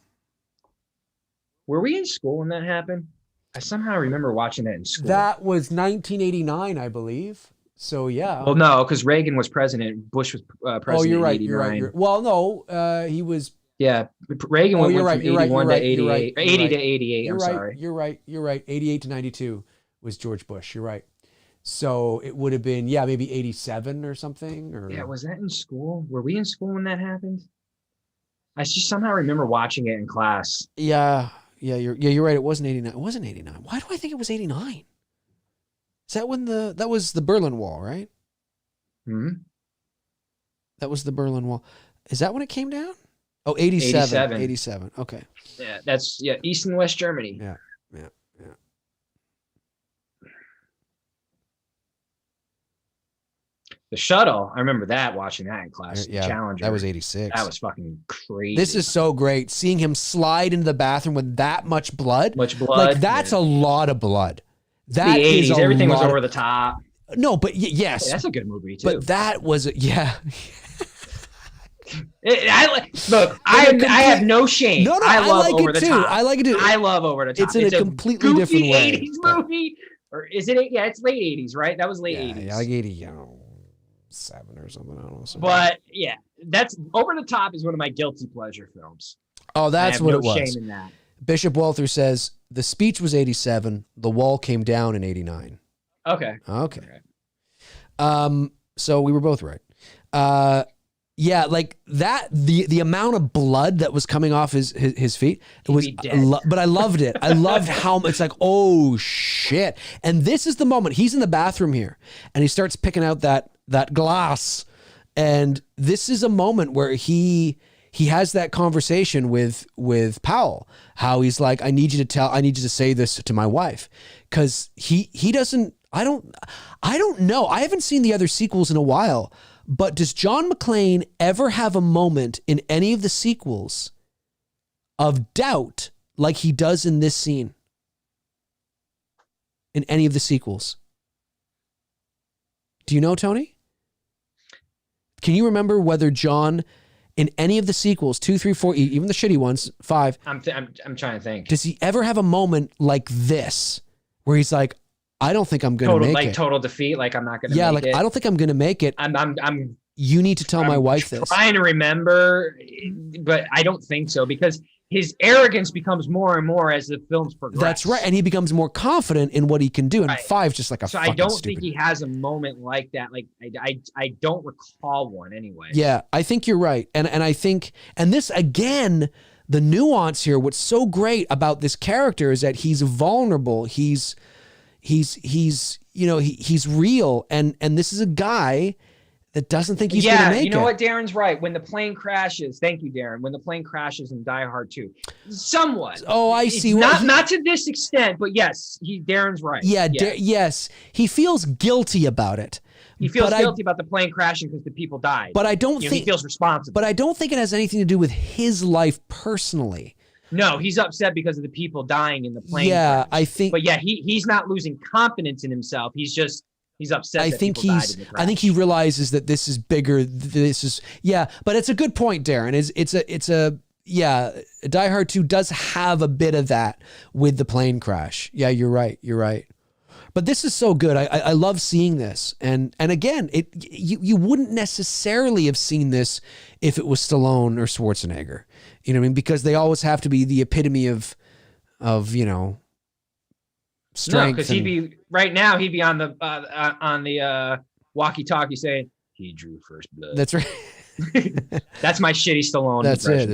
Were we in school when that happened? I somehow remember watching that in school. That was 1989, I believe. So, yeah. Well, no, because Reagan was president. Bush was president. Oh, you're right. In 89. You're right. Well, no, he was. Yeah, Reagan went from 81 to 88. 80 to 88, You're I'm right. sorry. You're right. 88 to 92 was George Bush. You're right. So it would have been, maybe 87 or something. Or yeah, was that in school? Were we in school when that happened? I just somehow remember watching it in class. Yeah, you're right. It wasn't 89. It wasn't 89. Why do I think it was 89? Is that when that was the Berlin Wall, right? Hmm. That was the Berlin Wall. Is that when it came down? Oh, 87. 87. Okay. Yeah, that's East and West Germany. Yeah. The shuttle, I remember watching that in class. Yeah, Challenger. that was 86. That was fucking crazy. This is so great. Seeing him slide into the bathroom with that much blood. Like, that's a lot of blood. That the 80s. is Everything was over the top. No, but yes. Yeah, that's a good movie, too. But that was, yeah. Look, I have no shame. No, I love like over it the too. top. I like it too. I love over the top. It's in a completely different way. 80s movie. Or is it? Yeah, it's late 80s, right? That was late 80s. Yeah, like 87 or something. I don't know. But yeah, that's Over the Top is one of my guilty pleasure films. Oh, that's what it was. Shame in that. Bishop Walther says the speech was 87. The wall came down in 89. Okay. So we were both right. Yeah, like that. The amount of blood that was coming off his feet. It was, but I loved it. I loved how it's like, oh shit. And this is the moment he's in the bathroom here, and he starts picking out that glass, and this is a moment where he has that conversation with Powell. How he's like, I need you to say this to my wife, because he doesn't. I don't know. I haven't seen the other sequels in a while. But does John McClane ever have a moment in any of the sequels of doubt like he does in this scene? In any of the sequels? Do you know, Tony? Can you remember whether John, in any of the sequels, 2, 3, 4, even the shitty ones, 5, I'm trying to think. does he ever have a moment like this where he's like, I don't think I'm going to make it. Total defeat. Like, I'm not going to make it. Yeah, like, I don't think I'm going to make it. You need to tell my wife this. I'm trying to remember, but I don't think so, because his arrogance becomes more and more as the films progress. That's right. And he becomes more confident in what he can do. And 5's just like a fucking I don't stupid. think he has a moment like that. Like, I don't recall one anyway. Yeah, I think you're right. And I think, and this again, the nuance here, what's so great about this character is that he's vulnerable. He's he's real, and this is a guy that doesn't think he's going to make it. You know what? Darren's right. When the plane crashes, thank you, Darren. When the plane crashes in Die Hard 2, somewhat. Oh, I see. Not to this extent, but yes, Darren's right. Yeah, yes. He feels guilty about it. He feels guilty about the plane crashing because the people died. But I don't think he feels responsible. But I don't think it has anything to do with his life personally. No, he's upset because of the people dying in the plane. Yeah, crash. I think. But yeah, he's not losing confidence in himself. He's upset. I think he realizes that this is bigger. But it's a good point, Darren. Die Hard 2 does have a bit of that with the plane crash. Yeah, you're right. But this is so good. I love seeing this. And again, you wouldn't necessarily have seen this if it was Stallone or Schwarzenegger. You know what I mean? Because they always have to be the epitome of strength. No, because he'd be on the walkie-talkie saying he drew first blood. That's right. That's my shitty Stallone. That's it.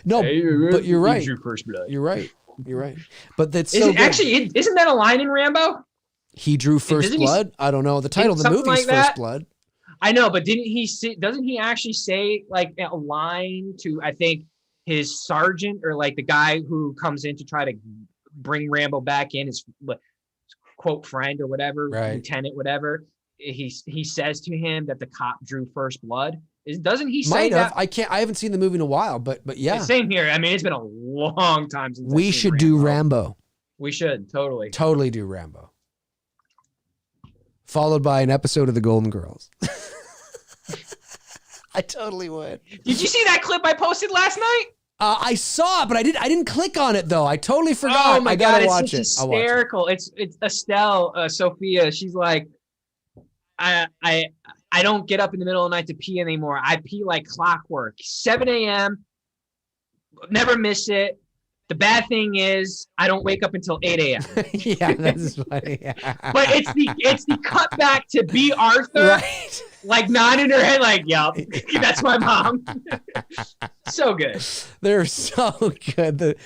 No, but you're right. He drew first blood. You're right. But that's isn't that a line in Rambo? He drew first blood. I don't know. The title of the movie is First Blood. I know, but doesn't he actually say like a line to, I think, his sergeant or like the guy who comes in to try to bring Rambo back in, his quote friend or whatever, right. Lieutenant, whatever. He says to him that the cop drew first blood. Doesn't he say that? I haven't seen the movie in a while, but yeah. Same here. I mean, it's been a long time since we should do Rambo. We should totally do Rambo. Followed by an episode of The Golden Girls. I totally would. Did you see that clip I posted last night? I saw it, but I didn't click on it though. I totally forgot. Oh my God, it's hysterical. It's Estelle, Sophia. She's like, I don't get up in the middle of the night to pee anymore. I pee like clockwork. 7 a.m. Never miss it. The bad thing is I don't wake up until 8 a.m. Yeah, that's funny. But it's the cutback to B. Arthur, right. Like nodding her head, like, yup, that's my mom. So good. They're so good.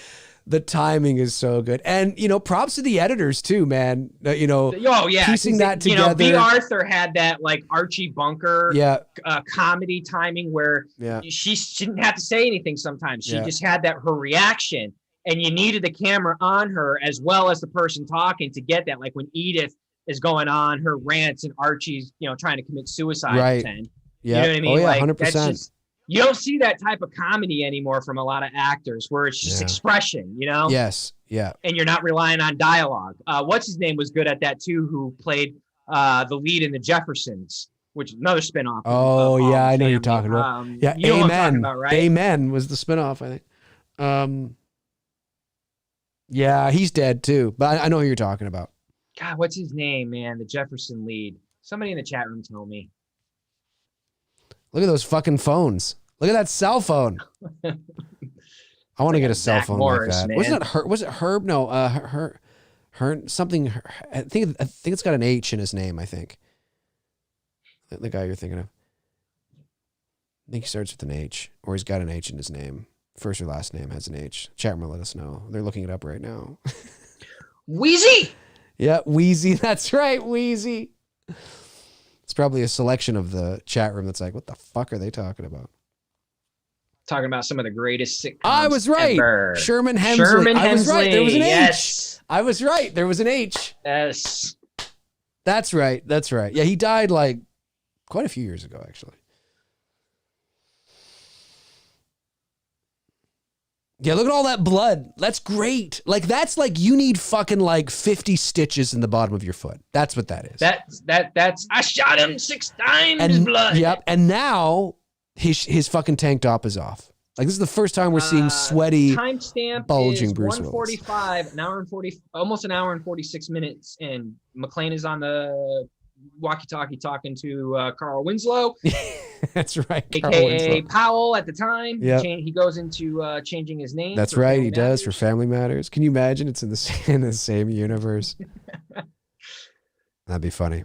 The timing is so good. And, props to the editors too, man. Piecing that together. B. Arthur had that like Archie Bunker comedy timing where she didn't have to say anything sometimes. She just had her reaction. And you needed the camera on her as well as the person talking to get that. Like when Edith is going on her rants and Archie's, trying to commit suicide. Right. Yeah. You know what I mean? Oh, yeah, like 100%. that's just, you don't see that type of comedy anymore from a lot of actors where it's just expression, Yes. Yeah. And you're not relying on dialogue. What's his name was good at that too, who played the lead in The Jeffersons, which is another spinoff. Oh, yeah, I know you're talking about. Yeah, you know what I'm talking about, right? Amen was the spinoff, I think. Yeah, he's dead too, but I know who you're talking about. God, what's his name, man? The Jefferson lead. Somebody in the chat room tell me. Look at those fucking phones. Look at that cell phone. I want to get a cell phone Morris, like that. Man. Wasn't it Herb? Was it Herb? No, something. I think it's got an H in his name. I think the guy you're thinking of. I think he starts with an H, or he's got an H in his name. First or last name has an H. Chat room will let us know. They're looking it up right now. Wheezy. Yeah, Wheezy. That's right, Wheezy. It's probably a selection of the chat room that's like, what the fuck are they talking about? Talking about some of the greatest sitcoms I was right. Ever. Sherman Hemsley. I was right. There was an yes. H. I was right. There was an H. Yes. That's right. Yeah, he died like quite a few years ago, actually. Yeah, look at all that blood. That's great. Like, that's like you need fucking like 50 stitches in the bottom of your foot. That's what that is. That's I shot him 6 times and, blood. Yep. And now his fucking tank top is off. Like, this is the first time we're seeing sweaty, bulging Bruce Willis. 1:45, almost an hour and 46 minutes, and McClane is on the walkie-talkie talking to Carl Winslow. That's right. AKA Powell at the time. Yep. He goes into changing his name. That's right. He does for Family Matters. Can you imagine it's in the same universe? That'd be funny.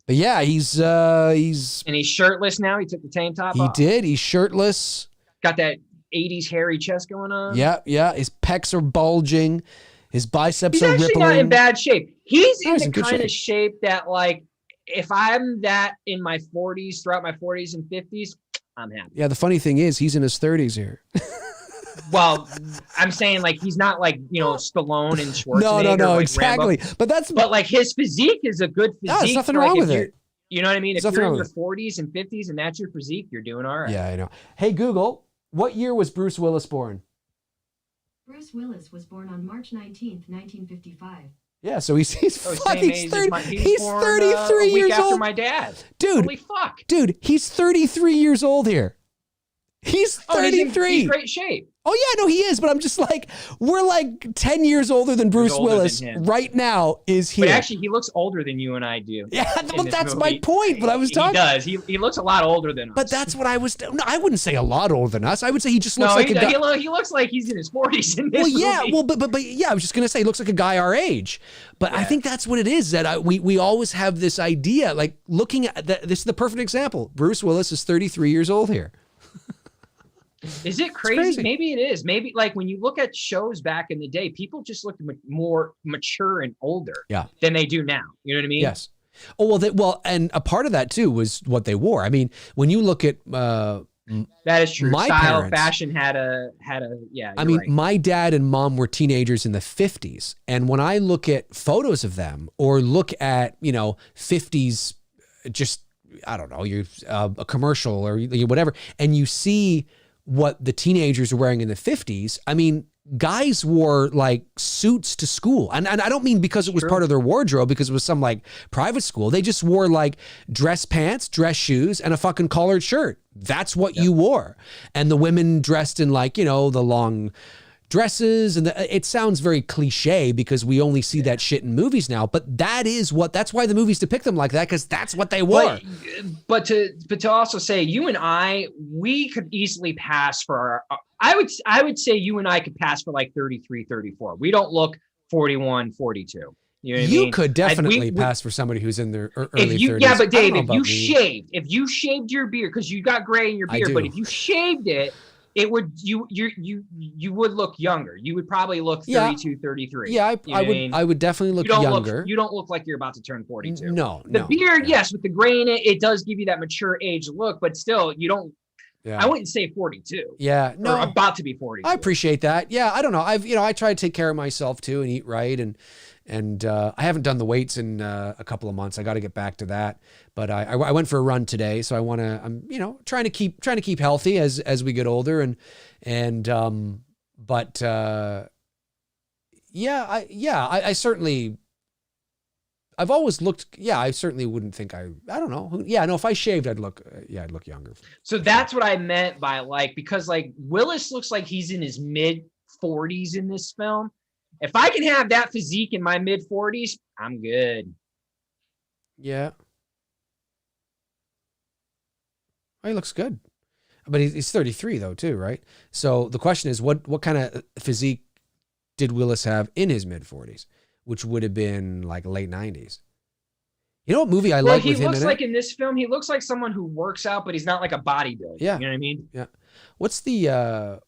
But yeah, he's and he's shirtless now. He took the tank top off. He did. He's shirtless. Got that 80s hairy chest going on. Yeah. His pecs are bulging. His biceps He's are actually rippling. not in bad shape. He's No, in he's the in good kind of shape. shape that, like, if I'm that in my 40s, throughout my 40s and 50s, I'm happy. Yeah, the funny thing is he's in his 30s here. Well, I'm saying, like, he's not like, Stallone and Schwarzenegger. No, like exactly. Rambo. But like his physique is a good physique. there's nothing for, like, wrong if with you're- it. You know what I mean? There's If you're in nothing your wrong 40s and 50s and that's your physique, you're doing all right. Yeah, I know. Hey, Google, what year was Bruce Willis born? Bruce Willis was born on March 19th, 1955. Yeah, so he's Oh, fucking same age 30. as my, He's born, 33 a week years after old. my dad. Dude, Holy fuck. dude, he's 33 years old here. He's 33. He's in great shape. Oh yeah, no, he is. But I'm just like, we're like 10 years older than Bruce older Willis than him. right now. Is here? But actually, he looks older than you and I do. Yeah, well, this that's movie. my point. But I was talking. He does. He looks a lot older than us. But that's what I was. No, I wouldn't say a lot older than us. I would say he just looks no, like he, a guy. he looks like he's in his 40s in this Well, yeah, movie. well, but yeah, I was just gonna say, he looks like a guy our age. But I Yeah. think that's what it is. That we always have this idea, like looking at that. This is the perfect example. Bruce Willis is 33 years old here. Is it crazy? Maybe it is. Maybe, like, when you look at shows back in the day, people just looked more mature and older than they do now. You know what I mean? Yes. Oh, well, and a part of that too was what they wore. I mean, when you look at that is true. My Style, parents, fashion had a yeah. I mean, right. my dad and mom were teenagers in the 50s. And when I look at photos of them or look at, 50s, just, I don't know, a commercial or whatever, and you see what the teenagers are wearing in the 50s, I mean, guys wore like suits to school. And I don't mean because it was part of their wardrobe, because it was some like private school. They just wore like dress pants, dress shoes, and a fucking collared shirt. That's what you wore. And the women dressed in like, the long dresses. And it sounds very cliche because we only see that shit in movies now. But that's why the movies depict them like that, because that's what they wore. But to also say, you and I, we could easily pass for I would say you and I could pass for like 33, 34. We don't look 41, 42. You know what I mean? Could definitely pass for somebody who's in their early 30s. Yeah, but Dave, if you me. shaved your beard, because you got gray in your beard, but if you shaved it, it would you would look younger. You would probably look 32, 33. Yeah, I would definitely look younger. You don't look like you're about to turn 42. No. The beard, yes, with the gray in it, it does give you that mature age look, but still, you don't. Yeah. I wouldn't say 42. Yeah, no, or about to be 42. I appreciate that. Yeah, I don't know. I try to take care of myself too and eat right, and I haven't done the weights in a couple of months. I got to get back to that. But I went for a run today, so I'm trying to keep healthy as we get older, I certainly. I've always looked. Yeah, I certainly wouldn't think I don't know. Yeah, no. If I shaved, I'd look younger. So that's what I meant by because Willis looks like he's in his mid 40s in this film. If I can have that physique in my mid 40s, I'm good. Yeah. Oh, he looks good, but he's 33 though too, right? So the question is, what kind of physique did Willis have in his mid 40s? Which would have been like late 90s. You know what movie I like with him in it? He looks like in this film, he looks like someone who works out, but he's not like a bodybuilder. Yeah. You know what I mean? Yeah. What's the... Oh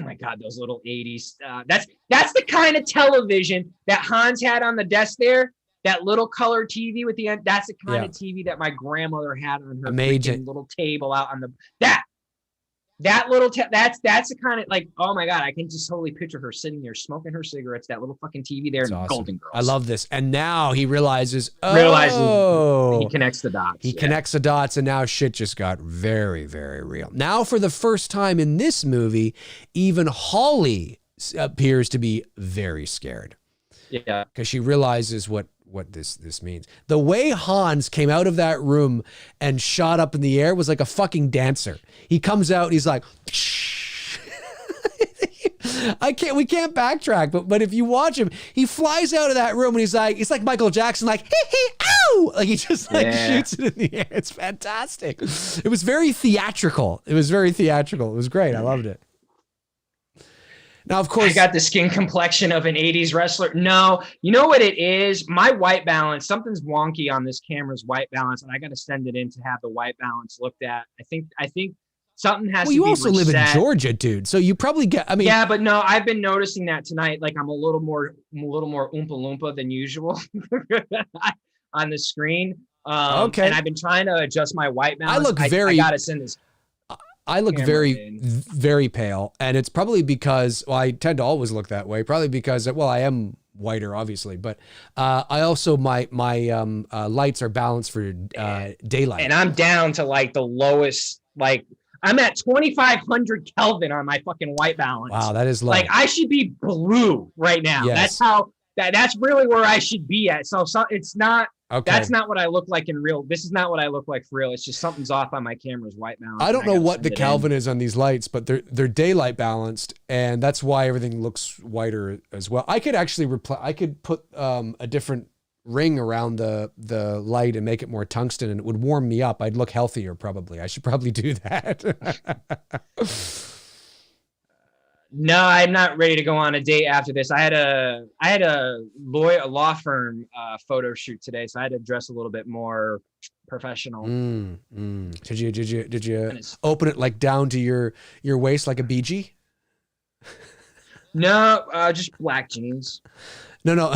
my God, those little 80s. That's the kind of television that Hans had on the desk there. That little color TV with the end. That's the kind of TV that my grandmother had on her little table out on the... That little that's the kind of oh my God, I can just totally picture her sitting there smoking her cigarettes, that little fucking TV there, and awesome. Golden Girls. I love this. And now he realizes he connects the dots. He connects the dots, and now shit just got very, very real. Now, for the first time in this movie, even Holly appears to be very scared. Yeah, because she realizes what this means. The way Hans came out of that room and shot up in the air was like a fucking dancer. He comes out and he's like, we can't backtrack, but if you watch him, he flies out of that room and he's like Michael Jackson, like, hee hee, ow! Like he just shoots it in the air. It's fantastic. It was very theatrical. It was great. I loved it. Now, of course, I got the skin complexion of an 80s wrestler. No, you know what it is? My white balance, something's wonky on this camera's white balance, and I got to send it in to have the white balance looked at. I think something has Well, to you be also live in reset. Georgia, dude. So you probably get. I mean, Yeah, but no, I've been noticing that tonight. Like I'm a little more Oompa Loompa than usual on the screen. Okay. And I've been trying to adjust my white balance. I look I very. gotta send this. I look camera very, in. very pale, and it's probably because I tend to always look that way. Probably because I am whiter, obviously, but I also my lights are balanced for daylight. And I'm down to like the lowest. Like I'm at 2,500 Kelvin on my fucking white balance. Wow, that is low. Like I should be blue right now. Yes. That's how. That's really where I should be at. So it's not. Okay. That's not what I look like in real. This is not what I look like for real. It's just something's off on my camera's white balance. I don't know what the Kelvin is on these lights, but they're daylight balanced, and that's why everything looks whiter as well. I could actually I could put a different ring around the light and make it more tungsten, and it would warm me up. I'd look healthier probably. I should probably do that. No, I'm not ready to go on a date after this. I had a law firm photo shoot today, so I had to dress a little bit more professional. Did you open it like down to your waist like a BG? No, just black jeans. No.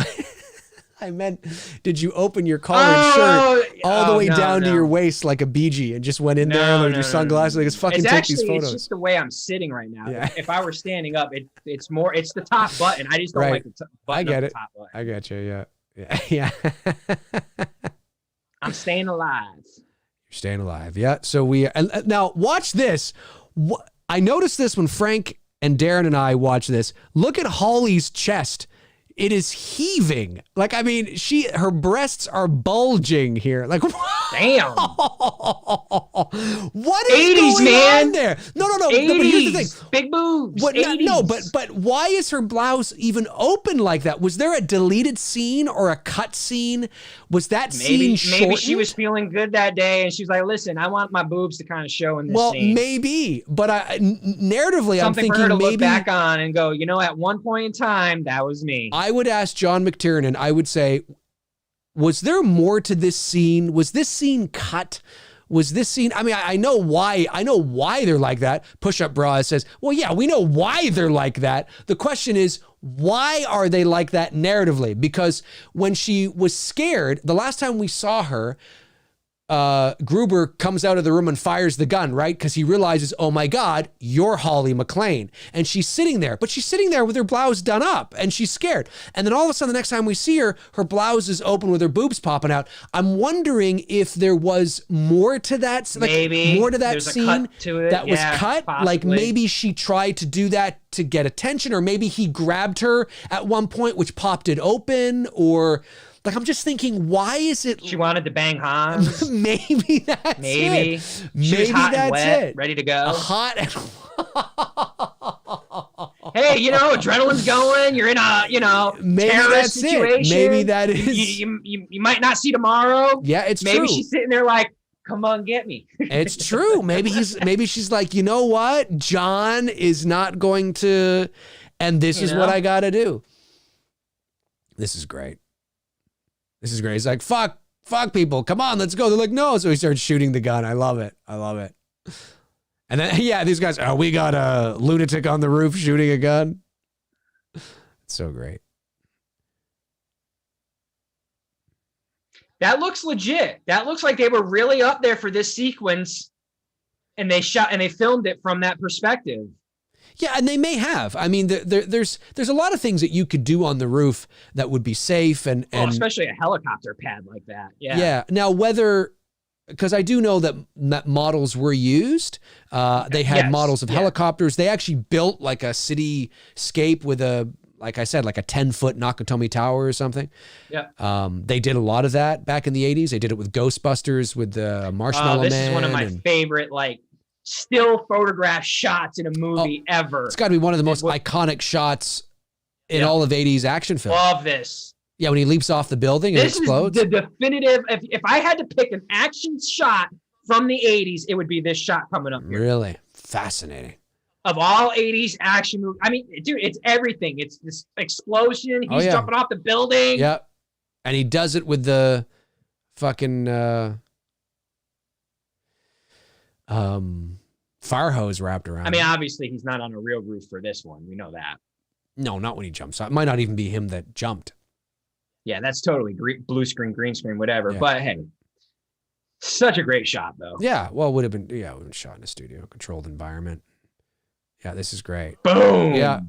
I meant, did you open your collared shirt all the way down to your waist like a BG and just went in there with your sunglasses? Like, let's fucking take these photos. It's just the way I'm sitting right now. Yeah. If I were standing up, it's the top button. I just don't like the button. I get it. Top button. I get you. Yeah. I'm staying alive. You're staying alive. Yeah. So and now watch this. I noticed this when Frank and Darren and I watch this. Look at Holly's chest. It is heaving. Like, I mean, her breasts are bulging here. Like, damn. What is 80s, going man. on there? No. 80s, But here's the thing. Big boobs. What, 80s. no, but why is her blouse even open like that? Was there a deleted scene or a cut scene? Was that scene shortened? Maybe she was feeling good that day, and she's like, "Listen, I want my boobs to kind of show in this scene." Well, maybe, but narratively, something I'm thinking for her to maybe look back on and go, at one point in time, that was me. I would ask John McTiernan. I would say, was there more to this scene? Was this scene cut? Was this scene? I mean, I know why. I know why they're like that. Push-up bra says, well, yeah, we know why they're like that. The question is, why are they like that narratively? Because when she was scared, the last time we saw her, Gruber comes out of the room and fires the gun, right? Because he realizes, oh my God, you're Holly McClane. And she's sitting there, but she's sitting there with her blouse done up and she's scared. And then all of a sudden, the next time we see her, her blouse is open with her boobs popping out. I'm wondering if there was more to that, like maybe more to that there's scene a cut to it. that was cut. Possibly. Like maybe she tried to do that to get attention, or maybe he grabbed her at one point, which popped it open, or like, I'm just thinking, why is it? She wanted to bang Hans. Maybe that's maybe. it. She Maybe was hot that's and wet, it. ready to go. A hot. Hey, adrenaline's going. You're in a, maybe terrorist that's situation. it. Maybe that is. You might not see tomorrow. Yeah, it's maybe true. Maybe she's sitting there like, come on, get me. It's true. Maybe she's like, you know what? John is not going to, and this is what I got to do. This is great. This is great. He's like, fuck people. Come on, let's go. They're like, no. So he starts shooting the gun. I love it. And then, these guys, we got a lunatic on the roof shooting a gun. It's so great. That looks legit. That looks like they were really up there for this sequence, and they filmed it from that perspective. Yeah, and they may have. I mean, there's a lot of things that you could do on the roof that would be safe, and especially a helicopter pad like that. Yeah. Yeah. Now, because I do know that models were used. They had models of helicopters. They actually built like a cityscape with like I said, like a 10-foot Nakatomi Tower or something. Yeah. They did a lot of that back in the 80s. They did it with Ghostbusters, with the Marshmallow Man. This is one of my favorite, still photograph shots in a movie ever. It's got to be one of the most iconic shots in all of 80s action films. Love this. Yeah, when he leaps off the building and explodes. This is the definitive. If I had to pick an action shot from the 80s, it would be this shot coming up here. Really? Fascinating. Of all 80s action movies. I mean, dude, it's everything. It's this explosion. He's jumping off the building. Yeah. And he does it with the fire hose wrapped around. I mean, him. obviously he's not on a real roof for this one. We know that. No, not when he jumps. It might not even be him that jumped. Yeah, that's totally blue screen, green screen, whatever. Yeah. But hey, such a great shot though. Yeah, well, it would have been shot in a studio, controlled environment. Yeah, this is great. Boom. Yeah.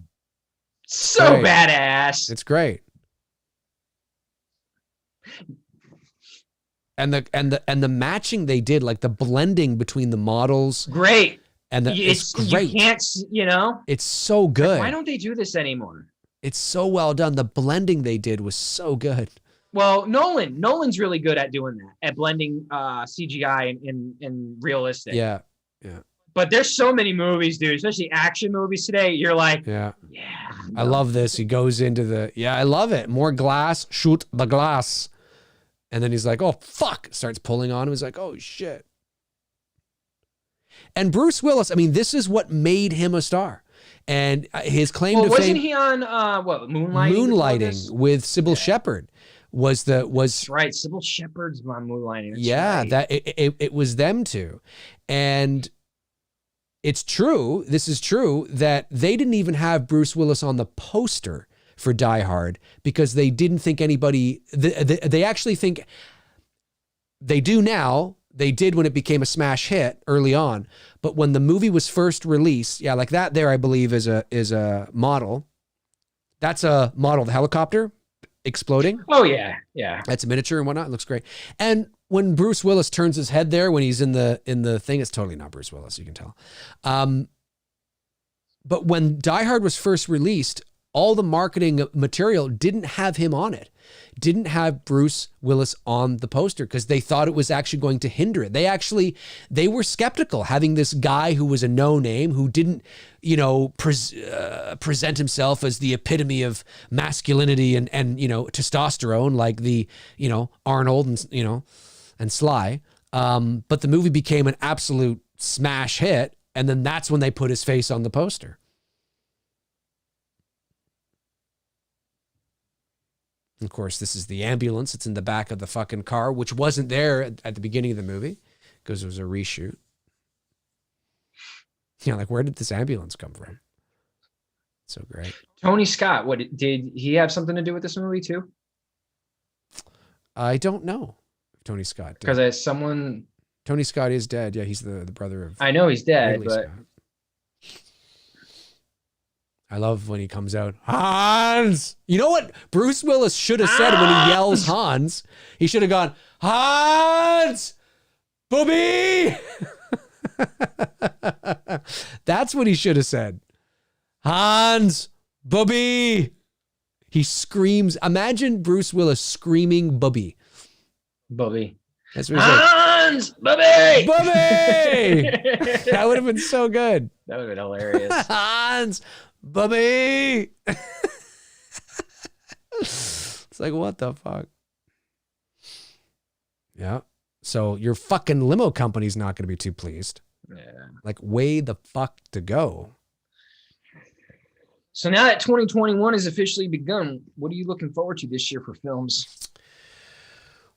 So Great. badass. It's great. And the matching they did, like the blending between the models Great. and it's great. You can't, It's so good. Why don't they do this anymore? It's so well done. The blending they did was so good. Well, Nolan's really good at doing that, at blending CGI and realistic. Yeah. But there's so many movies, dude, especially action movies today. You're like, Yeah. no. I love this. He goes into I love it. More glass, shoot the glass. And then he's like, oh, fuck. Starts pulling on him. He's like, oh, shit. And Bruce Willis, I mean, this is what made him a star. And his claim to fame. Wasn't he on, Moonlighting? Moonlighting with Sybil Shepherd was. That's right. Sybil Shepherd's on Moonlighting. That's right. That it was them two. And it's true, this is true, that they didn't even have Bruce Willis on the poster for Die Hard because they didn't think anybody, they actually think, they do now, they did when it became a smash hit early on, but when the movie was first released, like that there I believe is a model. That's a model of the helicopter exploding. Oh, yeah. Yeah. That's a miniature and whatnot. It looks great. And when Bruce Willis turns his head there, when he's in the thing, it's totally not Bruce Willis, you can tell. But when Die Hard was first released, all the marketing material didn't have him on it, didn't have Bruce Willis on the poster because they thought it was actually going to hinder it. They were skeptical having this guy who was a no name, who didn't, present himself as the epitome of masculinity and testosterone like the, Arnold and Sly. But the movie became an absolute smash hit. And then that's when they put his face on the poster. Of course, this is the ambulance. It's in the back of the fucking car, which wasn't there at the beginning of the movie because it was a reshoot. Like, where did this ambulance come from? So great. Tony Scott, did he have something to do with this movie too? I don't know if Tony Scott did. Because Tony Scott is dead. Yeah, he's the brother of. I know he's dead, Ridley but. Scott. I love when he comes out, Hans. You know what Bruce Willis should have said when he yells Hans? He should have gone, Hans, Bobby. That's what he should have said. Hans, Bobby. He screams. Imagine Bruce Willis screaming Bobby. Bobby. That's what he said. Hans, Bobby. Bobby. That would have been so good. That would have been hilarious. Hans, Bobby. It's like, what the fuck? Yeah. So your fucking limo company's not going to be too pleased. Yeah. Like, way the fuck to go. So now that 2021 has officially begun, what are you looking forward to this year for films?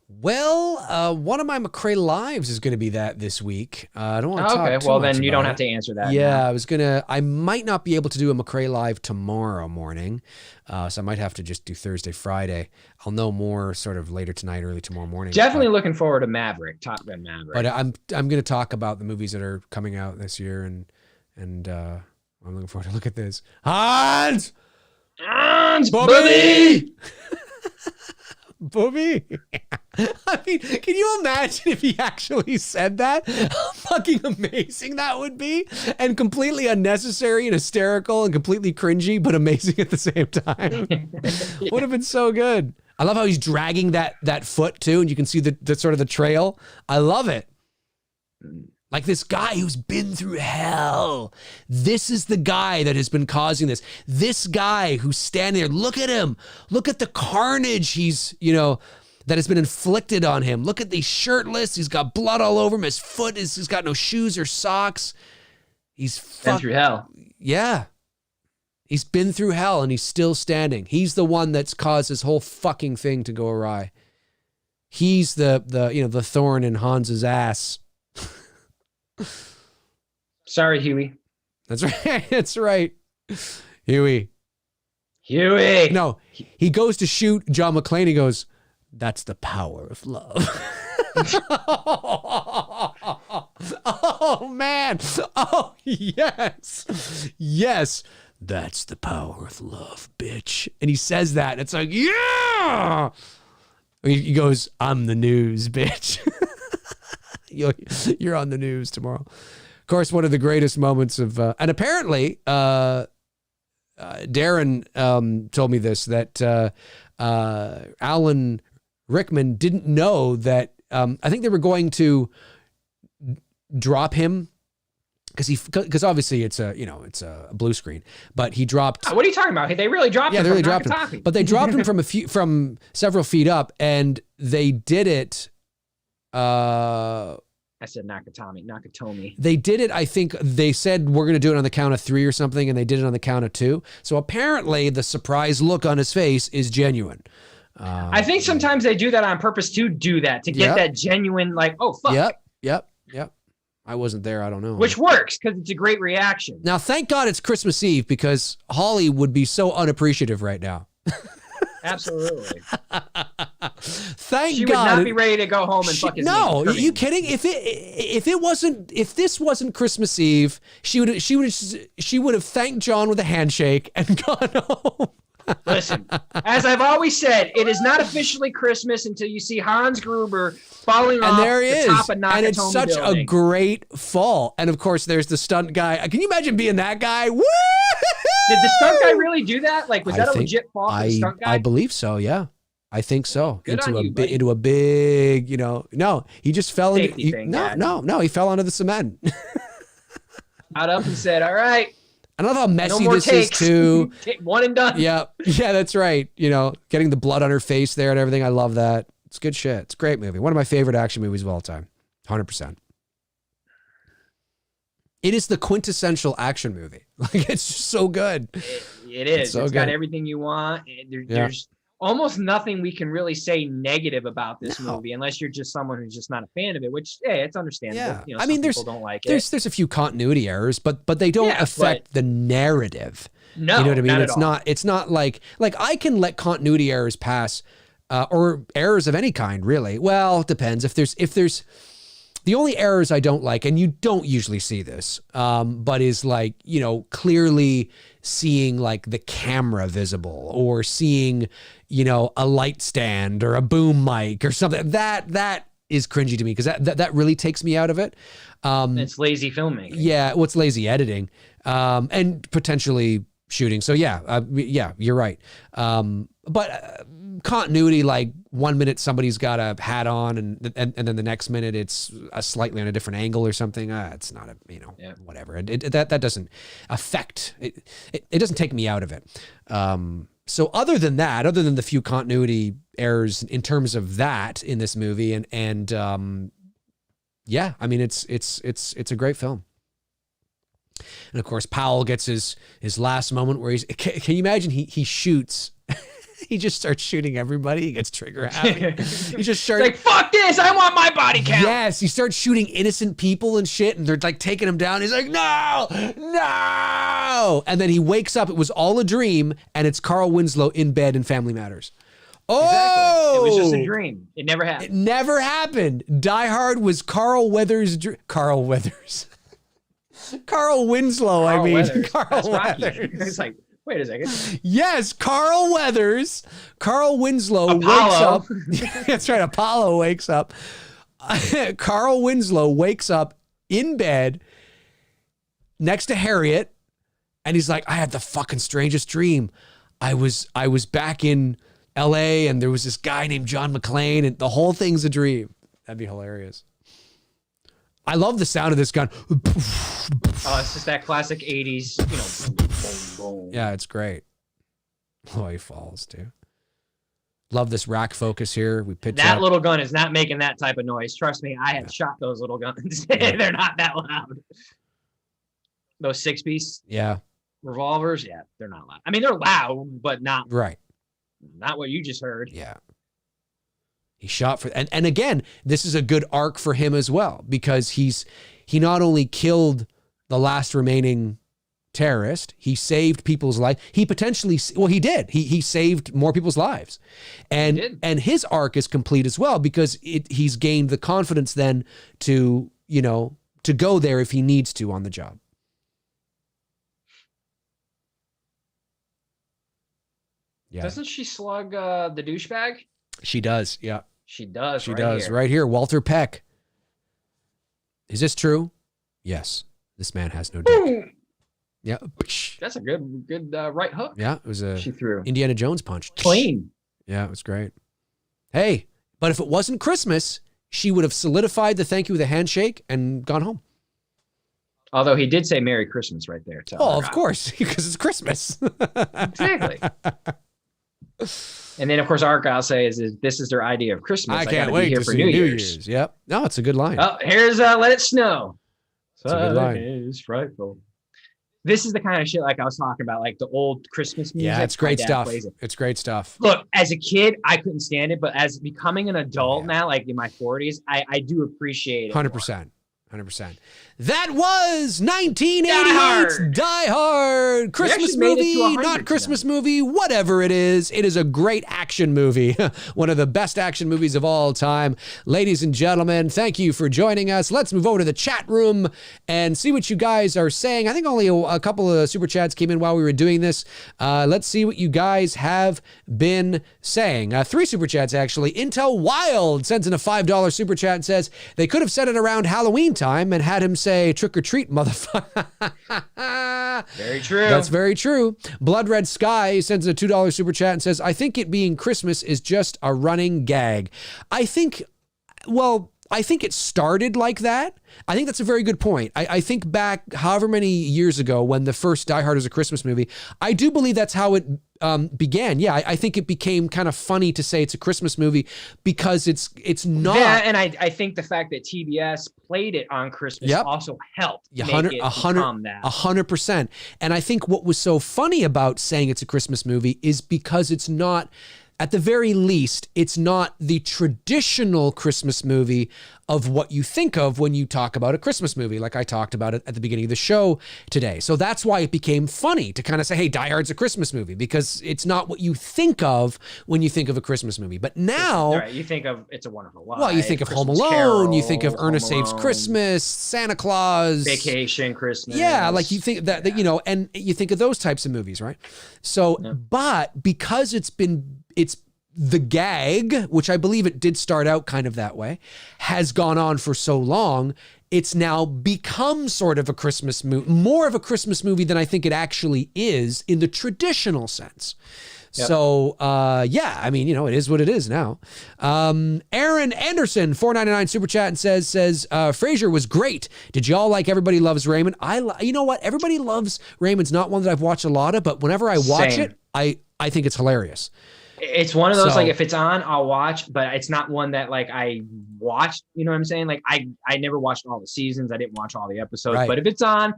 Well, one of my McRae lives is going to be that this week. I don't want to talk too well, much then you about don't it. have to answer that. Yeah, now. I might not be able to do a McRae live tomorrow morning. So I might have to just do Thursday, Friday. I'll know more sort of later tonight, early tomorrow morning. Definitely looking forward to Top Gun Maverick. But I'm going to talk about the movies that are coming out this year, and I'm looking forward to look at this. Hans, Bobby. Bobby. I mean, can you imagine if he actually said that? How fucking amazing that would be, and completely unnecessary and hysterical and completely cringy, but amazing at the same time. Would have been so good. I love how he's dragging that foot too, and you can see the sort of the trail. I love it. Like this guy who's been through hell. This is the guy that has been causing this. This guy who's standing there. Look at him. Look at the carnage that has been inflicted on him. Look at he's shirtless. He's got blood all over him. His foot he's got no shoes or socks. He's been through hell. Yeah. He's been through hell and he's still standing. He's the one that's caused this whole fucking thing to go awry. He's the thorn in Hans's ass. Sorry, Huey. That's right. That's right. Huey. No, he goes to shoot John McClane. He goes, "That's the power of love." Oh, man. Oh, yes. Yes. That's the power of love, bitch. And he says that. And it's like, yeah. He goes, "I'm the news, bitch." You're on the news tomorrow. Of course, one of the greatest moments of, and apparently, Darren told me this, that Alan Rickman didn't know that, I think they were going to drop him because obviously it's a blue screen, but he dropped. What are you talking about? They really dropped him. Yeah, they really dropped him. But they dropped him from several feet up, and they did it. I said Nakatomi. They did it. I think they said we're going to do it on the count of 3 or something, and they did it on the count of 2. So apparently, the surprised look on his face is genuine. I think sometimes they do that on purpose to do that, to get that genuine, like, oh fuck. Yep. I wasn't there. I don't know. Which works because it's a great reaction. Now, thank God it's Christmas Eve, because Holly would be so unappreciative right now. Absolutely. Thank God. She would not be ready to go home and fuck his No, are you kidding? If this wasn't Christmas Eve, she would have thanked John with a handshake and gone home. Listen, as I've always said, it is not officially Christmas until you see Hans Gruber falling off the top of Nakatomi and it's such building. a great fall. And of course, there's the stunt guy. Can you imagine being that guy? Woo! Did the stunt guy really do that? Like, was that a legit fall for the stunt guy? I believe so. Yeah, I think so. Good into on you, into a big, no, he just fell into. He fell onto the cement. Got up and said, "All right." I love how messy this is too. One and done. Yeah, that's right. Getting the blood on her face there and everything. I love that. It's good shit. It's a great movie. One of my favorite action movies of all time. 100%. It is the quintessential action movie. Like, it's just so good. It is. It's got everything you want. There's almost nothing we can really say negative about this movie, unless you're just someone who's just not a fan of it, which, hey, it's understandable. Yeah. I mean, people don't like it. There's a few continuity errors, but they don't affect the narrative. No, you know what I mean? It's not like I can let continuity errors pass, or errors of any kind, really. Well, it depends. If there's the only errors I don't like, and you don't usually see this, but is like, clearly seeing like the camera visible, or seeing, a light stand or a boom mic or something. That is cringy to me, because that really takes me out of it. It's lazy filmmaking. Yeah, it's lazy editing, and potentially shooting. So yeah, you're right. But continuity, like 1 minute somebody's got a hat on, and then the next minute it's slightly on a different angle or something. It's not whatever. That doesn't affect it. It doesn't take me out of it. So other than the few continuity errors in terms of that in this movie, and I mean, it's a great film. And of course, Powell gets his last moment where can you imagine he shoots. He just starts shooting everybody. He gets trigger happy. He just starts like, fuck this, I want my body count. Yes, he starts shooting innocent people and shit, and they're like taking him down. He's like, no. And then he wakes up. It was all a dream, and it's Carl Winslow in bed in Family Matters. Oh, exactly. It was just a dream. It never happened. It never happened. Die Hard was Carl Weathers. Carl Winslow. Carl Weathers. Carl Weathers. It's like, wait a second. Yes, Carl Weathers. Carl Winslow Apollo. wakes up. That's right. Apollo wakes up. Carl Winslow wakes up in bed next to Harriet, and he's like, I had the fucking strangest dream. I was back in LA, and there was this guy named John McClane, and the whole thing's a dream. That'd be hilarious. I love the sound of this gun. Oh, it's just that classic 80s, boom, boom. Yeah, it's great. Oh, he falls too. Love this rack focus here. We pitch that up. Little gun is not making that type of noise. Trust me, I have shot those little guns. They're not that loud. Those 6-piece revolvers, they're not loud. I mean, they're loud, but not not what you just heard. Yeah. He shot for, and again, this is a good arc for him as well, because he not only killed the last remaining terrorist. He saved people's life. He potentially, well, he did. He saved more people's lives. And his arc is complete as well, because he's gained the confidence then to, you know, to go there if he needs to on the job. Yeah. Doesn't she slug the douchebag? She does. Yeah. She does. She does. Right here. Walter Peck. Is this true? Yes. This man has no dick. Yeah. That's a good right hook. Yeah. It was a she threw. Indiana Jones punch. Clean. Yeah. It was great. Hey, but if it wasn't Christmas, she would have solidified the thank you with a handshake and gone home. Although he did say Merry Christmas right there. Oh, of course, because it's Christmas. Exactly. And then, of course, Argyle says, "This is their idea of Christmas. I can't wait be here to for see New Year's." Yep. No, it's a good line. Oh, here's Let It Snow. It's a good line. It's frightful. This is the kind of shit like I was talking about, like the old Christmas music. Yeah, it's great stuff. It's great stuff. Look, as a kid, I couldn't stand it, but as becoming an adult now, like in my 40s, I do appreciate it. 100%. 100%. That was 1988's Die Hard. Christmas movie, not Christmas movie, whatever it is. It is a great action movie. One of the best action movies of all time. Ladies and gentlemen, thank you for joining us. Let's move over to the chat room and see what you guys are saying. I think only a couple of super chats came in while we were doing this. Let's see what you guys have been saying. 3 super chats, actually. Intel Wild sends in a $5 super chat and says, they could have said it around Halloween time and had him say trick or treat, motherfucker. Very true. That's very true. Blood Red Sky sends a $2 super chat and says, I think it being Christmas is just a running gag. I think it started like that. I think that's a very good point. I think back however many years ago when the first Die Hard was a Christmas movie, I do believe that's how it began. Yeah, I think it became kind of funny to say it's a Christmas movie because it's not. Yeah, and I think the fact that TBS played it on Christmas also helped make it become that. 100%. And I think what was so funny about saying it's a Christmas movie is because it's not, at the very least, it's not the traditional Christmas movie of what you think of when you talk about a Christmas movie, like I talked about it at the beginning of the show today. So that's why it became funny to kind of say, hey, Die Hard's a Christmas movie, because it's not what you think of when you think of a Christmas movie. But now... Right, you think of It's a Wonderful Life. Well, you think of Home Alone, Carol, you think of Ernest Saves Christmas, Santa Claus. Vacation Christmas. Yeah, like you think that, you know, and you think of those types of movies, right? So, but because it's the gag, which I believe it did start out kind of that way, has gone on for so long, it's now become sort of a Christmas movie, more of a Christmas movie than I think it actually is in the traditional sense. Yep. So, yeah, I mean, you know, it is what it is now. Aaron Anderson, $4.99 super chat and says, Frasier was great. Did y'all like Everybody Loves Raymond? You know what? Everybody Loves Raymond's not one that I've watched a lot of, but whenever I watch it, I think it's hilarious. It's one of those, like, if it's on, I'll watch, but it's not one that, like, I watched, you know what I'm saying? Like, I never watched all the seasons. I didn't watch all the episodes, but if it's on,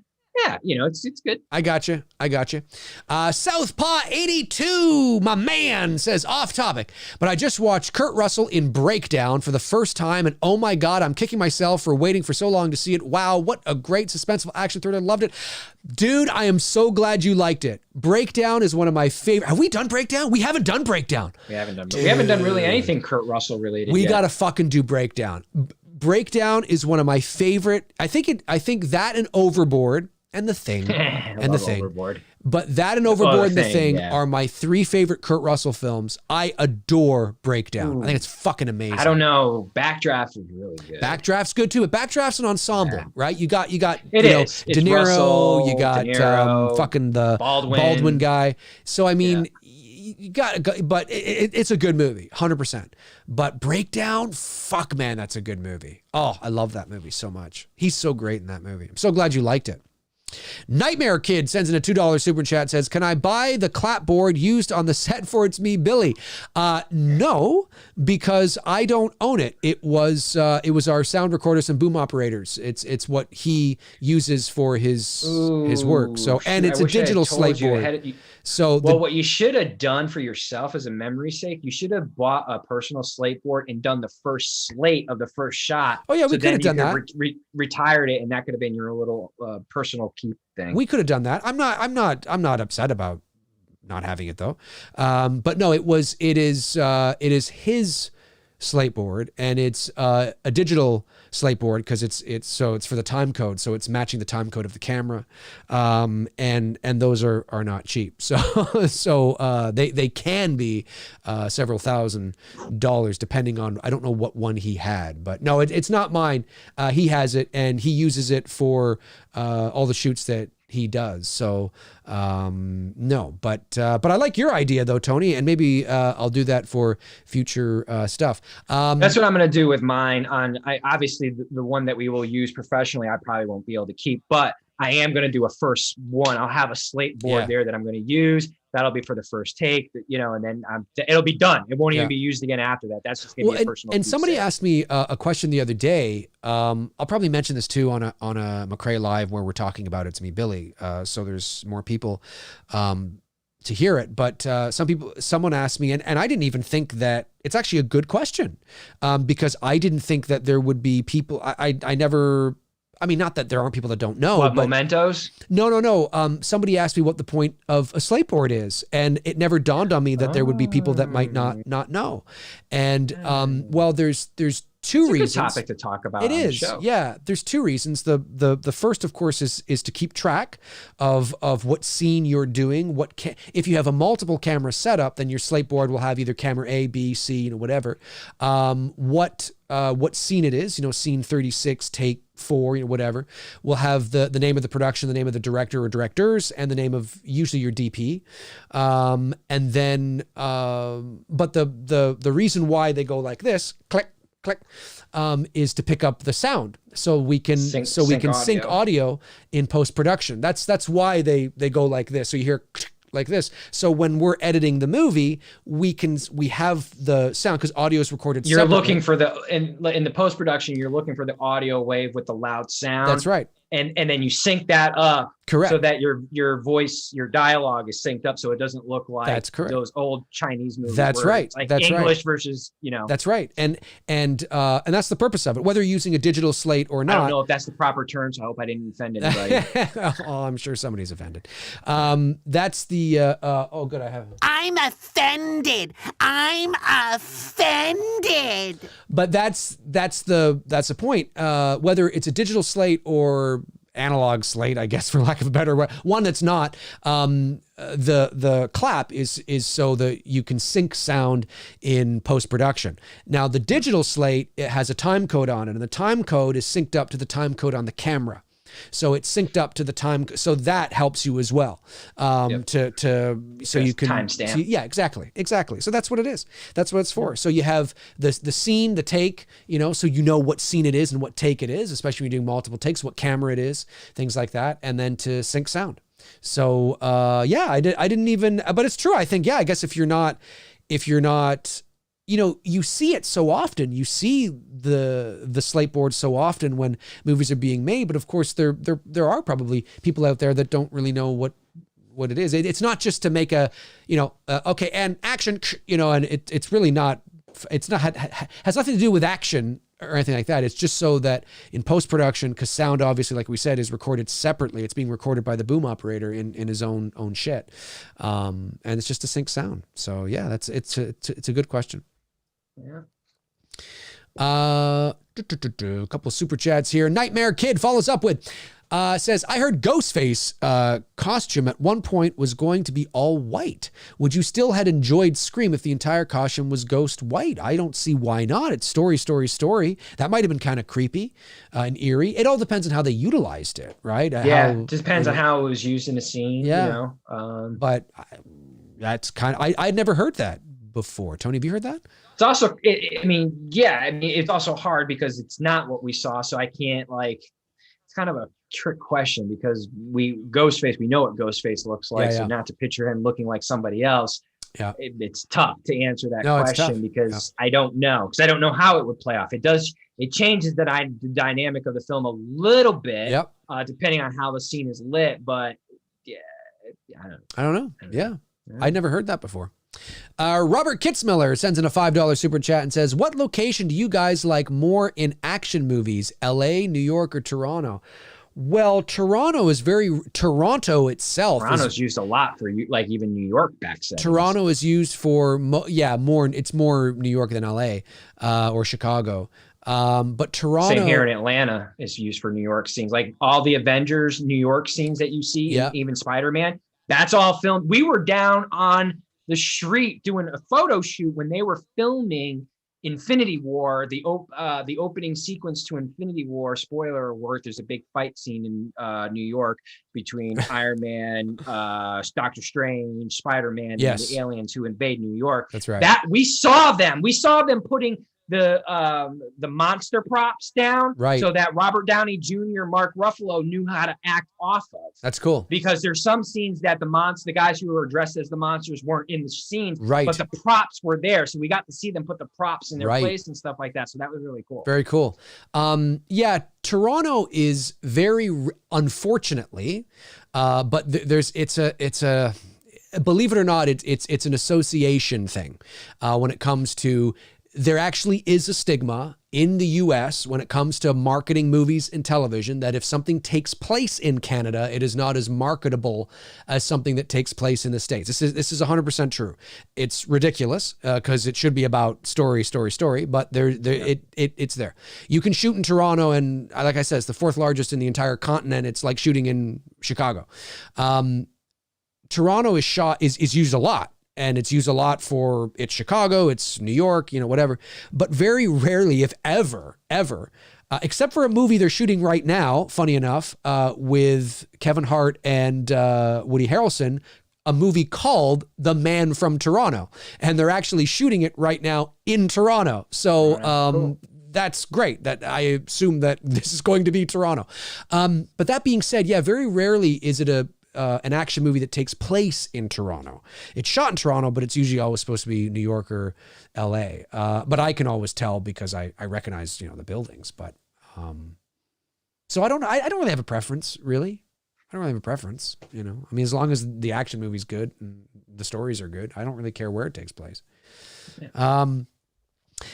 yeah, you know, it's good. I got you. Southpaw 82, my man, says, off topic, but I just watched Kurt Russell in Breakdown for the first time, and oh my God, I'm kicking myself for waiting for so long to see it. Wow, what a great suspenseful action thriller. I loved it. Dude, I am so glad you liked it. Breakdown is one of my favorite. Have we done Breakdown? We haven't done Breakdown. We haven't done really anything Kurt Russell related. We got to fucking do Breakdown. Breakdown is one of my favorite. I think that and Overboard and The Thing and The Thing. Overboard. But that and Overboard and The Thing are my 3 favorite Kurt Russell films. I adore Breakdown. Ooh. I think it's fucking amazing. I don't know. Backdraft is really good. Backdraft's good too, but Backdraft's an ensemble, right? You got De Niro, Russell, you got fucking the Baldwin guy. So I mean, you got, but it's a good movie, 100%. But Breakdown, fuck man, that's a good movie. Oh, I love that movie so much. He's so great in that movie. I'm so glad you liked it. Nightmare Kid sends in a $2 super chat, says, can I buy the clapboard used on the set for It's Me, Billy? No, because I don't own it. It was our sound recorders and boom operators. It's what he uses for his work. So, and it's a digital slate board. So what you should have done for yourself as a memory's sake, you should have bought a personal slate board and done the first slate of the first shot. Oh yeah, we could have done that. Retired it, and that could have been your little personal keep thing. We could have done that. I'm not upset about not having it though. But no, it is his slate board, and it's a digital slate board because it's for the time code, so it's matching the time code of the camera, and those are not cheap. So they can be several $1,000s depending on, I don't know what one he had, but no, it's not mine. He has it and he uses it for all the shoots that he does. So no, but I like your idea though, Tony, and maybe I'll do that for future stuff. That's what I'm going to do with mine. Obviously the one that we will use professionally, I probably won't be able to keep, but I am going to do a first one. I'll have a slate board there that I'm going to use. That'll be for the first take, and then it'll be done. It won't even be used again after that. That's just going to be a personal. And somebody asked me a question the other day. I'll probably mention this too on a McRae Live where we're talking about It's Me, Billy. So there's more people to hear it. But someone asked me, and I didn't even think that it's actually a good question, because I didn't think that there would be people. I never. I mean, not that there aren't people that don't know. What, but mementos? No. Somebody asked me what the point of a slate board is, and it never dawned on me that there would be people that might not know. And well, there's two reasons. It's a good topic to talk about. It is, yeah. There's two reasons. The first, of course, is to keep track of what scene you're doing. If you have a multiple camera setup, then your slate board will have either camera A, B, C, whatever. What scene it is, scene 36, take 4, whatever. We'll have the name of the production, the name of the director or directors, and the name of usually your DP. And then, but the reason why they go like this, click, click, is to pick up the sound, so we can sync audio in post production. That's why they go like this. So you hear like this. So when we're editing the movie, we have the sound because audio is recorded. You're separately. Looking for in the post production. You're looking for the audio wave with the loud sound. That's right. And then you sync that up. Correct. So that your voice, your dialogue is synced up, so it doesn't look like those old Chinese movies. That's right. Like that's English right. Versus, That's right. And that's the purpose of it. Whether you're using a digital slate or not. I don't know if that's the proper term, so I hope I didn't offend anybody. Oh, I'm sure somebody's offended. That's the oh good, I have. I'm offended. But that's the point. Whether it's a digital slate or analog slate, I guess, for lack of a better word, one that's not, the clap is so that you can sync sound in post-production. Now the digital slate, it has a time code on it, and the time code is synced up to the time code on the camera. So it's synced up to the time, so that helps you as well. So you can timestamp. Yeah, exactly. So that's what it is. That's what it's for. So you have the scene, the take, so what scene it is and what take it is, especially when you're doing multiple takes, what camera it is, things like that, and then to sync sound. So I didn't even, but it's true. I think, I guess if you're not. You see it so often. You see the slate board so often when movies are being made. But of course, there are probably people out there that don't really know what it is. It's not just to make a okay and action, and it's really not. It's not has nothing to do with action or anything like that. It's just so that in post production, because sound obviously, like we said, is recorded separately. It's being recorded by the boom operator in his own shit, and it's just to sync sound. So yeah, it's a good question. Yeah. A couple of super chats here. Nightmare Kid follows up with, says, I heard Ghostface costume at one point was going to be all white. Would you still had enjoyed Scream if the entire costume was ghost white? I don't see why not. It's story. That might have been kind of creepy and eerie. It all depends on how they utilized it, right? It depends on how it was used in the scene. Yeah. But that's kind of, I'd never heard that before. Tony, have you heard that? It's also, it's also hard because it's not what we saw. So I can't it's kind of a trick question because Ghostface, we know what Ghostface looks like. Yeah, So yeah. not to picture him looking like somebody else. Yeah. It's tough to answer that No, it's tough. question because I don't know. Because I don't know how it would play off. It changes the dynamic of the film a little bit, Yep. depending on how the scene is lit. But yeah, I don't know. Yeah. I'd never heard that before. Robert Kitzmiller sends in a $5 super chat and says, what location do you guys like more in action movies? LA, New York, or Toronto? Well, Toronto itself. Toronto's used a lot for like even New York back then. Toronto is used for it's more New York than LA or Chicago. But Toronto, same here in Atlanta, is used for New York scenes. Like all the Avengers New York scenes that you see, even Spider-Man, that's all filmed. We were down on the street doing a photo shoot when they were filming Infinity War, the opening sequence to Infinity War. Spoiler alert: there's a big fight scene in New York between Iron Man, Doctor Strange, Spider-Man, and the aliens who invade New York. That's right. That we saw them putting the monster props down, right, so that Robert Downey Jr., Mark Ruffalo knew how to act off of. That's cool. Because there's some scenes that the guys who were dressed as the monsters weren't in the scenes, right, but the props were there, so we got to see them put the props in their place and stuff like that. So that was really cool. Very cool. Yeah, Toronto is very unfortunately, but it's a believe it or not, it's an association thing when it comes to. There actually is a stigma in the US when it comes to marketing movies and television that if something takes place in Canada, it is not as marketable as something that takes place in the States. This is 100% true. It's ridiculous because it should be about story, but it's there. You can shoot in Toronto, and like I said, it's the 4th largest in the entire continent. It's like shooting in Chicago. Toronto is used a lot. And it's used a lot for it's Chicago, it's New York, whatever. But very rarely, if ever, except for a movie they're shooting right now, funny enough, with Kevin Hart and Woody Harrelson, a movie called The Man from Toronto. And they're actually shooting it right now in Toronto. So cool. That's great. That I assume that this is going to be Toronto. But that being said, yeah, very rarely is it an action movie that takes place in Toronto. It's shot in Toronto, but it's usually always supposed to be New York or LA. But I can always tell because I recognize, the buildings, but, so I don't really have a preference, really. I don't really have a preference, I mean, as long as the action movie's good and the stories are good, I don't really care where it takes place. Yeah.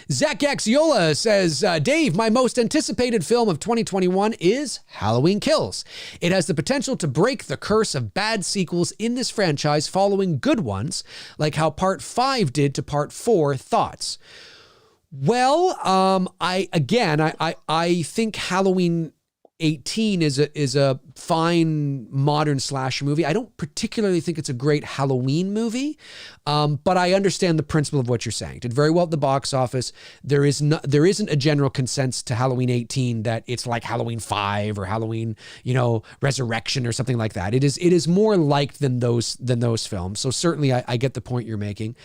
Zach Axiola says, Dave, my most anticipated film of 2021 is Halloween Kills. It has the potential to break the curse of bad sequels in this franchise following good ones, like how Part 5 did to Part 4. Thoughts? Well, I think Halloween 18 is a fine modern slasher movie. I don't particularly think it's a great Halloween movie, but I understand the principle of what you're saying. It did very well at the box office. There isn't a general consensus to Halloween 18 that it's like Halloween 5 or Halloween, Resurrection or something like that. It is more liked than those films. So certainly I get the point you're making.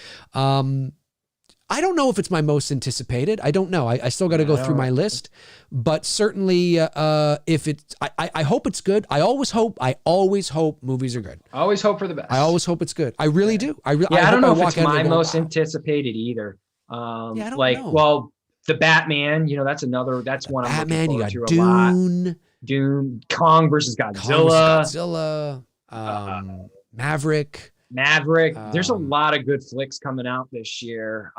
I don't know if it's my most anticipated. I don't know. I still got to go through my list, but certainly if it's, I hope it's good. I always hope movies are good. I always hope for the best. I always hope it's good. I really do. I don't know if it's my most anticipated either. I don't know. Well, the Batman, that's one I'm looking forward to a lot. Dune, Kong versus Godzilla. Maverick. There's a lot of good flicks coming out this year.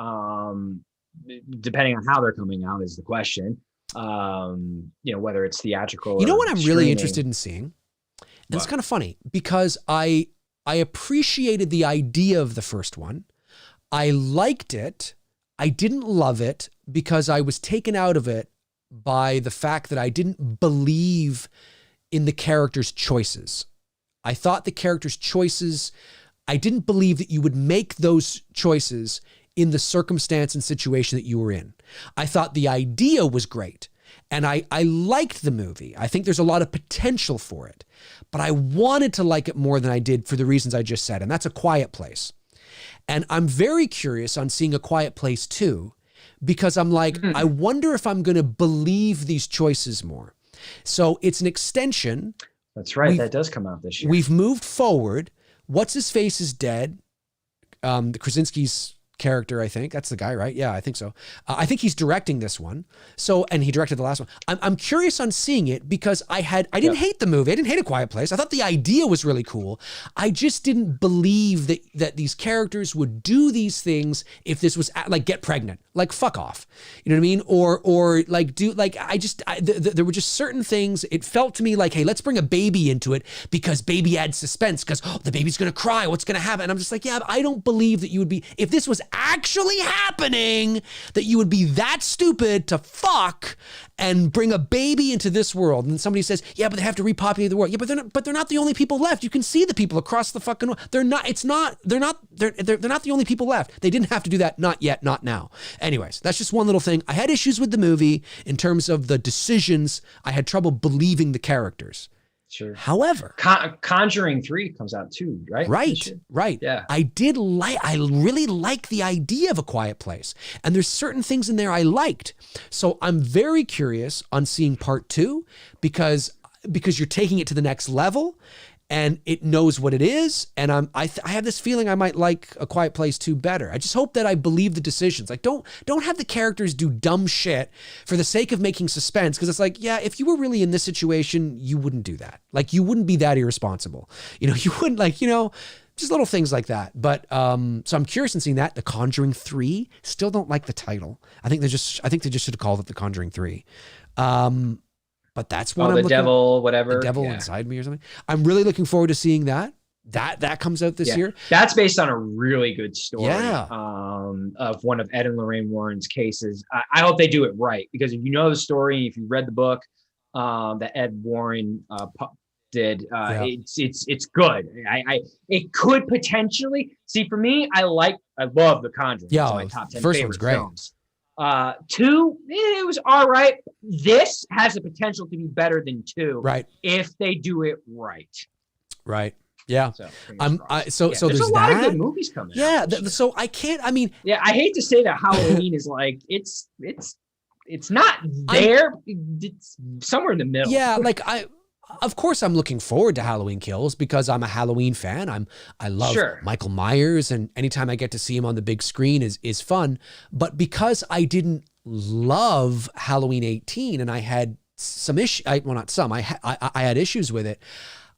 Depending on how they're coming out is the question. Whether it's theatrical. What I'm really interested in seeing? And it's kind of funny because I appreciated the idea of the first one. I liked it. I didn't love it because I was taken out of it by the fact that I didn't believe in the characters' choices. I thought the characters' choices, I didn't believe that you would make those choices in the circumstance and situation that you were in. I thought the idea was great. And I liked the movie. I think there's a lot of potential for it. But I wanted to like it more than I did for the reasons I just said. And that's A Quiet Place. And I'm very curious on seeing A Quiet Place 2 because I'm like, I wonder if I'm going to believe these choices more. So it's an extension. That's right. That does come out this year. We've moved forward. What's his face is dead. The Krasinski's character, I think that's the guy, right? Yeah, I think so. I think he's directing this one. So, and he directed the last one. I'm curious on seeing it because I didn't hate the movie. I didn't hate A Quiet Place. I thought the idea was really cool. I just didn't believe that these characters would do these things if this was like get pregnant, like fuck off. You know what I mean? Or like do like there were just certain things. It felt to me like, hey, let's bring a baby into it because baby adds suspense because the baby's gonna cry. What's gonna happen? And I'm just like, yeah, but I don't believe that you would be if this was actually happening, that you would be that stupid to fuck and bring a baby into this world. And somebody says, yeah, but they have to repopulate the world. Yeah, but they're not the only people left. You can see the people across the fucking world. They're not the only people left. They didn't have to do that. Not yet, not now. Anyways, that's just one little thing. I had issues with the movie in terms of the decisions. I had trouble believing the characters. Sure. However, Conjuring 3 comes out too, right? Right. Yeah. I really like the idea of A Quiet Place. And there's certain things in there I liked. So I'm very curious on seeing part 2 because you're taking it to the next level and it knows what it is. And I have this feeling I might like A Quiet Place 2 better. I just hope that I believe the decisions. Like don't have the characters do dumb shit for the sake of making suspense. Cause it's like, yeah, if you were really in this situation, you wouldn't do that. Like you wouldn't be that irresponsible. You wouldn't just little things like that. But so I'm curious in seeing that. The Conjuring 3, still don't like the title. I think they just should have called it The Conjuring 3. But that's one. The devil inside me or something. I'm really looking forward to seeing that. That comes out this year. That's based on a really good story. Yeah. Of one of Ed and Lorraine Warren's cases. I hope they do it right because if you know the story, if you read the book that Ed Warren did, it's good. It could potentially see for me. I love The Conjuring. Yeah, it's my top 10 first one's great. Films. 2, it was all right. This has the potential to be better than 2, right? If they do it right. Right. Yeah. So there's a lot of good movies coming. Yeah. out. So I can't. I mean, yeah. I hate to say that Halloween is like it's not there. It's somewhere in the middle. Yeah. Like Of course, I'm looking forward to Halloween Kills because I'm a Halloween fan. I love Michael Myers, and anytime I get to see him on the big screen is fun. But because I didn't love Halloween 18, and I had some issues, not some, I had issues with it.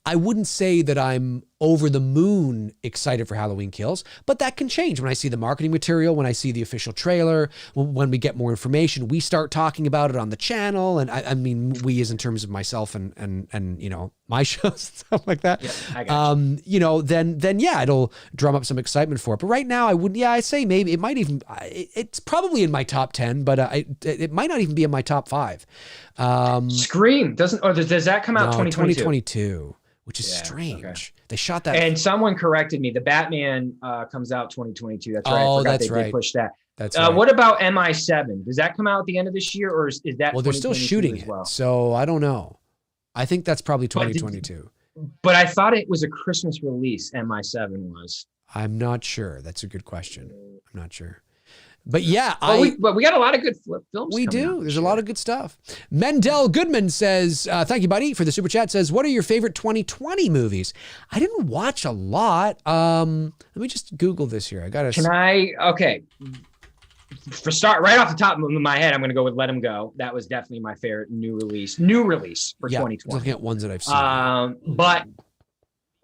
I wouldn't say that I'm over the moon excited for Halloween Kills, but that can change when I see the marketing material, when I see the official trailer, when we get more information, we start talking about it on the channel. And I mean, we as in terms of myself and my shows and stuff like that. Yeah, I got you. Then yeah, it'll drum up some excitement for it. But right now I wouldn't, I say maybe it might even, it's probably in my top 10, but it might not even be in my top 5. Scream does that come out 2022? Which is strange. Okay. They shot that. And someone corrected me. The Batman comes out 2022. That's right. I forgot they pushed that. That's right. What about MI7? Does that come out at the end of this year, or is that? Well, they're still shooting it, so I don't know. I think that's probably 2022. But I thought it was a Christmas release. MI7 was. I'm not sure. That's a good question. I'm not sure. But yeah, but we got a lot of good films. We do. There's a lot of good stuff. Mendel Goodman says, thank you, buddy, for the super chat. Says, what are your favorite 2020 movies? I didn't watch a lot. Let me just Google this here. Okay. For start right off the top of my head, I'm going to go with Let 'Em Go. That was definitely my favorite new release for 2020. Looking at ones that I've seen. But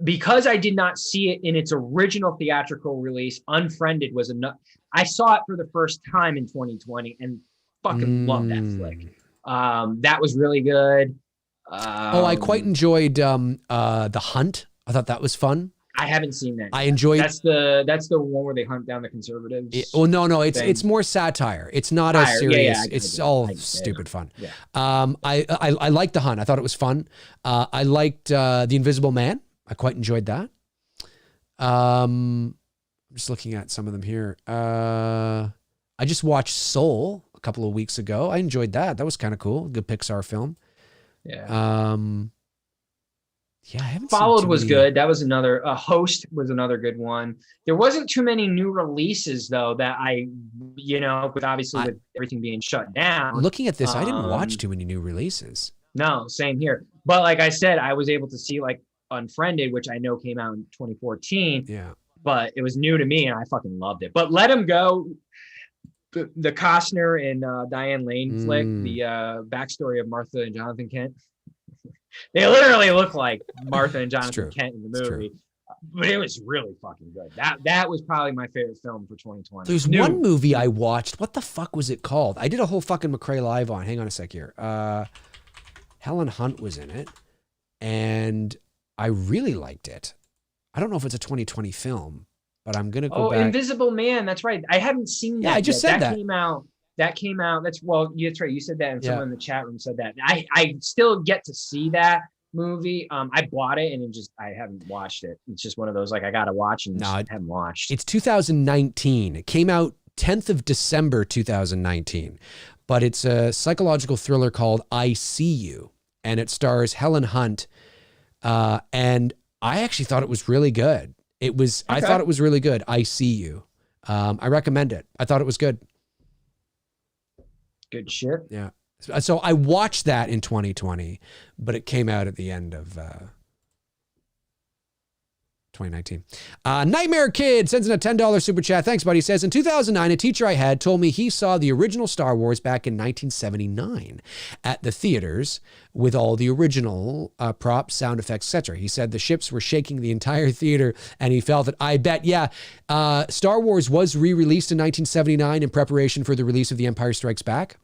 because I did not see it in its original theatrical release, Unfriended was enough. I saw it for the first time in 2020 and fucking loved that flick. That was really good. I quite enjoyed The Hunt. I thought that was fun. I haven't seen that. I enjoyed. That's the one where they hunt down the conservatives. No. It's more satire. It's not as serious. It's all stupid fun. Yeah. I liked The Hunt. I thought it was fun. I liked The Invisible Man. I quite enjoyed that. I'm just looking at some of them here. I just watched Soul a couple of weeks ago. I enjoyed that. That was kind of cool. Good Pixar film. Yeah. I haven't Followed was good. That was another. Host was another good one. There wasn't too many new releases though that with everything being shut down. Looking at this, I didn't watch too many new releases. No, same here. But like I said, I was able to see like Unfriended, which I know came out in 2014. Yeah. But it was new to me and I fucking loved it. But Let Him Go, the Costner and Diane Lane flick, the backstory of Martha and Jonathan Kent. They literally look like Martha and Jonathan Kent in the movie. But it was really fucking good. That was probably my favorite film for 2020. There's one movie I watched. What the fuck was it called? I did a whole fucking McRae live on. Hang on a sec here. Helen Hunt was in it, and I really liked it. I don't know if it's a 2020 film, but I'm gonna go back. Invisible Man. That's right. I haven't seen that. Yeah, I just said that. That came out. That's right. You said that, and someone in the chat room said that. I still get to see that movie. I bought it and I haven't watched it. It's just one of those like I gotta watch and haven't watched. It's 2019. It came out 10th of December 2019, but it's a psychological thriller called I See You, and it stars Helen Hunt. And I actually thought it was really good. I thought it was really good. I See You. I recommend it. I thought it was good. Good shit. Yeah. So I watched that in 2020, but it came out at the end of 2019. Nightmare Kid sends in a $10 super chat. Thanks, buddy. He says, in 2009, a teacher I had told me he saw the original Star Wars back in 1979 at the theaters with all the original props, sound effects, etc. He said the ships were shaking the entire theater, and he felt it. I bet, Star Wars was re-released in 1979 in preparation for the release of The Empire Strikes Back.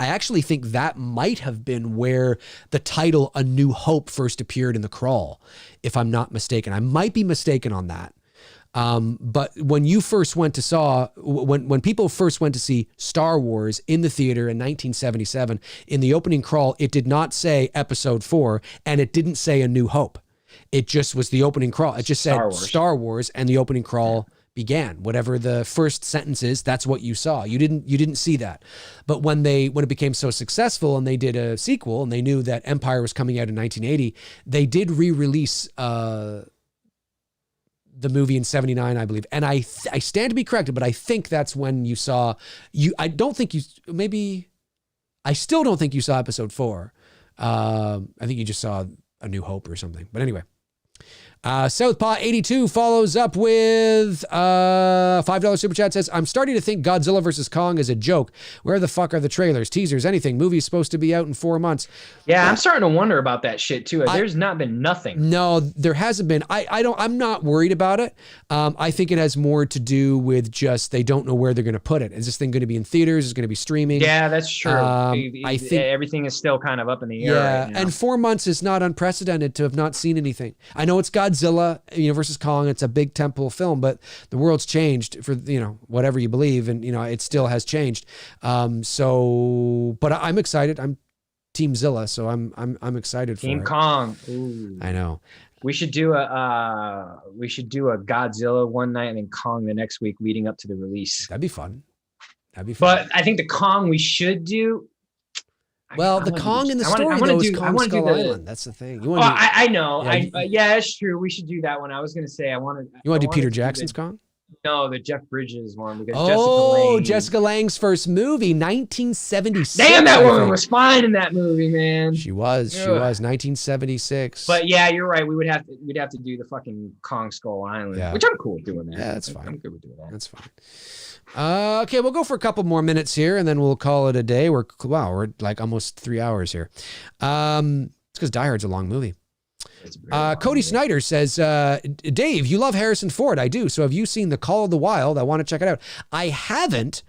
I actually think that might have been where the title A New Hope first appeared in the crawl, if I'm not mistaken. I might be mistaken on that. But when you first went to when people first went to see Star Wars in the theater in 1977, in the opening crawl, it did not say Episode 4, and it didn't say A New Hope. It just was the opening crawl. It just said Star Wars, and the opening crawl began. Whatever the first sentence is, that's what you saw. You didn't see that. But when it became so successful and they did a sequel and they knew that Empire was coming out in 1980, they did re-release the movie in 79, I believe. And I stand to be corrected, but I think that's when you saw I still don't think you saw Episode 4. I think you just saw A New Hope or something. But anyway. Southpaw 82 follows up with $5 super chat. Says, I'm starting to think Godzilla vs. Kong is a joke. Where the fuck are the trailers, teasers, anything? Movie's supposed to be out in 4 months. Yeah, I'm starting to wonder about that shit too. There's not been nothing. No, there hasn't been. I'm not worried about it. I think it has more to do with just they don't know where they're going to put it. Is this thing going to be in theaters? Is it going to be streaming? Yeah, that's true. I think everything is still kind of up in the air. Yeah, right now. and 4 months is not unprecedented to have not seen anything. I know it's Godzilla, versus Kong. It's a big temple film, but the world's changed for whatever you believe, and it still has changed. But I'm excited. I'm Team Zilla, so I'm excited for Team it. Kong. Ooh. I know. We should do a Godzilla one night and then Kong the next week leading up to the release. That'd be fun. But I think the Kong we should do. Well, the Kong in the story though is Kong Skull Island. That's the thing. I know. Yeah, that's true. We should do that one. I was going to say You want to do Peter Jackson's Kong? No, the Jeff Bridges one. Because Jessica Lange's first movie, 1976. Damn, that woman was fine in that movie, man. She was 1976. But yeah, you're right. We'd have to do the fucking Kong Skull Island, which I'm cool with doing that. Yeah, that's fine. I'm good with doing that. That's fine. Okay, we'll go for a couple more minutes here, and then we'll call it a day. We're like almost 3 hours here. It's because Die Hard's a long movie. Cody Snyder says, Dave, you love Harrison Ford. I do. So have you seen The Call of the Wild? I want to check it out. I haven't.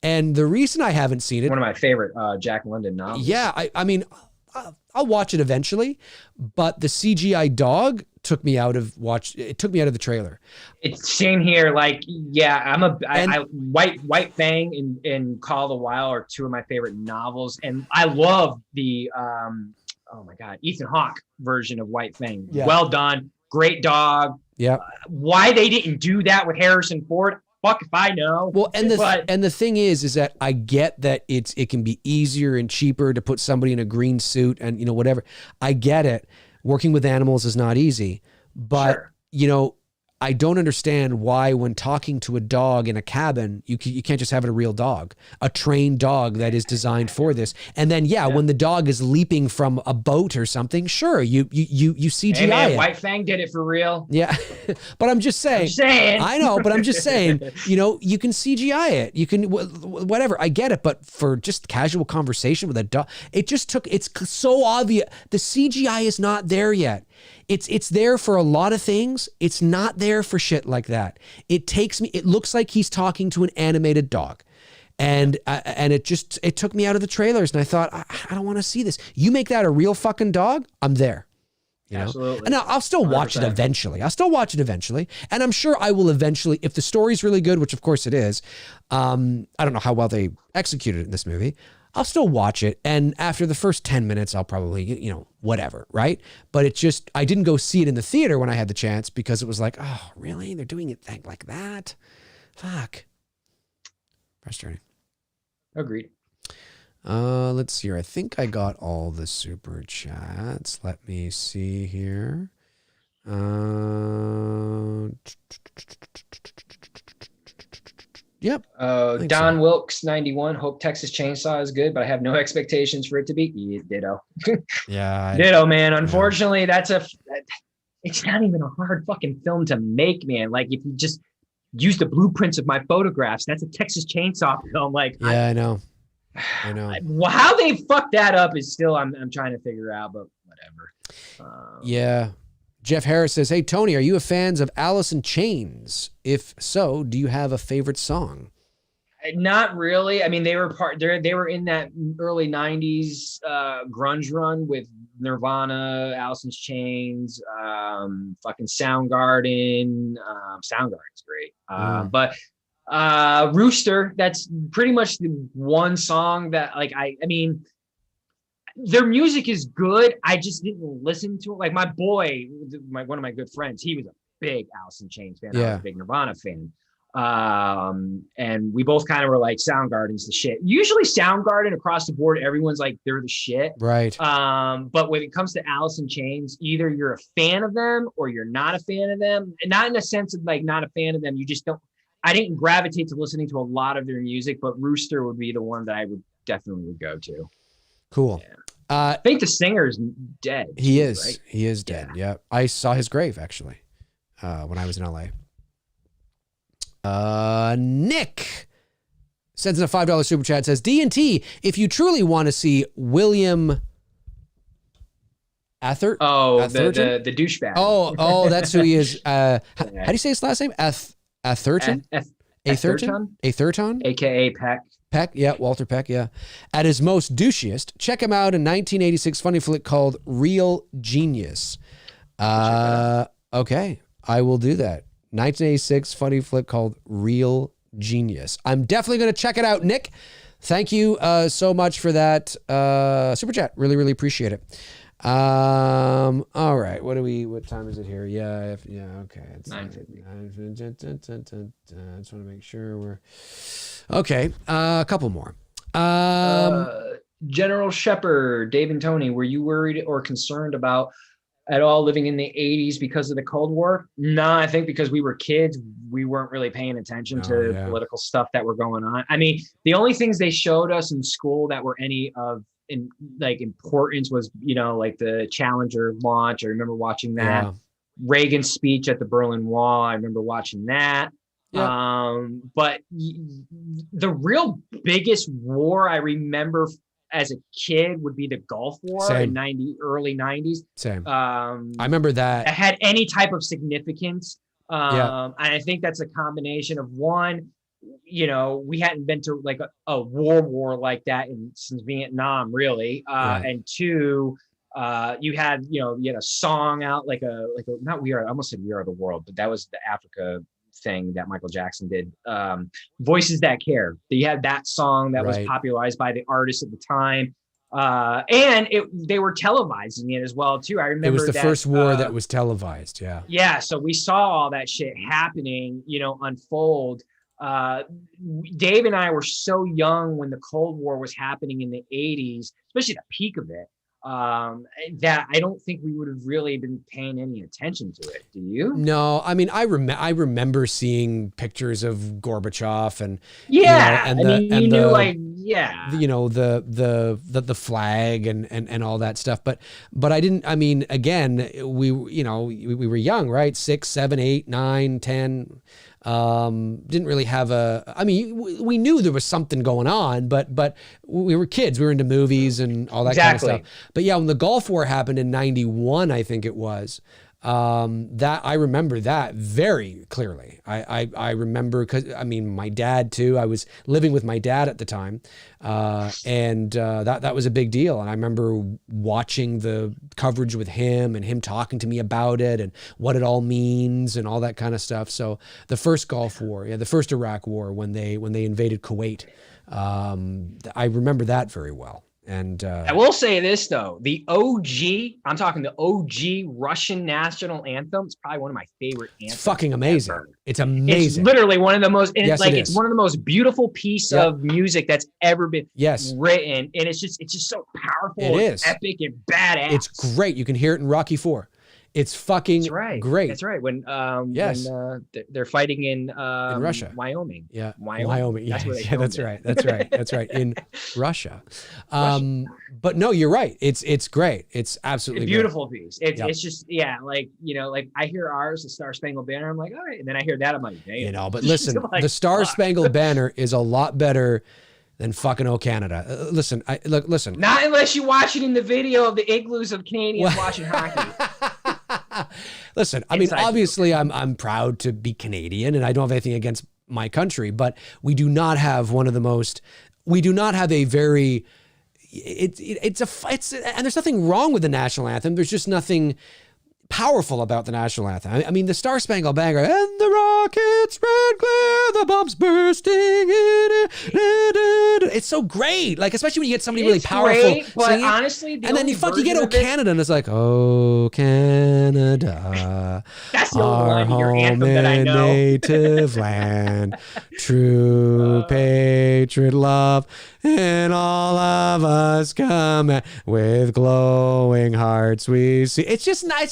And the reason I haven't seen it. One of my favorite Jack London novels. Yeah. I mean, I'll watch it eventually, but the CGI dog took me out of the trailer. It's same here. Like, yeah, White Fang and Call of the Wild are two of my favorite novels. And I love the, oh my God, Ethan Hawke version of White Fang. Yeah. Well done. Great dog. Yeah. Why they didn't do that with Harrison Ford, fuck if I know. Well, and the thing is that I get that it can be easier and cheaper to put somebody in a green suit and whatever. I get it. Working with animals is not easy, but sure. I don't understand why when talking to a dog in a cabin, you can't just have it a real dog, a trained dog that is designed for this. And then, when the dog is leaping from a boat or something, sure, you CGI hey man, it. White Fang did it for real. Yeah, but I'm just saying. I know, but I'm just saying, you can CGI it. You can, whatever. I get it. But for just casual conversation with a dog, it's so obvious. The CGI is not there yet. It's there for a lot of things. It's not there for shit like that. It looks like he's talking to an animated dog. And it took me out of the trailers, and I thought, I don't want to see this. You make that a real fucking dog, I'm there. Absolutely. And I'll still watch it eventually. And I'm sure I will eventually, if the story's really good, which of course it is. I don't know how well they executed it in this movie. I'll still watch it. And after the first 10 minutes, I'll probably, whatever, right? But I didn't go see it in the theater when I had the chance because it was like, oh, really? They're doing it like that? Fuck. Frustrating. Agreed. Let's see here. I think I got all the super chats. Let me see here. Yep. Don Wilkes 91. Hope Texas Chainsaw is good, but I have no expectations for it to be. Yeah, ditto. Yeah. Ditto, man. Unfortunately, it's not even a hard fucking film to make, man. Like if you just use the blueprints of my photographs, that's a Texas Chainsaw film. Like, yeah, I know. How they fucked that up is still I'm trying to figure out, but whatever. Yeah. Jeff Harris says, "Hey Tony, are you a fan of Alice in Chains? If so, do you have a favorite song?" Not really. I mean, they were in that early 90s grunge run with Nirvana, Alice in Chains, fucking Soundgarden. Soundgarden's great. But Rooster, that's pretty much the one song that I mean, their music is good. I just didn't listen to it. Like my boy, one of my good friends, he was a big Alice in Chains fan. I was a big Nirvana fan. And we both kind of were like, Soundgarden's the shit. Usually Soundgarden across the board, everyone's like, they're the shit. Right. But when it comes to Alice in Chains, either you're a fan of them or you're not a fan of them. And not in the sense of like not a fan of them. You just don't. I didn't gravitate to listening to a lot of their music, but Rooster would be the one that I would definitely go to. Cool. Yeah. I think the singer's dead. He is. Right? He is dead. Yeah. I saw his grave actually when I was in LA. Nick sends in a $5 super chat, says, D&T, if you truly want to see William Atherton? The douchebag. Oh, that's who he is. How do you say his last name? Atherton? Atherton? AKA Peck. Peck, yeah, Walter Peck, yeah. At his most douchiest, check him out in 1986 funny flick called Real Genius. Okay, I will do that. 1986 funny flick called Real Genius. I'm definitely going to check it out, Nick. Thank you so much for that super chat. Really, really appreciate it. All right. What time is it here? Okay. It's 9:50. I just want to make sure we're okay. A couple more. General Shepard, Dave and Tony, were you worried or concerned about at all living in the 80s because of the Cold War? No, I think because we were kids, we weren't really paying attention to political stuff that were going on. I mean, the only things they showed us in school that were any of importance was, like the Challenger launch. I remember watching that. Yeah. Reagan's speech at the Berlin Wall. I remember watching that. Yeah. But the real biggest war I remember as a kid would be the Gulf War in early 90s. Same. I remember that. It had any type of significance. And I think that's a combination of one, we hadn't been to like a war like that since Vietnam, really. And two, you had a song out not We Are, I almost said We Are the World, but that was the Africa thing that Michael Jackson did. Voices That Care. You had that song that was popularized by the artist at the time. And they were televising it as well too. I remember it was the first war that was televised. Yeah. Yeah. So we saw all that shit happening, unfold. Dave and I were so young when the Cold War was happening in the 80s, especially the peak of it. that I don't think we would have really been paying any attention to it. Do you? No, I mean, I remember seeing pictures of Gorbachev and Yeah, you know, and you knew the, like yeah, you know, the flag and all that stuff, but I didn't. I mean, again, we were young, right? 6, 7, 8, 9, 10. Didn't really have I mean, we knew there was something going on, but we were kids. We were into movies and all that kind of stuff. But yeah, when the Gulf War happened in 91, I think it was, that I remember that very clearly. I remember, because I mean, my dad too, I was living with my dad at the time. And that was a big deal. And I remember watching the coverage with him and him talking to me about it and what it all means and all that kind of stuff. So the first Gulf War, the first Iraq War, when they invaded Kuwait, I remember that very well. And I will say this though, I'm talking the OG Russian national anthem. It's probably one of my favorite anthems. It's fucking amazing. Ever. It's amazing. It's literally one of the most, and Yes, it's one of the most beautiful piece of music that's ever been written. And it's just so powerful. It is epic and badass. It's great. You can hear it in Rocky IV. It's fucking great. That's right. When they're fighting in Russia, Wyoming. Yeah, Wyoming. Yeah, That's right. That's right. In Russia. But no, you're right. It's great. It's absolutely a beautiful piece. It's just like like I hear ours, the Star Spangled Banner. I'm like, all right, and then I hear that. I'm like, damn. But listen, like, the Star Spangled Banner is a lot better than fucking "O Canada." Listen. Not unless you watch it in the video of the igloos of Canadians watching hockey. Listen, I mean, obviously I'm proud to be Canadian and I don't have anything against my country, but we do not have a very, and there's nothing wrong with the national anthem. There's just nothing powerful about the national anthem. I mean, the Star Spangled Banner, and the rockets spread clear, the bombs bursting in it. It's so great. Like, especially when you get somebody really powerful great, but singing. Honestly, and then you get "O Canada," and it's like, "Oh Canada, that's the only line in your anthem that I know." Native land, true patriot love, and all of us come with glowing hearts we see. It's just not.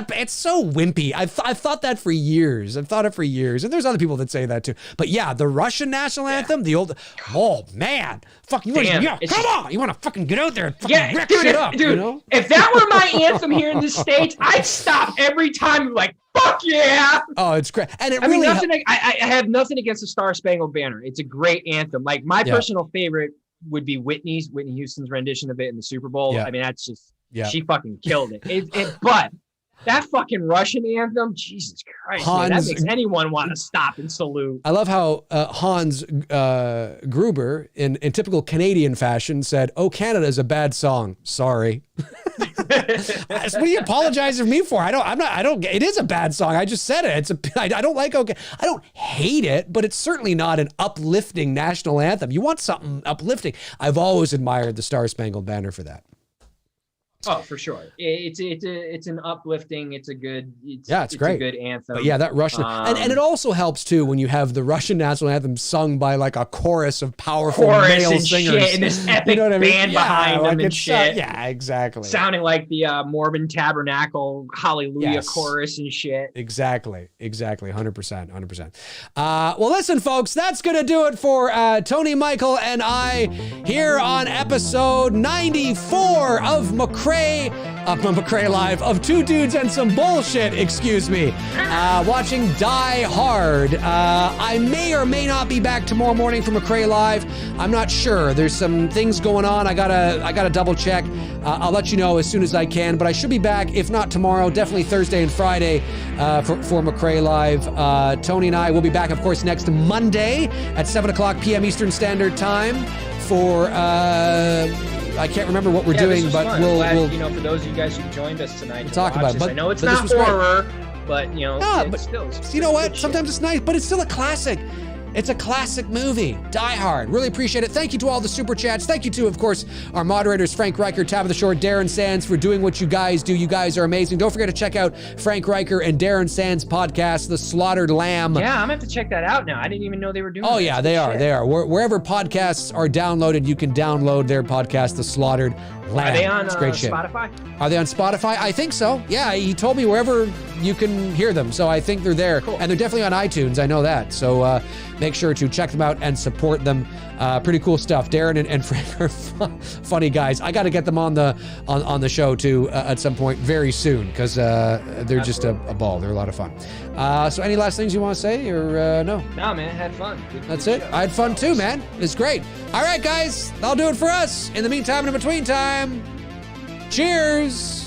It's so wimpy. I've thought that for years. I've thought it for years, and there's other people that say that too. But yeah, the Russian national anthem, the old. Oh man, fuck you! Come on! You want to fucking get out there and fucking wreck shit up, dude. You know? If that were my anthem here in the States, I'd stop every time. Like, fuck yeah! Oh, it's great, and I have nothing against the Star Spangled Banner. It's a great anthem. Like my personal favorite would be Whitney Houston's rendition of it in the Super Bowl. Yeah. I mean, that's just she fucking killed it. But that fucking Russian anthem, Jesus Christ, man, that makes anyone want to stop and salute. I love how Hans Gruber, in typical Canadian fashion, said, "Oh, Canada is a bad song. Sorry." What are you apologizing for me for? It is a bad song. I just said it. I don't like I don't hate it, but it's certainly not an uplifting national anthem. You want something uplifting. I've always admired the Star Spangled Banner for that. Oh, for sure. It's an uplifting. It's great. It's a good anthem. But yeah, that Russian and it also helps too when you have the Russian national anthem sung by like a chorus of powerful male and singers, shit, and this epic band behind them and shit. Yeah, exactly. Sounding like the Mormon Tabernacle Hallelujah chorus and shit. Exactly. 100%. Well, listen, folks, that's gonna do it for Tony, Michael, and I here on episode 94 of McRae Live, of Two Dudes and Some Bullshit, excuse me, watching Die Hard. I may or may not be back tomorrow morning for McRae Live. I'm not sure. There's some things going on. I gotta double check. I'll let you know as soon as I can, but I should be back, if not tomorrow, definitely Thursday and Friday for McRae Live. Tony and I will be back, of course, next Monday at 7:00 p.m. Eastern Standard Time for I can't remember what we're doing, but fun. we'll for those of you guys who joined us tonight, we'll talk about it. But I know it's but not horror, but still, you know what? Sometimes it's nice, but it's still a classic. It's a classic movie. Die Hard. Really appreciate it. Thank you to all the super chats. Thank you to, of course, our moderators, Frank Riker, Tabitha Shore, Darren Sands, for doing what you guys do. You guys are amazing. Don't forget to check out Frank Riker and Darren Sands' podcast, The Slaughtered Lamb. Yeah, I'm going to have to check that out now. I didn't even know they were doing yeah, they are. Wherever podcasts are downloaded, you can download their podcast, The Slaughtered Lamb. Are they on It's great shit. Spotify? Are they on Spotify? I think so. Yeah, he told me wherever you can hear them. So I think they're there. Cool. And they're definitely on iTunes. I know that. So make sure to check them out and support them. Pretty cool stuff. Darren and Frank are funny guys. I got to get them on the show too at some point very soon because they're just a ball. They're a lot of fun. So any last things you want to say or no? No, man, had fun. That's it. I had fun too, man. It's great. All right, guys. That'll do it for us. In the meantime and in between time, cheers.